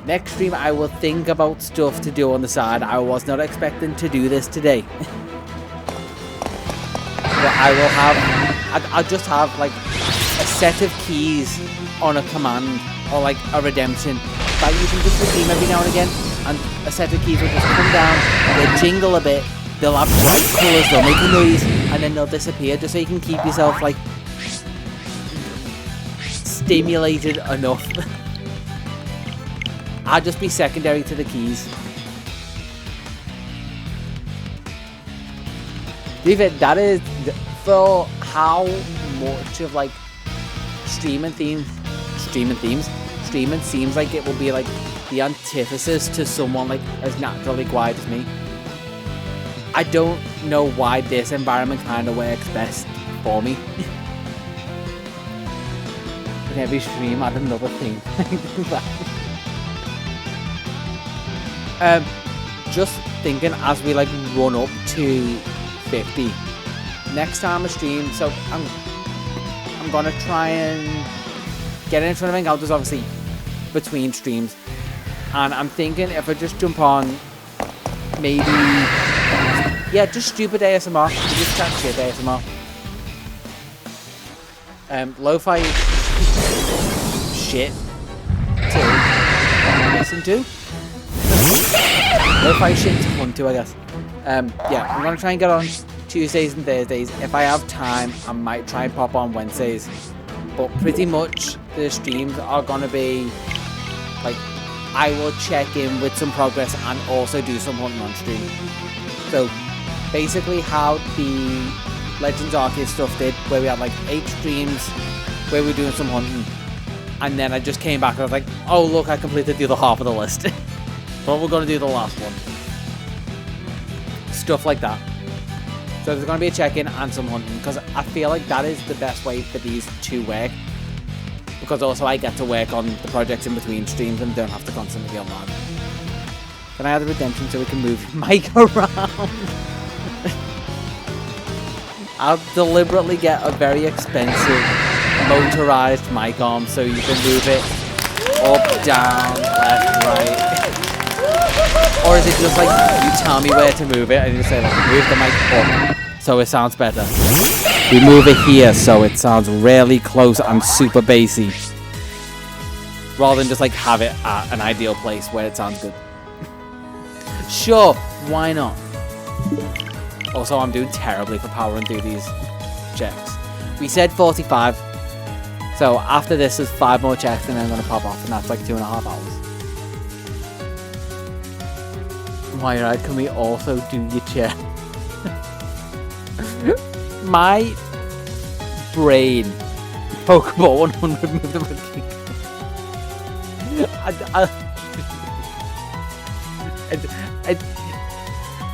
Next stream, I will think about stuff to do on the side. I was not expecting to do this today. But I will have... I'll just have, like, a set of keys on a command or, like, a redemption that you can just redeem every now and again, and a set of keys will just come down, they'll jingle a bit, they'll have bright colours, they'll make a noise, and then they'll disappear, just so you can keep yourself, like, stimulated enough. I'll just be secondary to the keys. David, that is, for how much of, like, streaming seems like it will be, like, the antithesis to someone, like, as naturally quiet as me. I don't know why this environment kind of works best for me. In every stream, add another thing. Just thinking as we, like, run up to 50 next time I stream, so I'm gonna try and get into something else, just obviously between streams, and I'm thinking if I just jump on maybe just stupid ASMR, just chat shit ASMR, lo-fi shit to listen to, lo-fi shit to fun to, I guess. I'm gonna try and get on Tuesdays and Thursdays. If I have time, I might try and pop on Wednesdays. But pretty much the streams are gonna be like, I will check in with some progress and also do some hunting on stream. So basically how the Legends Arceus stuff did, where we had like 8 streams where we were doing some hunting, and then I just came back and I was like, oh look, I completed the other half of the list. But we're gonna do the last one. Stuff like that. So there's going to be a check-in and some hunting, because I feel like that is the best way for these to work, because also I get to work on the projects in between streams and don't have to constantly be online. Can I add the redemption so we can move your mic around? I'll deliberately get a very expensive motorized mic arm so you can move it up, down, left, right. Or is it just like, you tell me where to move it and you just say like, move the mic up so it sounds better. We move it here so it sounds really close and super bassy. Rather than just like have it at an ideal place where it sounds good. Sure, why not? Also, I'm doing terribly for powering through these checks. We said 45. So after this is 5 more checks and then I'm going to pop off, and that's like 2.5 hours. Why, right? Can we also do your chair? My brain. Pokeball 100 move the monkey.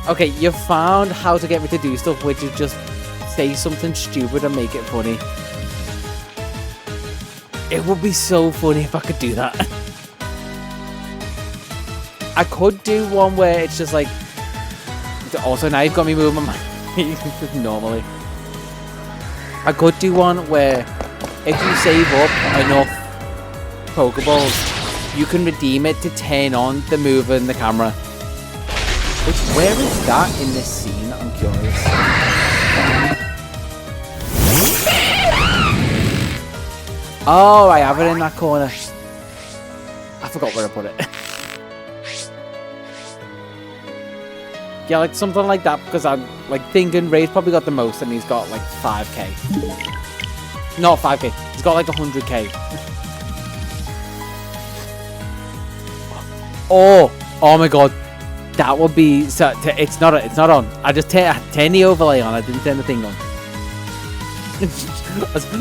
Okay, you found how to get me to do stuff, which is just say something stupid and make it funny. It would be so funny if I could do that. I could do one where it's just like... Also, now you've got me moving my mic normally. I could do one where if you save up enough Pokeballs, you can redeem it to turn on the mover and the camera. Which, where is that in this scene? I'm curious. Oh, I have it in that corner. I forgot where I put it. Yeah, like something like that, because I'm like thinking Ray's probably got the most and he's got like 5k. Not 5k, he's got like 100k. Oh my god. That would be so. It's not on. I just turn the overlay on. I didn't turn the thing on.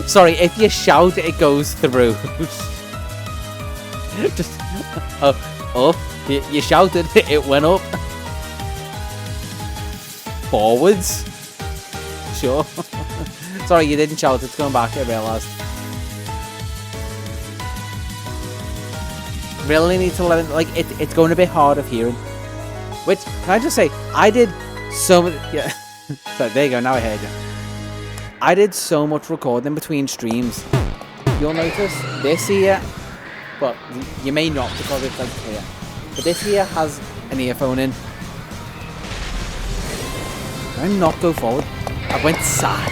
Sorry, if you shout, it goes through. Just you shouted, it went up. Forwards. Sure. Sorry, you didn't shout. It's going back. I realised. Really need to let it. Like it's going a bit hard of hearing. Which, can I just say, I did so much... Yeah. So, there you go, now I heard you. I did so much recording between streams. You'll notice this here, but you may not because it's like clear. But this here has an earphone in. Can I not go forward? I went side.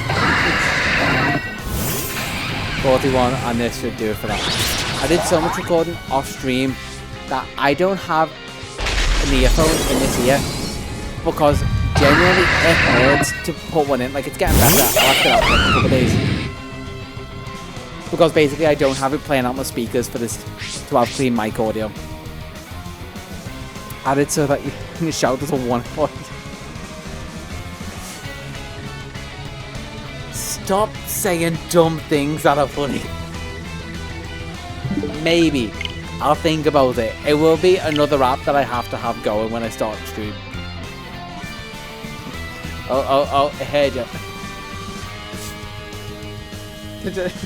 41, and this should do it for that. I did so much recording off stream that I don't have an earphone in this ear because genuinely it hurts to put one in. Like, it's getting better. I'll have to get out for a couple of days. Because basically I don't have it playing out my speakers for this to have clean mic audio. Add it so that you can shout as a one point. Stop saying dumb things that are funny. Maybe. I'll think about it. It will be another app that I have to have going when I start the stream. Oh, I heard you.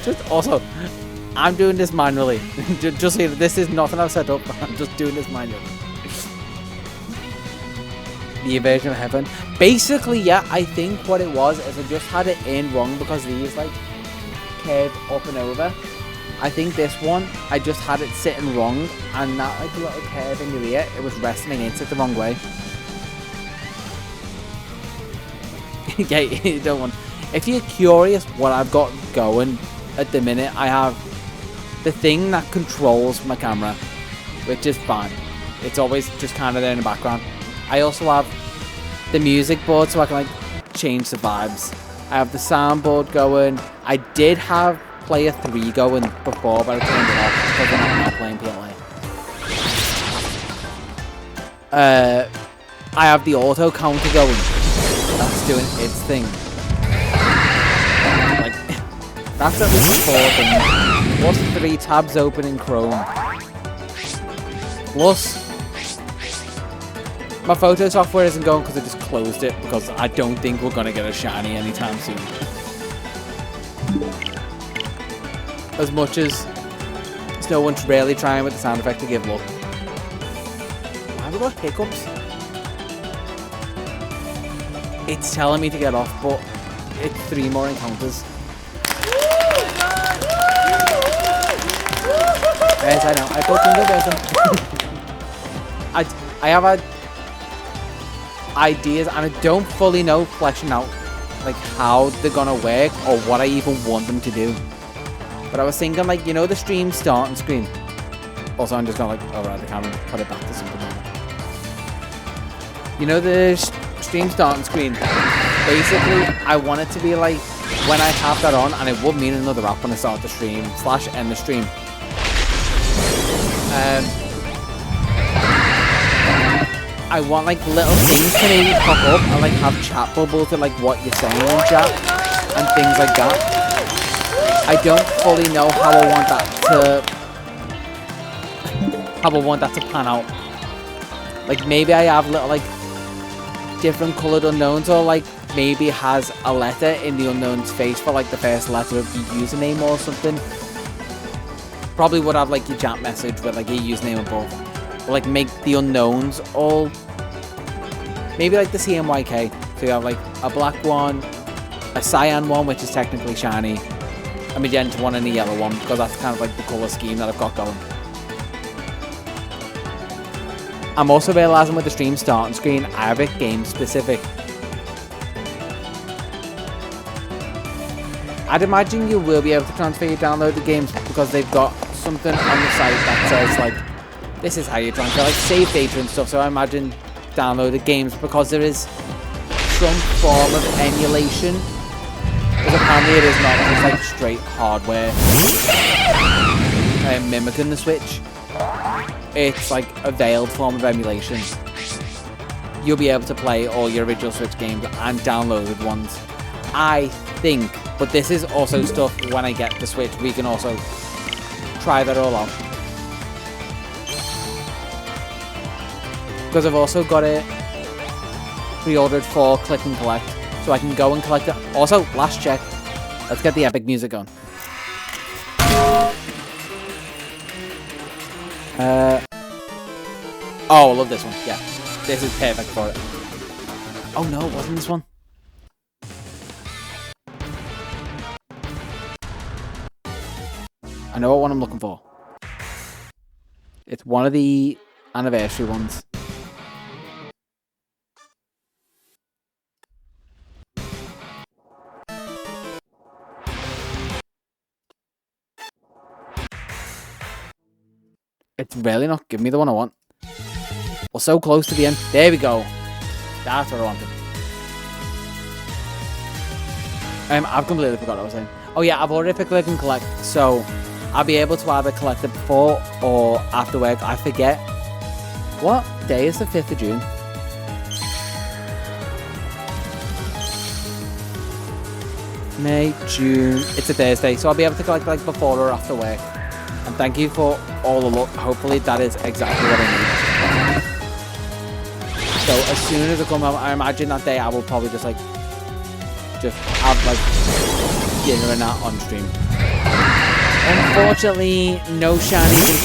Just also, I'm doing this manually. Just so this is nothing I've set up. I'm just doing this manually. The invasion of heaven. Basically, yeah, I think what it was is I just had it in wrong because these like curve up and over. I think this one, I just had it sitting wrong and that like little curve in your ear, it was resting against it the wrong way. Yeah, you don't want. If you're curious what I've got going at the minute, I have the thing that controls my camera, which is fine. It's always just kind of there in the background. I also have the music board so I can like change the vibes. I have the soundboard going. I did have player 3 going before, but I turned it off because I'm not playing PLA. I have the auto counter going. That's doing its thing. Like, that's at least 4 things. Plus 3 tabs open in Chrome. Plus, my photo software isn't going because I just closed it because I don't think we're going to get a shiny anytime soon. As much as no one's really trying with the sound effect to give luck. Why have we got hiccups? It's telling me to get off, but it's 3 more encounters. Yes, I know. I put I have had ideas, and I don't fully know fleshing out like how they're gonna work or what I even want them to do. But I was thinking, like, you know, the stream starting screen. Also, I'm just gonna like override the camera and put it back to something normal. You know the stream starting screen. Basically, I want it to be like when I have that on, and it would mean another app when I start the stream / end the stream. I want like little things to maybe pop up and like have chat bubbles to like what you're saying in chat and things like that. I don't fully know how I want that to pan out. Like maybe I have little like different coloured unknowns, or like maybe it has a letter in the unknown's face for like the first letter of your username or something. Probably would have like your chat message with like your username above. Or like make the unknowns all maybe like the CMYK. So you have like a black one, a cyan one which is technically shiny, a magenta one and a yellow one, because that's kind of like the colour scheme that I've got going. I'm also realising with the stream starting screen, I have it game specific. I'd imagine you will be able to transfer your downloaded games because they've got something on the site that says like, this is how you transfer, like save data and stuff. So I imagine downloaded games, because there is some form of emulation. Because apparently it is not just like straight hardware mimicking the Switch. It's like a veiled form of emulation. You'll be able to play all your original Switch games and downloaded ones, I think. But this is also stuff when I get the Switch, we can also try that all out. Because I've also got it pre-ordered for click and collect, so I can go and collect it. Also, last check. Let's get the epic music on. Oh, I love this one. Yeah, this is perfect for it. Oh no, it wasn't this one. I know what one I'm looking for. It's one of the anniversary ones. It's really not giving me the one I want. We're so close to the end. There we go. That's what I wanted. I've completely forgot what I was saying. Oh yeah, I've already picked click and collect, so I'll be able to either collect it before or after work. I forget. What day is the 5th of June? May, June. It's a Thursday, so I'll be able to collect like before or after work. And thank you for all the luck. Hopefully that is exactly what I need. So as soon as I come home, I imagine that day I will probably just have like dinner and that on stream. Unfortunately, no shinies in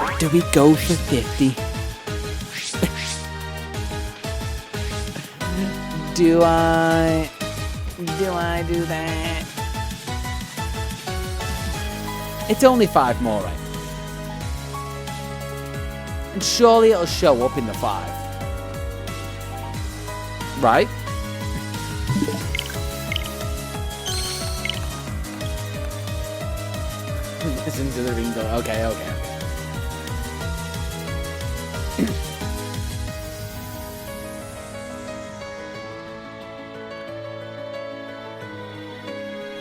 45. Do we go for 50? Do I do that? It's only 5 more, right? And surely it'll show up in the 5. Right? Listen to the ring go. Okay.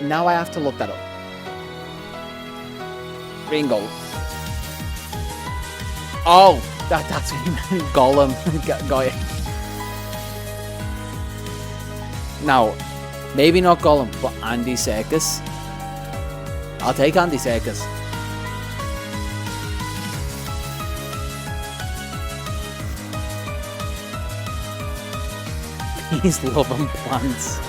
Now I have to look that up. Ringo. Oh, that's what you meant. Golem. Got it. Now, maybe not Golem, but Andy Serkis. I'll take Andy Serkis. He's loving plants.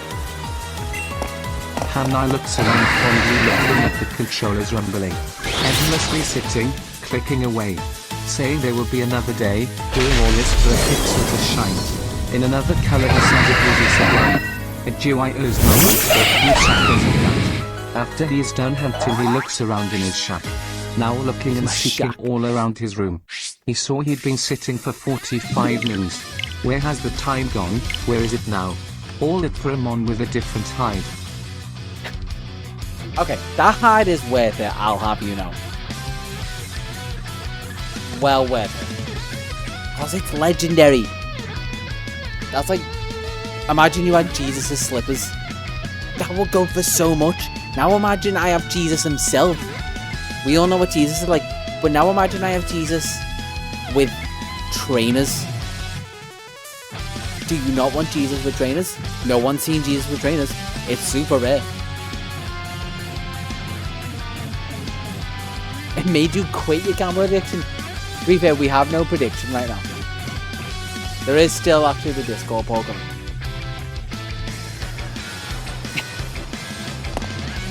Panaye looks around fondly looking at the controllers rumbling. Endlessly sitting, clicking away. Saying there will be another day, doing all this for a pixel to shine. In another color he says it will be sublime. A GUI owes moments for a few seconds of that. After he is done hunting he looks around in his shack. Now looking and seeking all around his room. He saw he'd been sitting for 45 minutes. Where has the time gone? Where is it now? All it for a mon with a different hide. Okay, that hide is worth it, I'll have you know. Well worth it. Because it's legendary. That's like, imagine you had Jesus' slippers. That would go for so much. Now imagine I have Jesus himself. We all know what Jesus is like, but now imagine I have Jesus with trainers. Do you not want Jesus with trainers? No one's seen Jesus with trainers. It's super rare. It made you quit your camera addiction. To be fair, we have no prediction right now. There is still actually the Discord poll coming.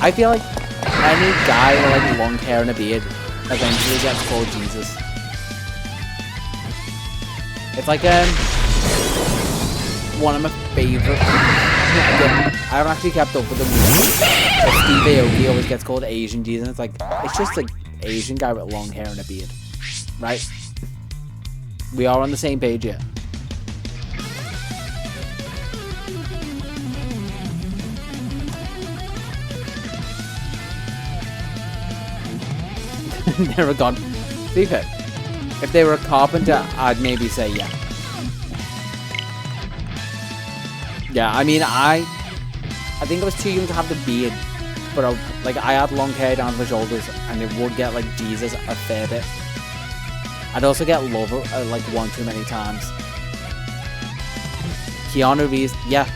I feel like any guy with like long hair and a beard eventually gets called Jesus. It's like one of my favourite. I haven't actually kept up with them. But Steve Aoki always gets called Asian Jesus. It's like it's just an Asian guy with long hair and a beard, right? We are on the same page here. They're gone. See if if they were a carpenter, I'd maybe say yeah. Yeah, I mean, I think I was too young to have the beard, but I had long hair down to my shoulders, and it would get like Jesus a fair bit. I'd also get love like one too many times. Keanu Reeves, yeah.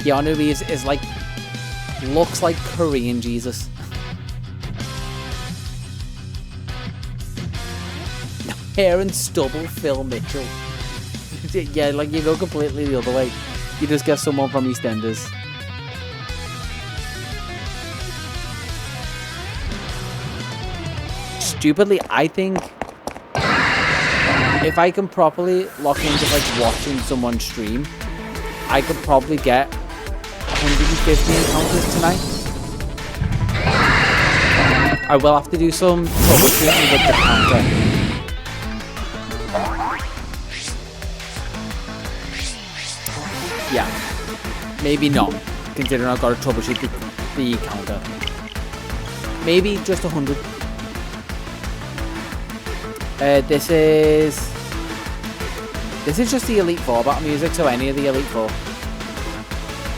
Keanu Reeves is like, looks like Korean Jesus. Hair and stubble, Phil Mitchell. Yeah, like you go completely the other way. You just get someone from EastEnders. Stupidly, I think if I can properly lock into like watching someone stream, I could probably get 150 encounters tonight. I will have to do some troubleshooting with the counter. Yeah, maybe not, considering I've got to troubleshoot the counter. maybe just 100. This is just the Elite Four battle music, so any of the Elite Four.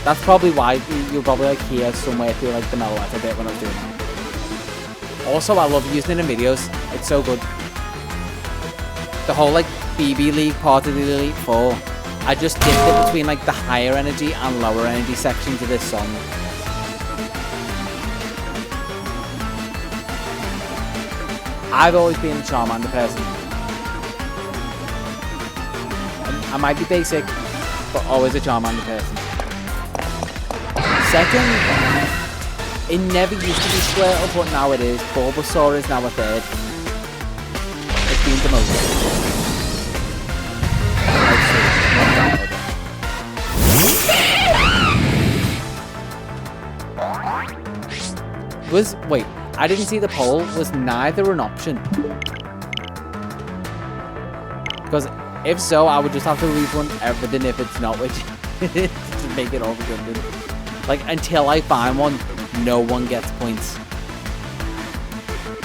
That's probably why you'll probably like hear somewhere through like the melodic a bit when I was doing that. Also, I love using it in videos. It's so good. The whole like BB League part of the Elite Four, I just dipped it between like the higher energy and lower energy sections of this song. I've always been a Charmander person. I might be basic, but always a Charmander person. Second, it never used to be Squirtle, but now it is. Bulbasaur is now a third. It's been demoted. Wait, I didn't see the poll. Was neither an option? Because if so, I would just have to refund everything if it's not, which to make it all redundant. Like, until I find one, no one gets points.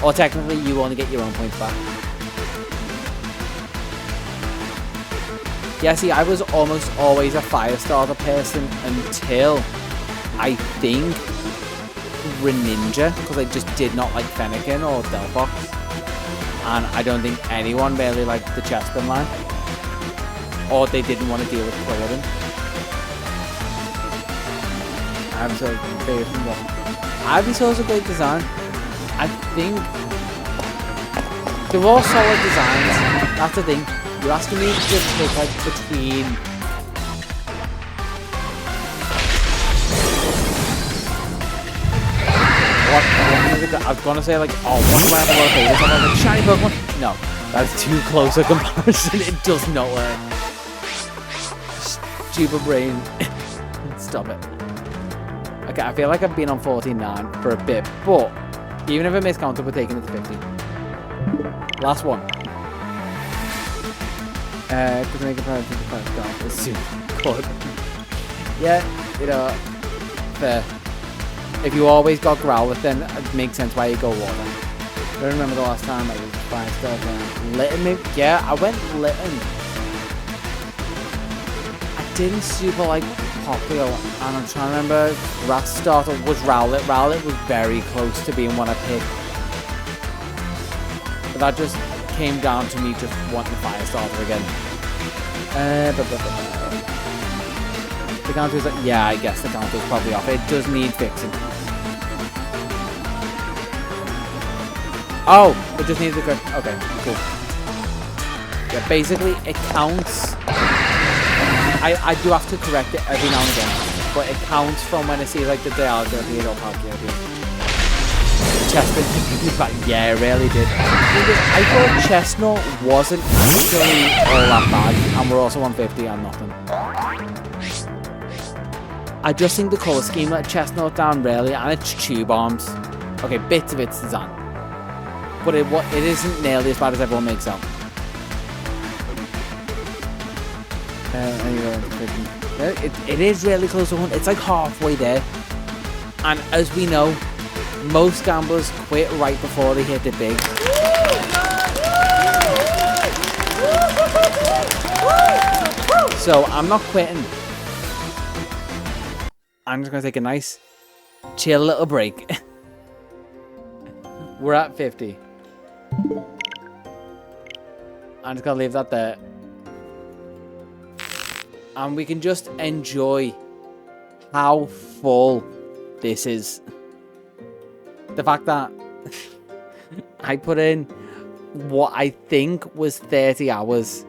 Or technically, you only get your own points back. Yeah, see, I was almost always a Firestarter person until, I think, Greninja, because I just did not like Fennekin or Delphox. And I don't think anyone really liked the Chespin line. Or they didn't want to deal with Quilladin. Absolutely favorite from them. Ivysaur's a great design. I think they're all solid designs. That's the thing. You're asking me to just pick like between what I was gonna say like, oh, what do I have a lot of favorites? I'm like shiny Pokemon. No, that's too close a comparison. It does not work. Stupid brain. Stop it. Okay, I feel like I've been on 14.9 for a bit, but even if I miscounted, we're taking it to 50. Last one. Could make a priority to 5 stars. It's super good. Yeah, you know, fair. If you always got Growlithe, then it makes sense why you go Water. I don't remember the last time I was 5 stars. Litten, maybe? Yeah, I went Litten. I didn't super like Popular, and I'm trying to remember. Grass starter was Rowlet. Rowlet was very close to being one I picked. But that just came down to me just wanting the Firestarter again. The counter is like, yeah, I guess the counter is probably off. It does need fixing. Oh, it just needs the grip. Okay, cool. Yeah, basically it counts. I do have to correct it every now and again, but it counts from when I see like the Dialga, the Adult Palkia, Chestnut. Yeah, it really did. I thought Chestnut wasn't actually all that bad, and we're also 150 and nothing. I just think the colour scheme let Chestnut down really, and it's Tube Arms. Okay, bits of its design, but it isn't nearly as bad as everyone makes out. Anyway, it is really close to 100. It's like halfway there. And as we know, most gamblers quit right before they hit it big. So I'm not quitting. I'm just going to take a nice, chill little break. We're at 50. I'm just going to leave that there. And we can just enjoy how full this is. The fact that I put in what I think was 30 hours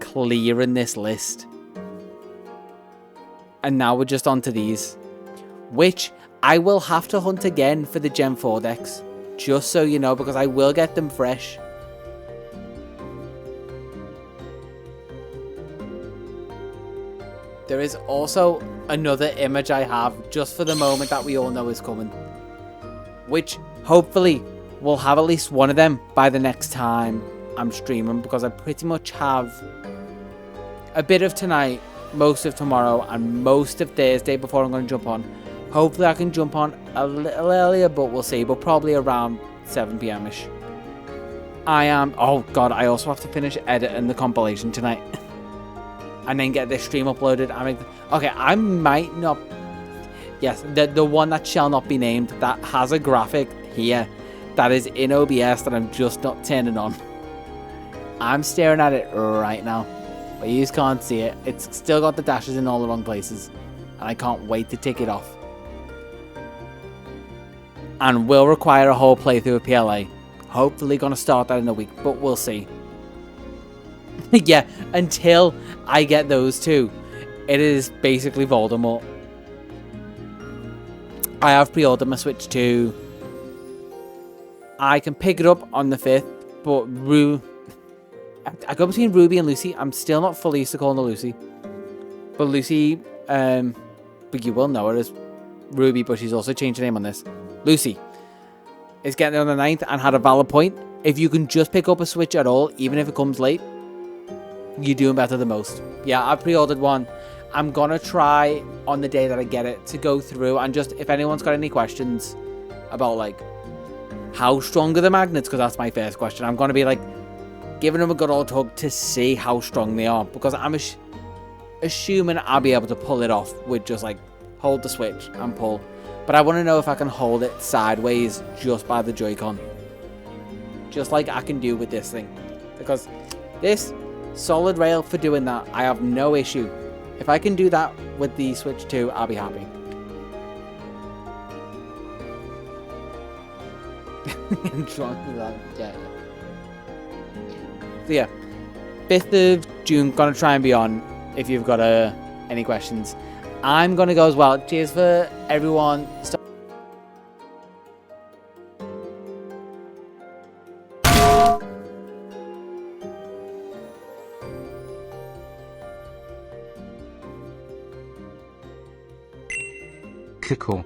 clearing this list. And now we're just onto these. Which I will have to hunt again for the Gen 4 decks. Just so you know, because I will get them fresh. There is also another image I have just for the moment that we all know is coming. Which, hopefully, we'll have at least one of them by the next time I'm streaming. Because I pretty much have a bit of tonight, most of tomorrow, and most of Thursday before I'm going to jump on Hopefully I can jump on a little earlier, but we'll see. But probably around 7 p.m.-ish. Oh god, I also have to finish editing the compilation tonight. And then get this stream uploaded. Okay, I might not... Yes, the one that shall not be named, that has a graphic here that is in OBS that I'm just not turning on. I'm staring at it right now, but you just can't see it. It's still got the dashes in all the wrong places, and I can't wait to tick it off. And will require a whole playthrough of PLA. Hopefully gonna start that in a week, but we'll see. Yeah, until I get those two, it is basically Voldemort. I have pre-ordered my Switch 2. I can pick it up on the 5th, but I go between Ruby and Lucy. I'm still not fully used to calling her Lucy. But Lucy, but you will know her as Ruby, but she's also changed her name on this. Lucy is getting it on the 9th and had a valid point. If you can just pick up a Switch at all, even if it comes late, you're doing better than most. Yeah, I pre-ordered one. I'm gonna try on the day that I get it to go through and just, if anyone's got any questions about like how strong are the magnets, because that's my first question, I'm gonna be like giving them a good old tug to see how strong they are, because I'm assuming I'll be able to pull it off with just like hold the Switch and pull. But I want to know if I can hold it sideways just by the Joy-Con, just like I can do with this thing, because this solid rail for doing that, I have no issue. If I can do that with the Switch 2, I'll be happy. So yeah, 5th of June, gonna try and be on if you've got any questions. I'm gonna go as well. Cheers for everyone. Cool.